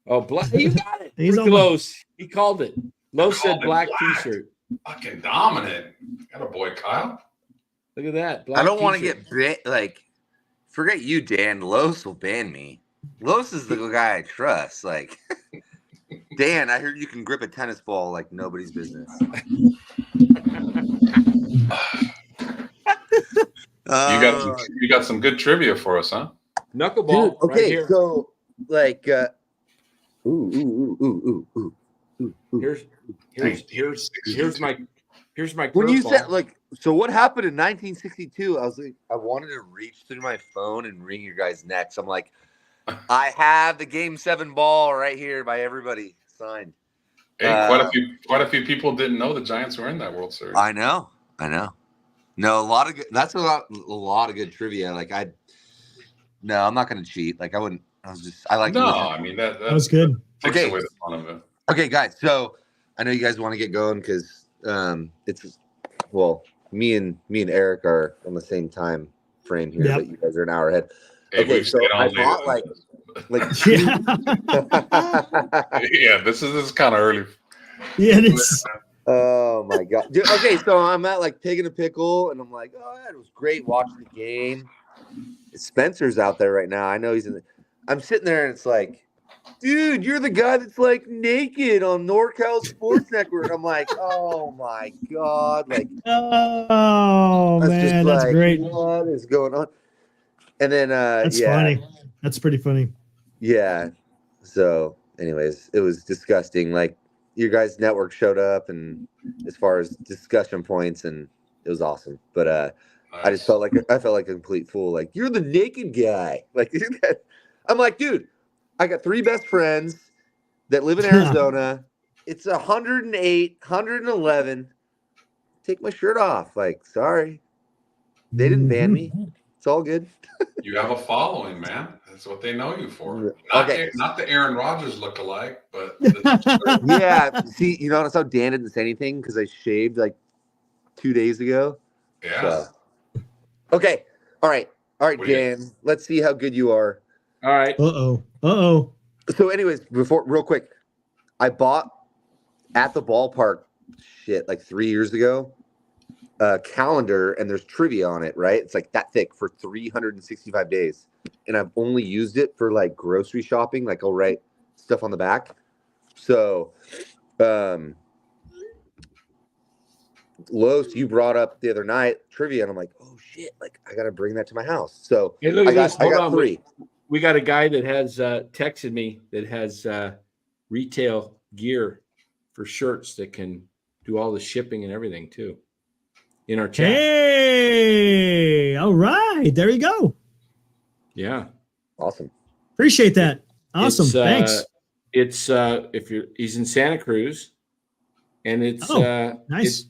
Oh, black. You got it. He's Pretty on the- close. He called it. Lo Called said it black black. T-shirt. Fucking dominant. Got a boy, Kyle. Look at that. I Black don't want to T-shirt. get like, forget you, Dan. Los will ban me. Los is the guy I trust. Like, Dan, I heard you can grip a tennis ball like nobody's business. You got some good trivia for us, huh? Knuckleball. Dude, okay, right here. so like, ooh. Here's my When you curveball. said like, so what happened in 1962? I was like, I wanted to reach through my phone and wring your guys' necks. I'm like, I have the Game 7 ball right here by everybody signed. Hey, quite a few people didn't know the Giants were in that World Series. I know. No, a lot of good. That's a lot of good trivia. Like I'm not going to cheat. Like I wouldn't. I like. No, to listen. I mean that That was good. takes Okay. away the fun of it. Okay, guys. So I know you guys want to get going because it's me and Eric are on the same time frame here, Yep. but you guys are an hour ahead. Hey, Okay, we've so stayed I on bought late. like Yeah. Yeah, this is kind of early. Yeah, it is. oh my god. Dude, okay, so I'm at like Pig and a Pickle, and I'm like, oh yeah, it was great watching the game. Spencer's out there right now. I know he's in the. I'm sitting there and it's like, dude, you're the guy that's like naked on NorCal Sports Network. I'm like, oh my god, like Oh man, that's like, great. what is going on? And then That's yeah, funny. That's pretty funny. yeah. So, anyways, it was disgusting. Like your guys' network showed up, and as far as discussion points, and it was awesome. But I just felt like a complete fool. Like you're the naked guy. Like I'm like, dude, I got 3 best friends that live in Arizona. It's 108, 111. Take my shirt off. Like, sorry, they didn't ban me. It's all good. You have a following, man. That's what they know you for. Okay. Not the Aaron Rodgers lookalike, but Yeah. See, you notice how Dan didn't say anything because I shaved like 2 days ago. yeah. So. Okay. All right, What do you- Dan. Let's see how good you are. All right. Uh-oh. So, anyways, real quick, I bought at the ballpark like 3 years ago a calendar, and there's trivia on it, right? It's like that thick for 365 days. And I've only used it for like grocery shopping. Like I'll write stuff on the back. So, Los, you brought up the other night trivia, and I'm like, oh shit, like I gotta bring that to my house. So Hey, look I at this. got Hold on. 3. We got a guy that has texted me that has retail gear for shirts that can do all the shipping and everything too in our chat. Hey, all right. There you go. Yeah. Awesome. Appreciate that. Awesome. It's, Thanks. It's he's in Santa Cruz, and it's nice.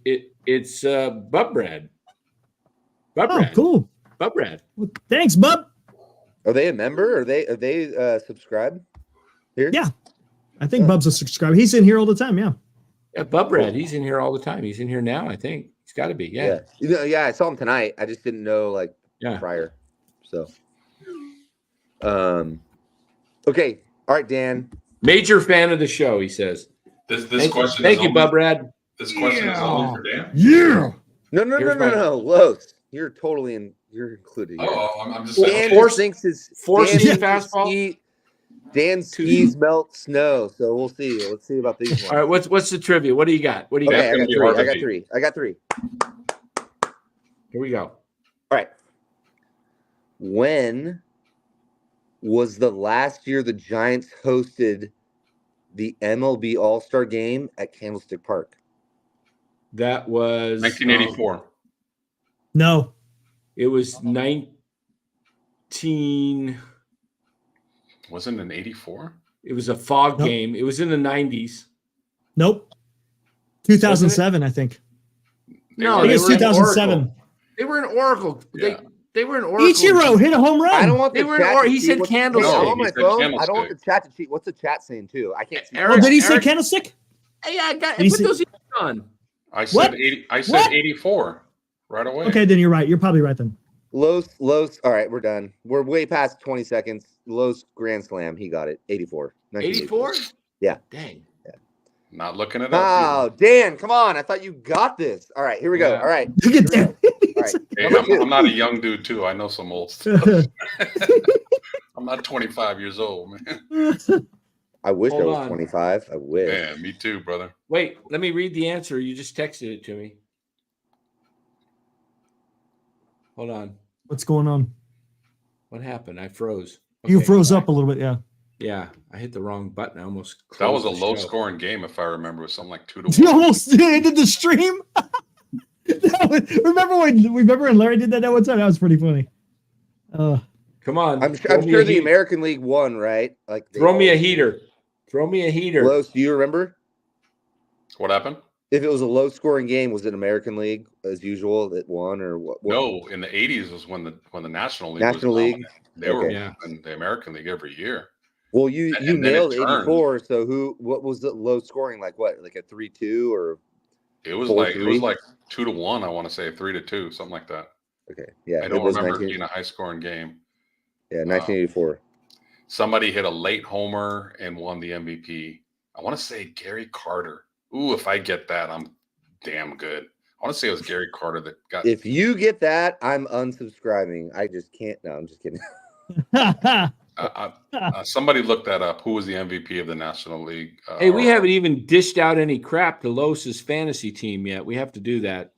It's Bub Brad. Oh, cool. Bub Brad. Well, thanks, bub. Are they a member? Are they subscribed here? Yeah. I think Bub's a subscriber. He's in here all the time. Yeah. Yeah, Bub Brad. He's in here all the time. He's in here now, I think. He's got to be. Yeah. Yeah. I saw him tonight. I just didn't know prior. So, okay. All right, Dan. Major fan of the show, he says. This question. Thank you, Bub Brad. This question is only for Dan. Yeah. No. Los, you're totally in. You're included. Here. I'm just Dan saying. thinks his fastball. Dan's skis melt snow, so we'll see. Let's see about these ones. All right, what's the trivia? What do you got? What do you Okay, got? I got three. Here we go. All right. When was the last year the Giants hosted the MLB All-Star Game at Candlestick Park? That was 1984. No. It was 19. Wasn't it in 84? It was a fog game. It was in the 90s. Nope. 2007, I think. No, I think it's 2007. They were in Oracle. Yeah. They were in Oracle. Ichiro hit a home run. I don't want They the were in chat or to he see said what's- Candlestick. No, I'm on my He said phone. I don't want Candlestick. the chat to cheat. What's the chat saying too? I can't see. Eric- Oh, did he say Eric- candlestick? Hey, I Did he put say- those on. I said What? 80. I said What? 84 right away. Okay, then you're right. You're probably right then. Los. All right, we're done. We're way past 20 seconds. Los Grand Slam. He got it. 84. 84? Yeah. Dang. Not looking it up. Oh, Dan, come on. I thought you got this. All right, here we go. Yeah. All right. Look at that. All right. Hey, I'm not a young dude too. I know some old stuff. I'm not 25 years old, man. I wish Hold I was on. 25. I wish. Yeah, me too, brother. Wait, let me read the answer. You just texted it to me. Hold on. What's going on? What happened? I froze. You Okay, froze fine. up a little bit. Yeah. Yeah, I hit the wrong button. I almost That was a closed the low show. scoring game, if I remember. It was something like 2 You to 1. almost ended the stream. Remember when Larry did that one time? That was pretty funny. Come on. I'm throw me sure a the heat- American League won, right? Like they Throw me a always- heater. Throw me a heater. Los, do you remember? What happened? If it was a low scoring game, was it American League as usual that won or what? No, in the 80s was when the National League National was League? dominant. They were Yeah. in the American League every year. Well, you And then it nailed turned. 84. So what was the low scoring? Like what? Like a 3-2 or It was 4-3? like 2 to 1. I want to say 3 to 2, something like that. okay? Yeah, I it don't was remember it 19 being a high scoring game. Yeah, 1984. Somebody hit a late homer and won the MVP. I want to say Gary Carter. Ooh, if I get that, I'm damn good. I want to say it was Gary Carter that got. If you get that, I'm unsubscribing. I just can't. No, I'm just kidding. Somebody looked that up. Who was the MVP of the National League? Hey, we haven't even dished out any crap to Los's fantasy team yet. We have to do that.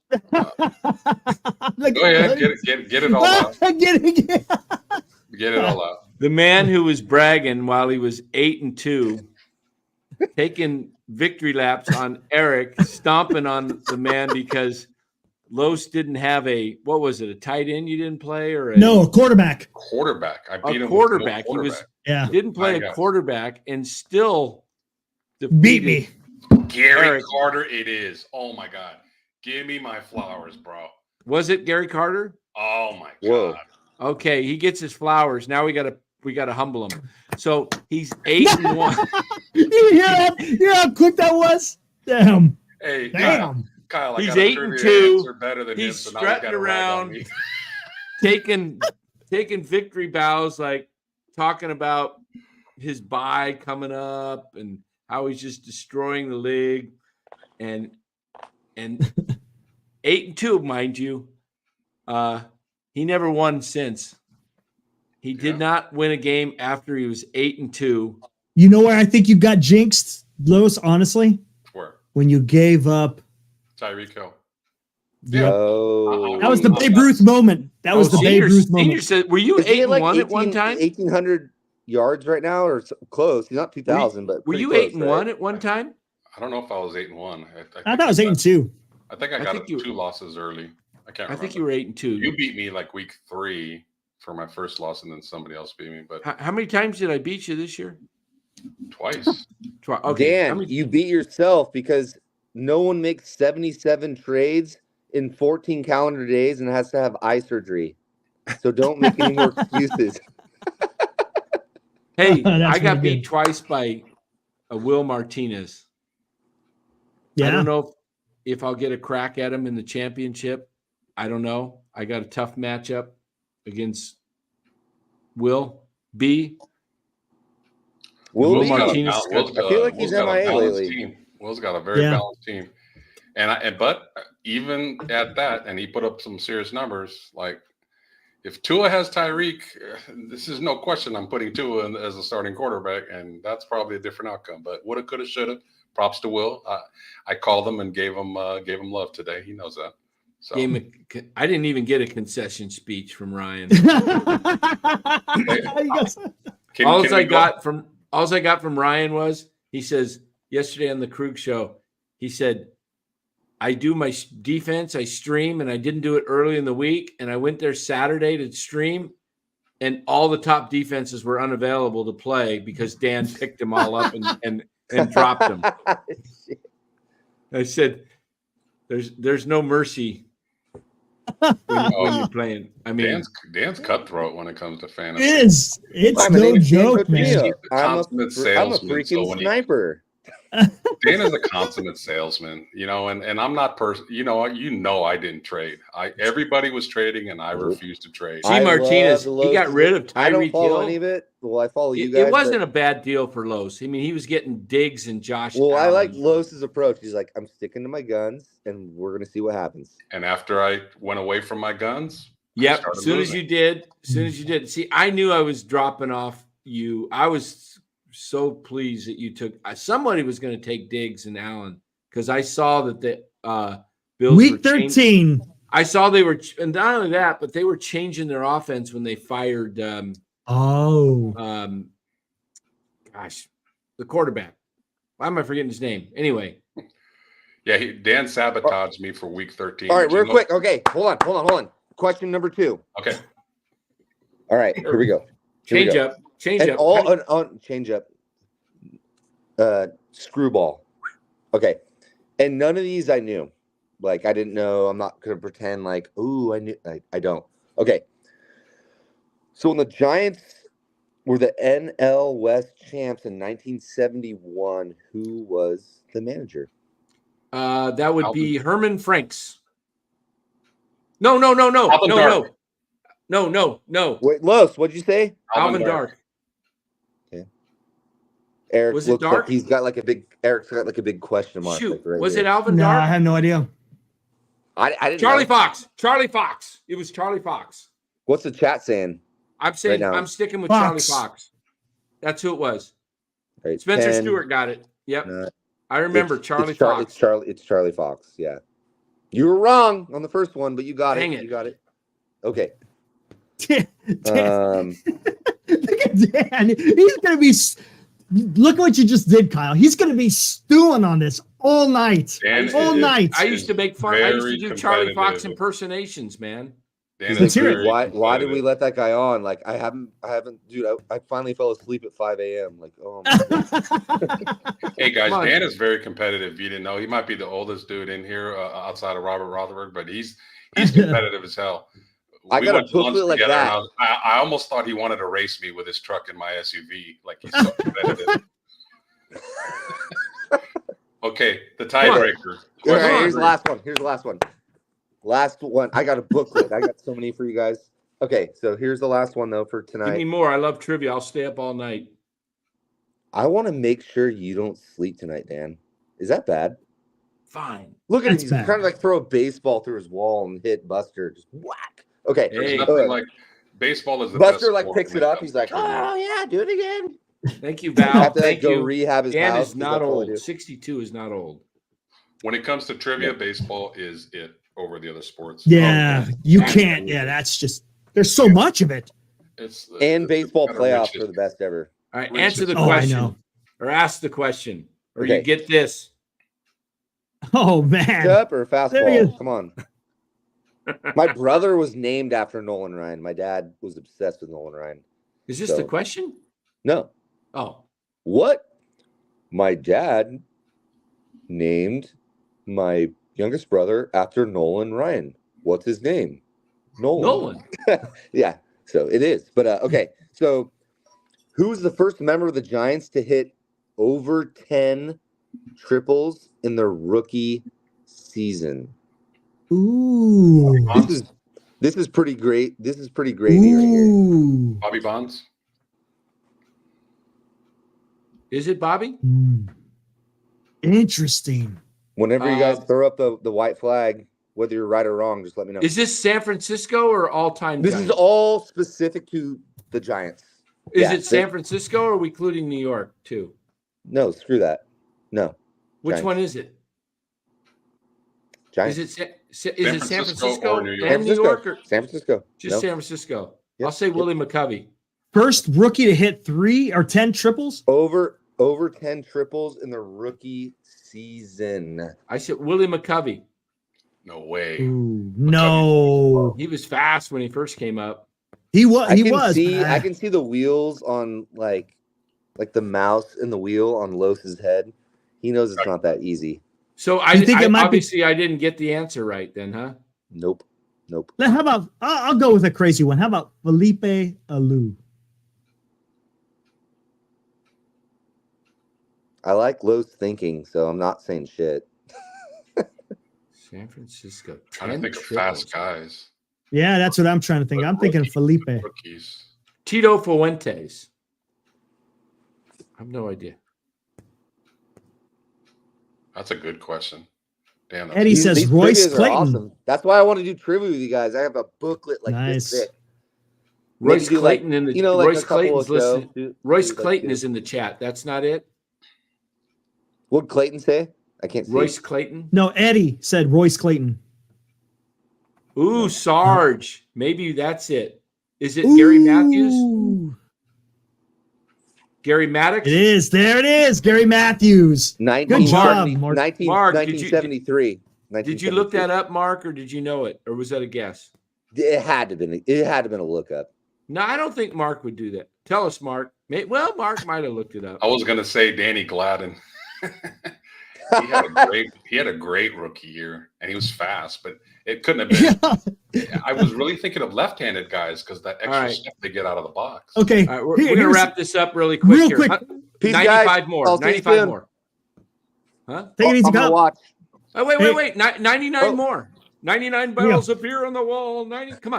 Like, Go ahead, get it all out. Get it. Get it all out. The man who was bragging while he was 8-2, taking victory laps on Eric, stomping on the man because Los didn't have a tight end you didn't play or No, quarterback. Quarterback. I beat him. quarterback. With no He was Yeah. didn't play My a God. quarterback and still Beat me. Gary Eric. Carter. It is. Oh my God. Give me my flowers, bro. Was it Gary Carter? Oh my Whoa. God. Okay, he gets his flowers. Now we gotta humble him. So he's 8-1. You hear that? You hear how quick that was? Damn. Hey, Damn. Kyle, I He's got a 8-2. trivia answer better than He's him, so now he's strutting gotta rag on around. me. taking victory bows, like talking about his bye coming up and how he's just destroying the league. And 8-2, mind you. He never won since. He did not win a game after he was 8-2. You know where I think you got jinxed? Lewis, honestly, Where? when you gave up, Tyreek Hill. yeah, Oh, that was the Babe Ruth moment. That was the Babe Ruth Senior moment. said, were you Is he 8-1 at one time? 1,800 yards right now, or close? He's not 2,000, but Were pretty you close, 8-1 right? at one time? I don't know if I was 8-1. I thought it was 8-2. I think I got 2 losses early. I can't remember. I think you were 8-2. You beat me like week 3 for my first loss, and then somebody else beat me. But How many times did I beat you this year? twice. Okay. Dan, you beat yourself because no one makes 77 trades in 14 calendar days and has to have eye surgery. So don't make any more excuses. Hey, That's I got really beat good. twice by Will Martinez. I Yeah. don't know if I'll get a crack at him in the championship. I don't know. I got a tough matchup against Will B. Will Martinez. I feel like he's MIA lately. Team. Will's got a very balanced team, but even at that, and he put up some serious numbers. Like if Tua has Tyreek, this is no question. I'm putting Tua in as a starting quarterback, and that's probably a different outcome. But woulda, coulda, shoulda. Props to Will. I called him and gave him love today. He knows that. So I didn't even get a concession speech from Ryan. All I got from Ryan was he says yesterday on the Krug show, he said, I do my defense, I stream, and I didn't do it early in the week. And I went there Saturday to stream, and all the top defenses were unavailable to play because Dan picked them all up and dropped them. I said, there's no mercy when you're playing. I mean, Dan's cutthroat when it comes to fantasy. It's no joke, man. I'm a freaking sniper. Dan is a consummate salesman, and I'm not I didn't trade. Everybody was trading, and I refused to trade. See, Martinez, he got rid of Tyreek Hill. I don't follow any of it. Well, I follow you guys. It wasn't a bad deal for Los. I mean, he was getting Diggs and Josh Well, Allen. I like Los's approach. He's like, I'm sticking to my guns, and we're going to see what happens. And after I went away from my guns, yep, as soon as you did. See, I knew I was dropping off you. I was so pleased that you took somebody was going to take Diggs and Allen because I saw that the Bills week 13. I saw they were, and not only that, but they were changing their offense when they fired. The quarterback. Why am I forgetting his name? Anyway. Yeah, Dan sabotaged me for week 13. All right, real quick. Okay, hold on. Question number 2. Okay. All right, here we go. Change up. Change up. Screwball. Okay. And none of these I knew. Like, I didn't know. I'm not going to pretend like, ooh, I knew. I don't. Okay. So when the Giants were the NL West champs in 1971, who was the manager? That would be Herman Franks. No. Wait, Los, what'd you say? Alvin Dark. Eric was it looks Dark? Like Eric's got like a big question mark. Shoot, like right was here. it Alvin No, Dark? I have no idea. I didn't Charlie know. Fox. Charlie Fox. It was Charlie Fox. What's the chat saying? I'm saying right now? I'm sticking with Fox. Charlie Fox. That's who it was. Right, Spencer 10, Stewart got it. Yep. uh, I remember Charlie Fox. It's Charlie Fox. Yeah. You were wrong on the first one, but you got Dang it. it. You got it. Okay. Dan, look at Dan. He's gonna be. Look what you just did, Kyle. He's gonna be stewing on this all night. All night. I used to make fun. I used to very do Charlie Fox competitive. impersonations, man. Dan Let's is hear it. very Why did we competitive. let that guy on? Like I haven't, dude. I finally fell asleep at 5 a.m. Like, oh my Hey guys, Come on. Dan is very competitive. If you didn't know, he might be the oldest dude in here outside of Robert Rothenberg, but he's competitive as hell. I We got a went to lunch booklet like together, that. and I almost thought he wanted to race me with his truck in my SUV. Like he's so competitive. Okay, the tiebreaker. All right, on, here's the Rick. last one. Last one. I got a booklet. I got so many for you guys. Okay, so here's the last one though for Give me tonight. more. I love trivia. I'll stay up all night. I want to make sure you don't sleep tonight, Dan. Is that bad? Fine. Look at him. That's He's bad. trying to like throw a baseball through his wall and hit Buster. Just whack. Okay. Hey. Nothing like baseball is the Buster best like sport picks when it up. comes He's to like, trivia. oh yeah, do it again. Thank you, I Val. have to Thank go you. rehab his Dan house. is 'cause not that's all I do. old. 62 is not old. When it comes to trivia, baseball is it over the other sports. Yeah, Oh, you yeah. can't. Yeah, that's just there's so much of it. It's And baseball kind of playoffs rich are the best ever. All right, Rich answer the is- Oh, I question know. or ask the question, or Okay. you get this. Oh man. Up or There you fastball? go. Come on. My brother was named after Nolan Ryan. My dad was obsessed with Nolan Ryan. Is this So- the question? No. Oh, What? My dad named my youngest brother after Nolan Ryan. What's his name? Nolan. Yeah, so it is. But okay, so who's the first member of the Giants to hit over 10 triples in their rookie season? Ooh. This is pretty great. This is pretty gravy right here. Ooh. Bobby Bonds. is it Bobby? Interesting. Whenever you guys Uh, throw up the white flag, whether you're right or wrong, just let me know. Is this San Francisco or all-time? This is Giants? all specific to the Giants. Is yeah, it San Francisco or are we including New York too? No, screw that. No. Which Giants. one is it? Giants. Is it San San Francisco Francisco or New York? and New York or San Francisco. just No. San Francisco? Yep, I'll say yep. Willie McCovey. First rookie to hit 3 or 10 triples. Over 10 triples in the rookie season. I said Willie McCovey. No way. Ooh, no. He was fast when he first came up. He was. I He can was. see but, I can see the wheels on like the mouse in the wheel on Los's head. He knows it's not that easy. So You think it might be- obviously I didn't get the answer right then, huh? Nope. How about I'll go with a crazy one. How about Felipe Alou? I like Los thinking, so I'm not saying shit. San Francisco. Trying to 10 think of triples. fast guys. Yeah, that's what I'm trying to think. I'm thinking Felipe. Rookies. Tito Fuentes. I have no idea. That's a good question. Damn. Eddie These says Royce trivias are Clayton. awesome. That's why I want to do trivia with you guys. I have a booklet like Nice. this thick. Royce Maybe do, like, Clayton in the like Royce a couple Clayton's of shows. listening. Royce like, Clayton is in the chat. That's not it. What'd Clayton say? I can't see. Royce Clayton. No, Eddie said Royce Clayton. Ooh, Sarge. Maybe that's it. Is it Gary Matthews? Ooh. Gary Maddox? It is. There it is. Gary Matthews. 1970 job, Mark. 19 Mark, did you- 1973. Did you look that up, Mark, or did you know it, or was that a guess? It had to been. It had to been a lookup. No, I don't think Mark would do that. Tell us, Mark. Well, Mark might have looked it up. I was gonna say Danny Gladden. he had a great rookie year, and he was fast, but it couldn't have been. I was really thinking of left-handed guys because that extra All right. step they get out of the box. Okay. All right, we're Here- going to here's- wrap this up really quick Real here. quick. Peace, 95 guys. more. I'll see you 95 soon. more. Huh? Take it easy, I'm gonna pal. watch. Oh, wait. Hey. 99 Oh. more. 99 bells appear on the wall. 90. Come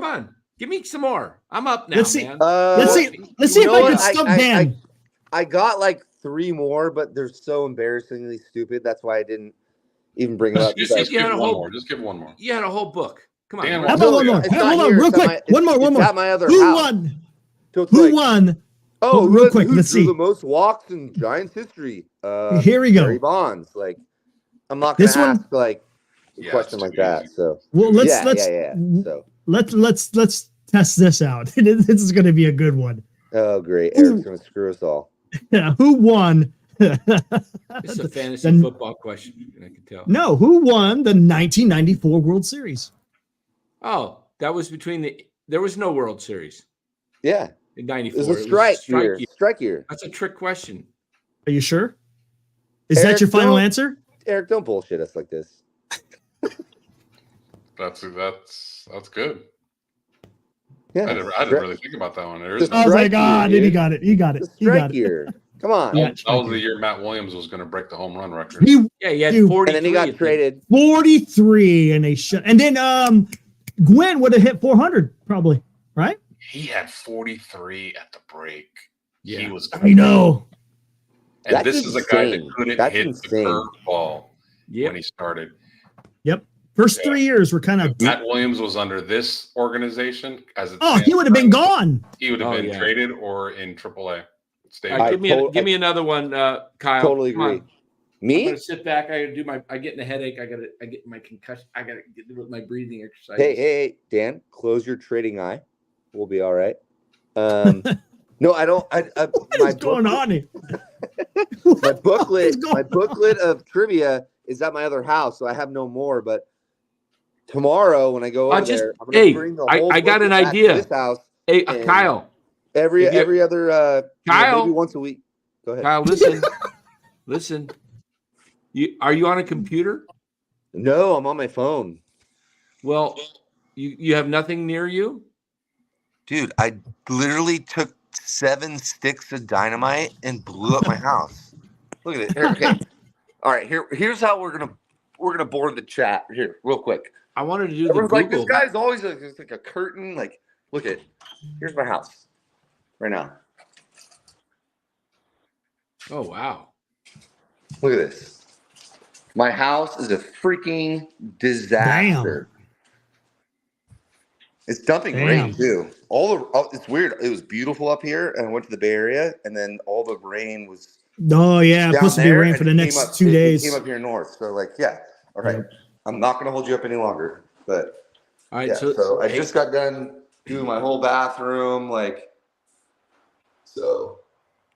on. Give me some more. I'm up now, Let's see. man. Let's see. Let's see you if know I what? can stump Dan. I got like 3 more, but they're so embarrassingly stupid. That's why I didn't even bring it up. Just Just you give had a one whole- more. Just give one more. You had a whole book. Come on. Dan, Mark. How about one more? It's Hey, not hold on, here. real It's at quick. my- One more. it's at my other Who house. won? So it's Who like, won? Oh, real quick, who let's drew see. the most walks in Giants history? Here we go. Barry Bonds. Like, I'm not gonna This one- ask like a Yeah, question it's like too that. easy. So Well, let's So let's test this out. This is going to be a good one. oh great, Eric's gonna screw us all. Who won? This is a fantasy Then- football question. I can tell. No, who won the 1994 World Series? Oh, that was there was no World Series Yeah, in it 94. was a strike year. Strike year. That's a trick question. Are you sure? Is that Eric, your final don't- answer? Eric, don't bullshit us like this. That's good. Yeah, I didn't really think about that one. There is The I no, was strike like, ah, year, then he dude. got it. He got the it. He got strike it. year. Come on. Yeah, that was the year Matt Williams was going to break the home run record. He Yeah, he had You- 43. And then he got I think. traded. 43 and they shut. And then Gwen would have hit 400 probably, right? He had 43 at the break. Yeah. He was. I know. And That's this is a guy that insane. couldn't That's hit insane. the curveball Yep. when he started. Yep. First 3 years were kind of. Matt Williams was under this organization as it Oh, stands he would have been right now, gone. He would have Oh, been yeah. traded or in AAA. Stay. All right, I give me another one, Kyle. Totally Come on. agree. I'm Me? gonna sit back. I get in a headache. I get my concussion. I gotta get with my breathing exercise. Hey, Dan, close your trading eye. We'll be all right. No, I don't. What's going on here? My booklet, What's going my booklet of trivia is at my other house, so I have no more. But tomorrow, when I go over there, I'm gonna bring the whole. I got an booklet back to idea. this house. Hey, and Kyle. Every other Kyle, maybe once a week. Go ahead. Kyle, listen, listen. Are you on a computer? No, I'm on my phone. Well, you have nothing near you. Dude, I literally took 7 sticks of dynamite and blew up my house. Look at it. Here, okay. All right, here's how we're gonna board the chat here, real quick. I wanted to do Everyone's the like, Google. this guy's always like a curtain. Like, look at. Here's my house, right now. Oh wow! Look at this. My house is a freaking disaster. Damn. It's dumping rain too. It's weird. It was beautiful up here, and I went to the Bay Area, and then all the rain was. Oh yeah, down supposed to be there, rain and for the it next came up- 2 it days. came up here north, so like, yeah. All right, I'm not gonna hold you up any longer, but All right, yeah. so So I just got done doing my whole bathroom, like, so.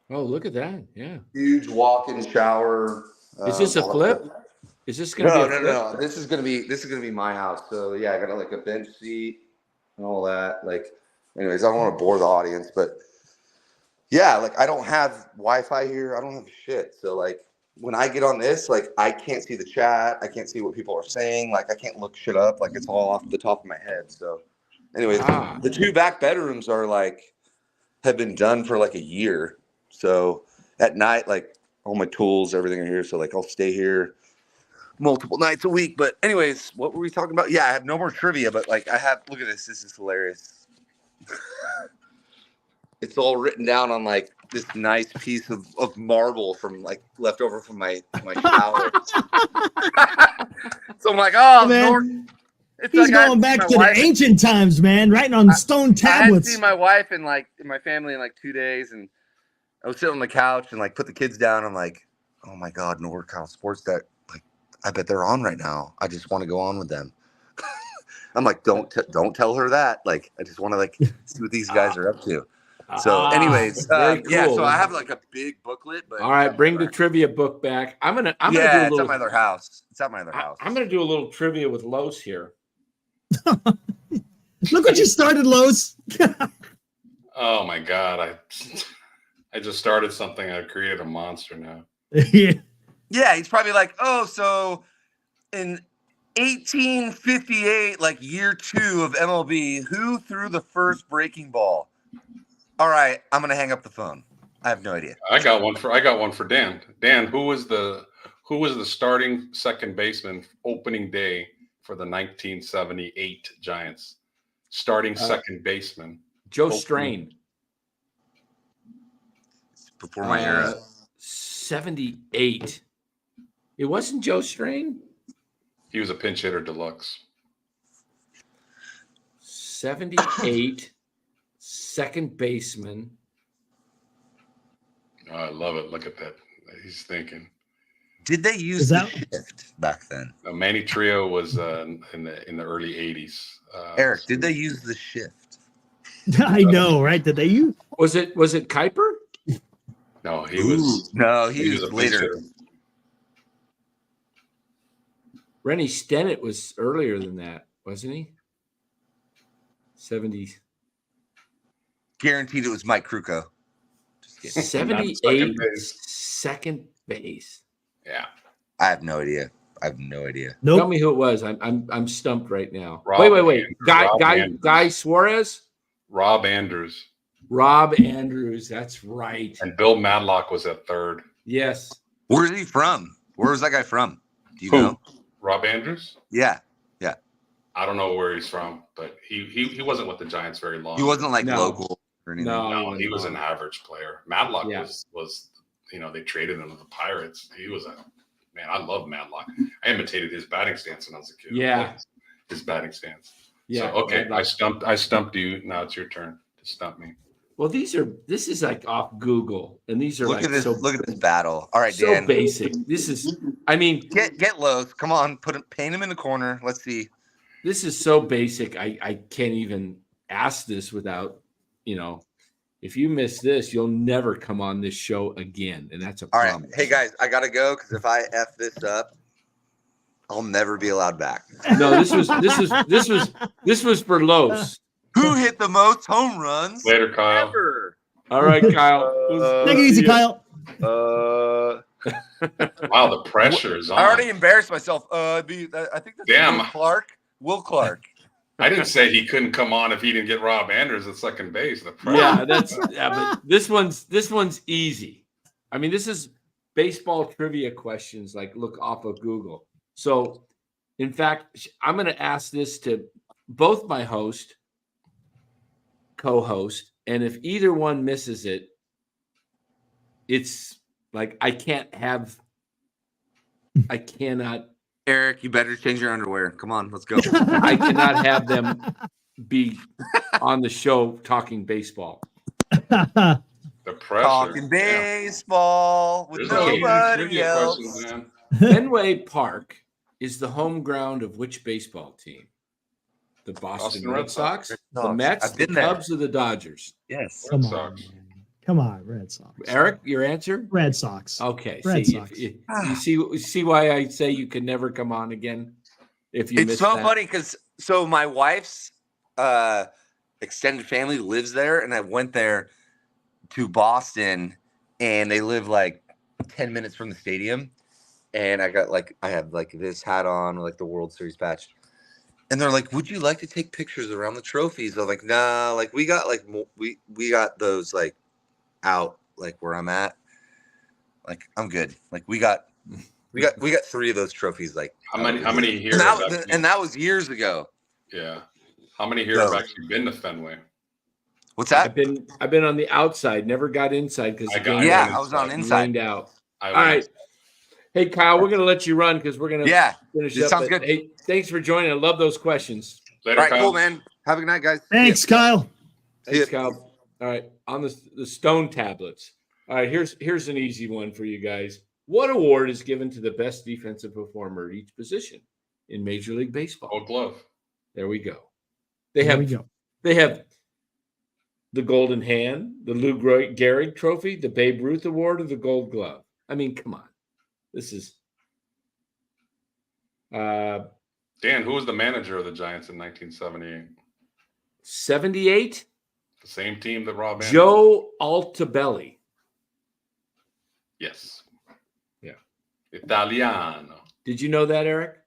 Oh, look at that! Yeah. Huge walk-in shower. Is this a all that flip? stuff. Is this gonna be a flip? No. This is gonna be my house. So yeah, I got like a bench seat and all that. Like, anyways, I don't want to bore the audience, but yeah, like I don't have Wi-Fi here. I don't have shit. So like when I get on this, like I can't see the chat. I can't see what people are saying. Like I can't look shit up. Like it's all off the top of my head. So anyways, the 2 back bedrooms are like have been done for like a year. So at night, like all my tools, everything are here. So like I'll stay here multiple nights a week. But anyways, what were we talking about? Yeah, I have no more trivia, but like I have, look at this. This is hilarious. It's all written down on like this nice piece of marble from like leftover from my shower. So I'm like, oh man. It's He's like going back to the ancient times, man, writing on stone tablets. I hadn't seen my wife and my family in like 2 days, and I was sitting on the couch and like put the kids down. I'm like, oh my God, NorCal Sports Deck. Like, I bet they're on right now. I just want to go on with them. I'm like, don't tell her that. Like, I just want to like see what these guys are up to. So, anyways, very yeah. cool. So I have like a big booklet. But all right, bring the trivia book back. I'm gonna do a it's little. at my other house. It's at my other house. I'm gonna do a little trivia with Los here. Look what you started, Los. Oh my God, I just started something. I created a monster now. Yeah. Yeah, he's probably like, oh, so in 1858, like year 2 of MLB, who threw the first breaking ball? All right, I'm gonna hang up the phone. I have no idea. I got one for Dan. Dan, who was the starting second baseman opening day for the 1978 Giants? Starting second baseman. Joe Strain. Before my era. 78. It wasn't Joe Strain? He was a pinch hitter deluxe. 78, second baseman. Oh, I love it. Look at that. He's thinking. Did they use the shift back then? Manny Trio was in the early 80s. Eric, did they use the shift? I know, right? Did they use? Was it Kuiper? No, he was a later. Hitter. Rennie Stennett was earlier than that, wasn't he? 70s. Guaranteed it was Mike Krukow. 78 second base. Yeah. I have no idea. Nope. Tell me who it was. I'm stumped right now. Rob Wait. Andrews. Guy Suarez? Rob Andrews. Rob Andrews. That's right. And Bill Madlock was at third. Yes. Where's he from? Where was that guy from? Do you know? Rob Andrews? Yeah. I don't know where he's from, but he wasn't with the Giants very long. He wasn't like local or anything. No, he was an average player. Madlock was they traded him to the Pirates. He was man, I love Madlock. I imitated his batting stance when I was a kid. Yeah. His batting stance. Yeah. So, okay, I stumped you. Now it's your turn to stump me. Well, this is like off Google, and these are Look like at this. so Look at this battle. All right, so Dan. basic. This is, I mean, Get Lowe's. Come on, paint him in the corner. Let's see. this is so basic. I can't even ask this without, if you miss this, you'll never come on this show again, and that's a All right, promise. hey guys, I gotta go because if I f this up, I'll never be allowed back. No, this was for Los. Who hit the most home runs Later, Kyle. ever? All right, Kyle. Take it easy, Kyle. Wow, the pressure is on. I already embarrassed myself. I think that's Damn. Will Clark. I didn't say he couldn't come on if he didn't get Rob Andrews at second base. The pressure. But this one's easy. I mean, this is baseball trivia questions, like look off of Google. So, in fact, I'm going to ask this to both my co-host, and if either one misses it, it's like I cannot. Eric, you better change your underwear. Come on, let's go. I cannot have them be on the show talking baseball. The pressure. Talking baseball with There's no nobody trivia else. questions, man. Fenway Park is the home ground of which baseball team? The Boston Red Sox, the Mets, I've the been there. Cubs, or the Dodgers? Yes. Come Red on, Sox. man. Come on, Red Sox. Eric, your answer? Red Sox. Okay. Red see, Sox. you see why I say you can never come on again if you It's miss so that? funny because my wife's extended family lives there, and I went there to Boston, and they live like 10 minutes from the stadium. And I have this hat on, like the World Series patch. And they're like, "Would you like to take pictures around the trophies?" I'm like, "Nah, like we got we got those like out like where I'm at. Like I'm good. Like we got 3 of those trophies. Like How many here? and that was years ago. Yeah. How many here have actually been to Fenway? What's that? I've been on the outside, never got inside because I was on inside. rained out. All right. Hey Kyle, we're gonna let you run because we're gonna finish this up. sounds But, good. hey, thanks for joining. I love those questions. Later, All right, Kyle. cool, man. Have a good night, guys. Thanks, Kyle. Thanks, Kyle. All right, on the stone tablets. All right, here's an easy one for you guys. What award is given to the best defensive performer at each position in Major League Baseball? Gold Glove. There we go. There we go. They have the Golden Hand, the Lou Gehrig Trophy, the Babe Ruth Award, or the Gold Glove. I mean, come on. This is Dan, who was the manager of the Giants in 1978? 78. The same team that Rob Andrews. Joe Altobelli. Yes. Yeah. Italiano. Did you know that, Eric?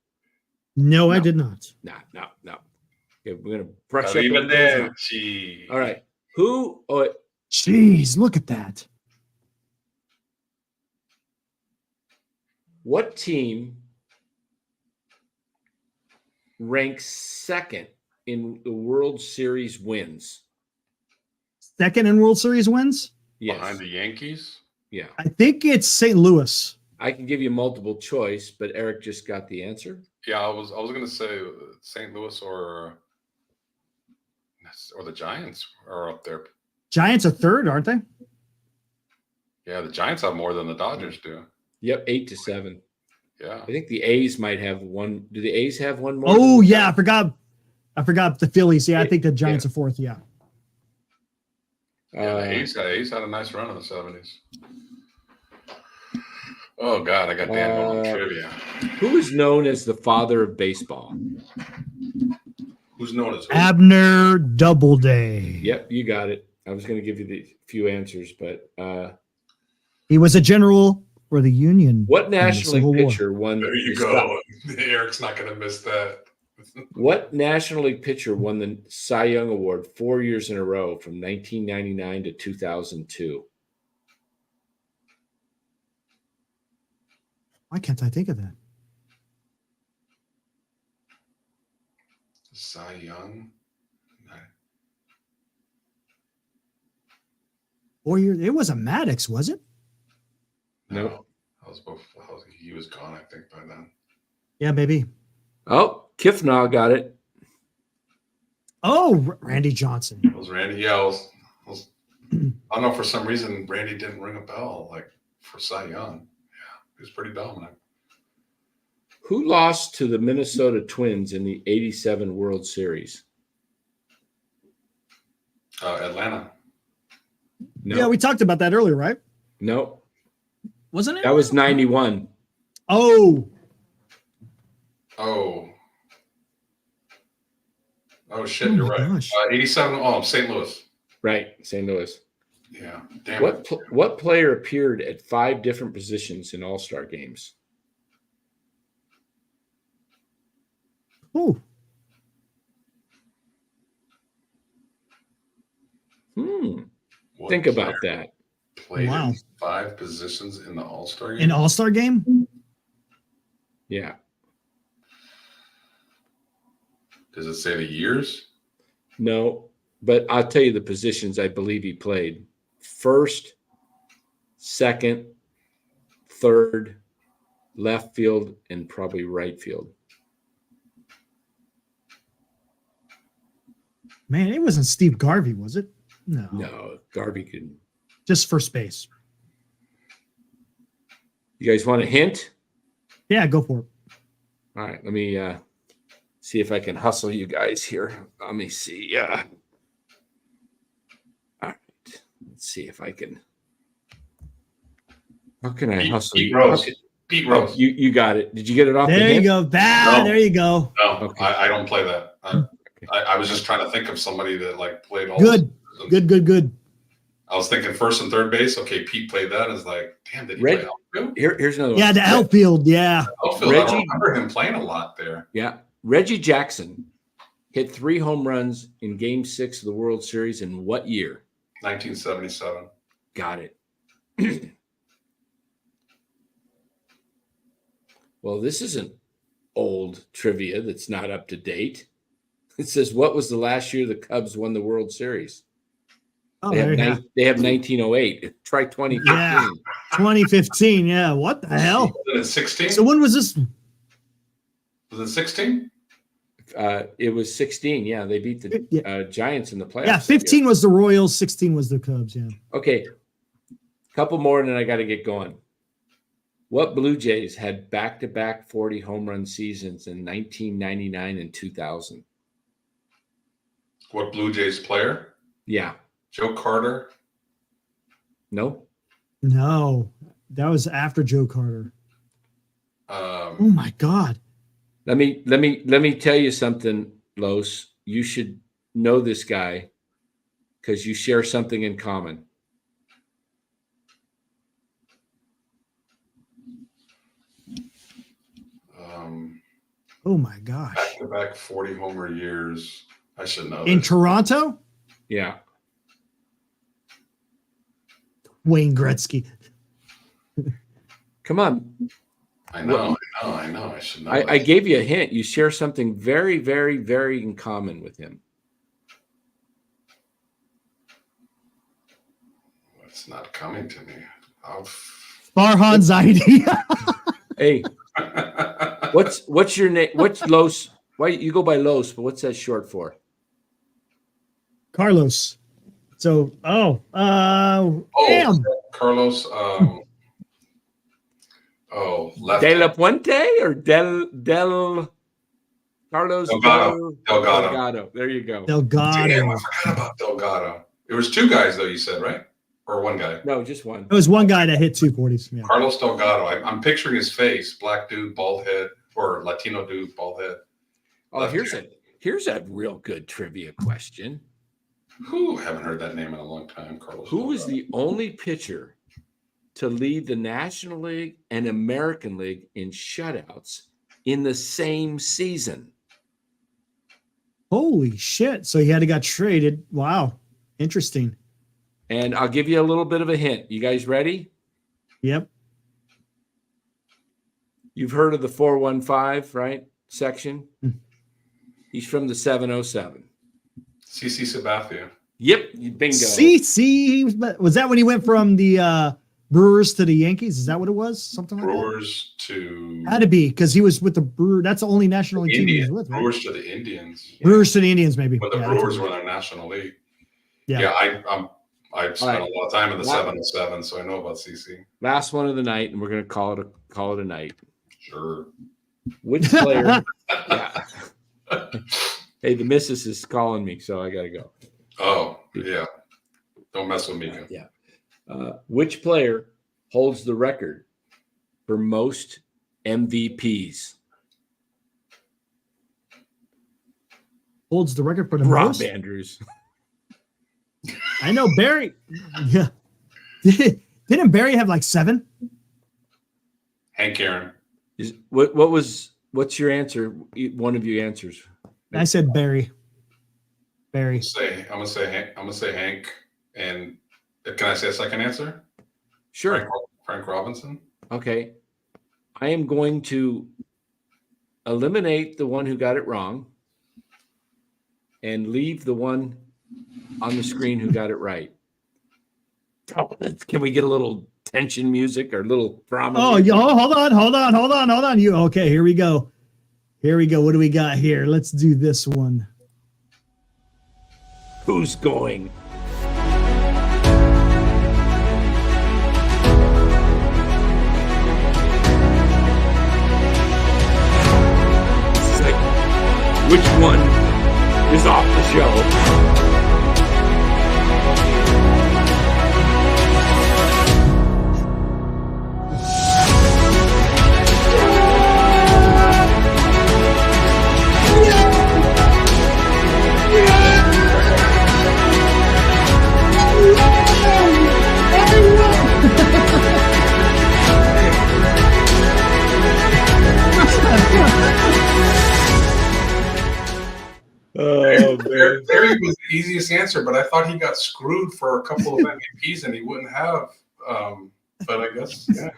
No, I did not. No. Okay, we're gonna brush up. on those. Arrivederci. All right. Who? Oh, Jeez, look at that. what team ranks second in the World Series wins? Second in World Series wins? Yes. Behind the Yankees? Yeah. I think it's St. Louis. I can give you multiple choice, but Eric just got the answer. Yeah, I was gonna say St. Louis or the Giants are up there. Giants are third, aren't they? Yeah, the Giants have more than the Dodgers do. Yep, 8-7. Yeah. I think the A's might have one. Do the A's have one more? Oh yeah, I forgot the Phillies. Yeah, I think the Giants are fourth. Yeah. Yeah, the A's had a nice run in the 70s. Oh God, I got Dan going on trivia. Who is known as the father of baseball? Who's known as who? Abner Doubleday. Yep, you got it. I was going to give you the few answers, but He was a general for the Union. what in the National Civil League War. pitcher won? There you the go. Eric's not going to miss that. What National League pitcher won the Cy Young Award 4 years in a row from 1999 to 2002? Why can't I think of that? Cy Young. 4 years. It wasn't Maddox, was it? No. He was gone, I think, by then. Yeah, maybe. Oh, Kifnaw got it. Oh, Randy Johnson. It was Randy. Yeah, don't know, for some reason, Randy didn't ring a bell like for Cy Young. Yeah, he was pretty dominant. Who lost to the Minnesota Twins in the 87 World Series? Atlanta. No. Yeah, we talked about that earlier, right? No. Wasn't it? That was 91. Oh, Oh shit, you're right. gosh. 87. Oh, St. Louis. Right. St. Louis. Yeah. Damn it. What player appeared at 5 different positions in All-Star games? Oh, What Think about player that. Played Wow. in 5 positions in the All-Star game. an All-Star game? Yeah. Does it say the years? No, but I'll tell you the positions I believe he played. First, second, third, left field, and probably right field. Man, it wasn't Steve Garvey, was it? No. No, Garvey could. Just first base. You guys want a hint? Yeah, go for it. All right, let me see if I can hustle you guys here. Let me see. All right, let's see if I can. How can I hustle Pete you? Rose. How can- Pete Oh, Rose. you got it. Did you get it off? the There you hint? go. No. There you go. No, Okay. I don't play that. I was just trying to think of somebody that like played all. Good. those positions. Good. I was thinking first and third base. Okay, Pete played that. It's like, damn, did he Red- play outfield? Here's another Yeah, one. the outfield. Yeah. Outfield. I don't Reggie- remember him playing a lot there. Yeah. Reggie Jackson hit 3 home runs in Game 6 of the World Series in what year? 1977. Got it. Well, this isn't old trivia that's not up to date. It says, what was the last year the Cubs won the World Series? Oh, They have, there you go. they have 1908. Try 2015. Yeah. 2015. Yeah. What the hell? Was it 16? So when was this? Was it 16? It was 16. Yeah, they beat the Giants in the playoffs. Yeah, 15 was the Royals, 16 was the Cubs. Yeah. Okay, couple more, and then I got to get going. What Blue Jays had back-to-back 40 home run seasons in 1999 and 2000? What Blue Jays player? Yeah. Joe Carter. No. No, that was after Joe Carter. Oh Um, my God. Let me tell you something, Los. You should know this guy because you share something in common. Oh my gosh. back-to-back 40 homer years. I should know. In this. Toronto, Yeah. Wayne Gretzky. Come on. I know. I should know. I this. gave you a hint. You share something very, very, very in common with him. It's not coming to me. Farhan Zaidi. Hey, what's your name? What's Los? Why you go by Los? But what's that short for? Carlos. So, damn. Carlos. Left. De La Puente or Del Carlos Delgado. There you go. Delgado. Damn, I forgot about Delgado. There was 2 guys though. You said right, or 1 guy? No, just one. It was one guy that hit 240s. Yeah. Carlos Delgado. I'm picturing his face. Black dude, bald head, or Latino dude, bald head. Oh, here's a real good trivia question. Who haven't heard that name in a long time. Carlos. Who was Delgado. the only pitcher to lead the National League and American League in shutouts in the same season? Holy shit. So he had to got traded. Wow. Interesting. And I'll give you a little bit of a hint. You guys ready? Yep. You've heard of the 415, right? Section. Hmm. He's from the 707. CC Sabathia. Yep, bingo. See, was that when he went from the Brewers to the Yankees? Is that what it was? Something like Brewers to that? Had to be because he was with the Brewer. That's the only National League team he was Indians. with. Right? Brewers to the Indians. Brewers to the Indians, maybe. When the Yeah, that's Brewers what were in the National League. Yeah. Yeah, I spent right. a lot of time in the That- 707, so I know about CC. Last one of the night, and we're going to call it a night. Sure. Which player? Yeah. Hey, the missus is calling me, so I got to go. Oh, yeah. Don't mess with me. Yeah. Which player holds the record for most MVPs? Holds the record for the Rob most. Andrews. I know Barry. Yeah. Didn't Barry have like 7? Hank Aaron. What's your answer? One of you answers. I said Barry. Barry. I'm gonna say Hank. And can I say a second answer? Sure. Frank Robinson. Okay. I am going to eliminate the one who got it wrong and leave the one on the screen who got it right. Oh, can we get a little tension music or a little drama? Oh, hold on. You okay? Here we go. What do we got here? Let's do this one. Who's going? It's like, which one is off the show? Oh, man. Barry was the easiest answer, but I thought he got screwed for a couple of MVPs and he wouldn't have. But I guess, yeah.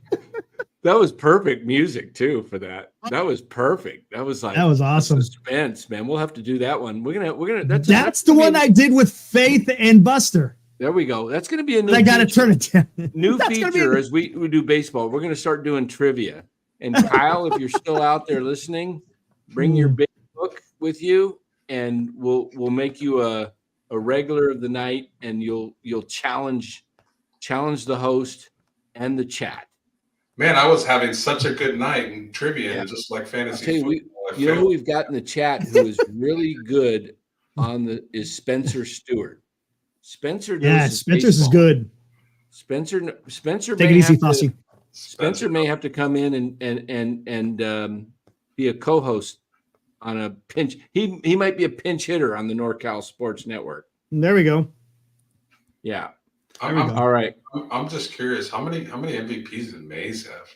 That was perfect music too for that. That was perfect. That was awesome. Suspense, man. We'll have to do that one. We're gonna. That's the one I did with Faith and Buster. There we go. That's gonna be a new. I gotta turn it down. New feature as we do baseball. We're gonna start doing trivia. And Kyle, if you're still out there listening, bring your big book with you, and we'll make you a regular of the night, and you'll challenge the host and the chat. Man, I was having such a good night in trivia and just like fantasy football. You know who we've got in the chat who is really good is Spencer Stewart. Spencer knows Spencer's is baseball. good. Spencer Take it easy, Fossey. Spencer may have to come in and be a co-host on a pinch. He might be a pinch hitter on the NorCal Sports Network. There we go. Yeah. All right. I'm just curious. How many MVPs did Mays have?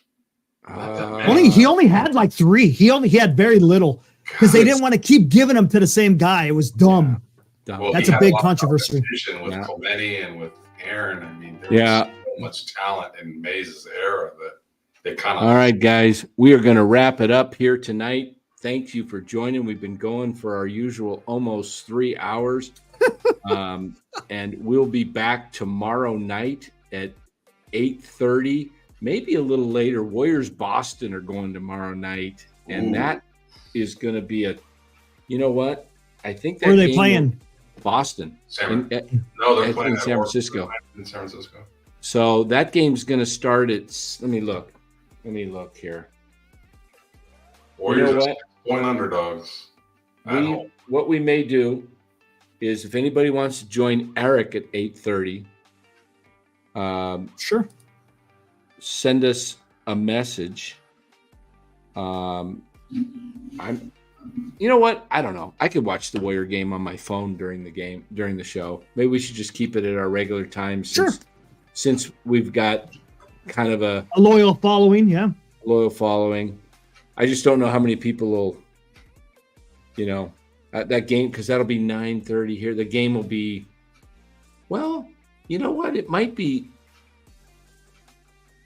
He only had like 3. He had very little because they didn't want to keep giving them to the same guy. It was dumb. Yeah. Well, that's a big controversy. With Clemente and with Aaron. I mean, there was so much talent in Mays' era that they kind of. All right, guys, we are going to wrap it up here tonight. Thank you for joining. We've been going for our usual almost 3 hours. And we'll be back tomorrow night at 8:30, maybe a little later. Warriors Boston are going tomorrow night, and that is going to be you know what? I think that. Where are they playing? Boston. They're playing in San Francisco. In San Francisco. So that game's going to start at. Let me look here. Warriors you know are point underdogs. What we may do is if anybody wants to join Eric at 8:30, sure, send us a message. You know what? I don't know. I could watch the Warrior game on my phone during the show. Maybe we should just keep it at our regular time since we've got kind of a loyal following. Yeah, loyal following. I just don't know how many people will, that game, because that'll be 9:30 here. The game will be, well, you know what? It might be.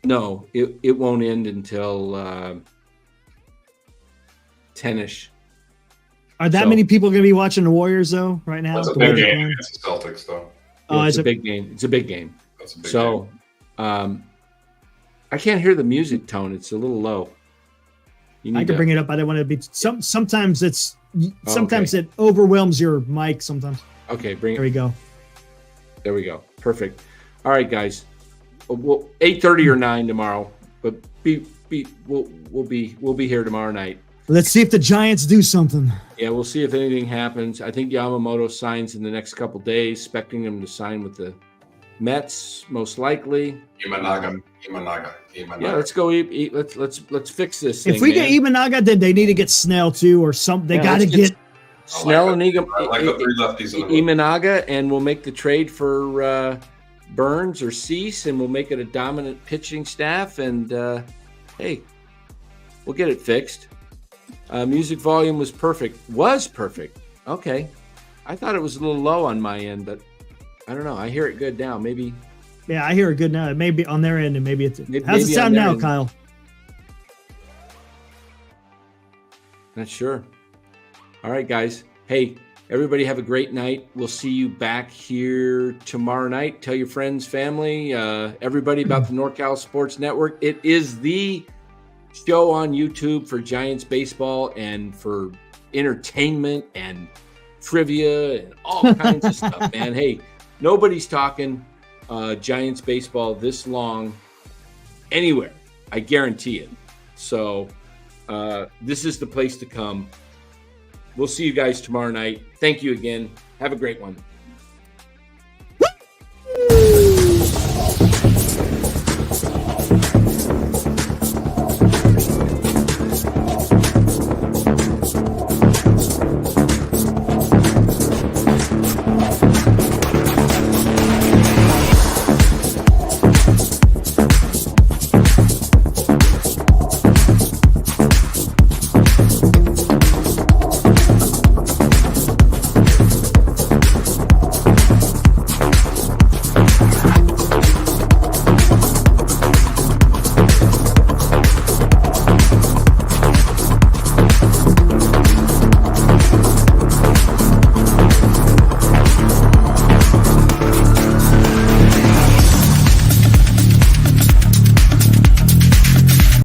No, it won't end until 10-ish. Are that many people going to be watching the Warriors though right now? That's a big game against the Celtics, though. It's a big game. It's a big game. That's a big game. I can't hear the music tone. It's a little low. I can bring it up. I don't want to be. Sometimes it overwhelms your mic. Sometimes. Okay, bring it. There we go. There we go. Perfect. All right, guys. Well, 8:30 or 9 tomorrow, but we'll be here tomorrow night. Let's see if the Giants do something. Yeah, we'll see if anything happens. I think Yamamoto signs in the next couple days, expecting him to sign with the Mets, most likely. Imanaga. Yeah, let's go. Let's fix this thing. If we man. get Imanaga, then they need to get Snell too, or something. They got to get Snell and Imanaga, and we'll make the trade for Burns or Cease, and we'll make it a dominant pitching staff. And hey, we'll get it fixed. Music volume was perfect. Okay, I thought it was a little low on my end, but I don't know. I hear it good now. Maybe. Yeah, I hear it good now. It may be on their end, and maybe it's. How's it maybe sound now, end. Kyle? Not sure. All right, guys. Hey, everybody have a great night. We'll see you back here tomorrow night. Tell your friends, family, everybody about the NorCal Sports Network. It is the show on YouTube for Giants baseball and for entertainment and trivia and all kinds of stuff, man. Hey, nobody's talking Giants baseball this long anywhere. I guarantee it. So this is the place to come. We'll see you guys tomorrow night. Thank you again. Have a great one.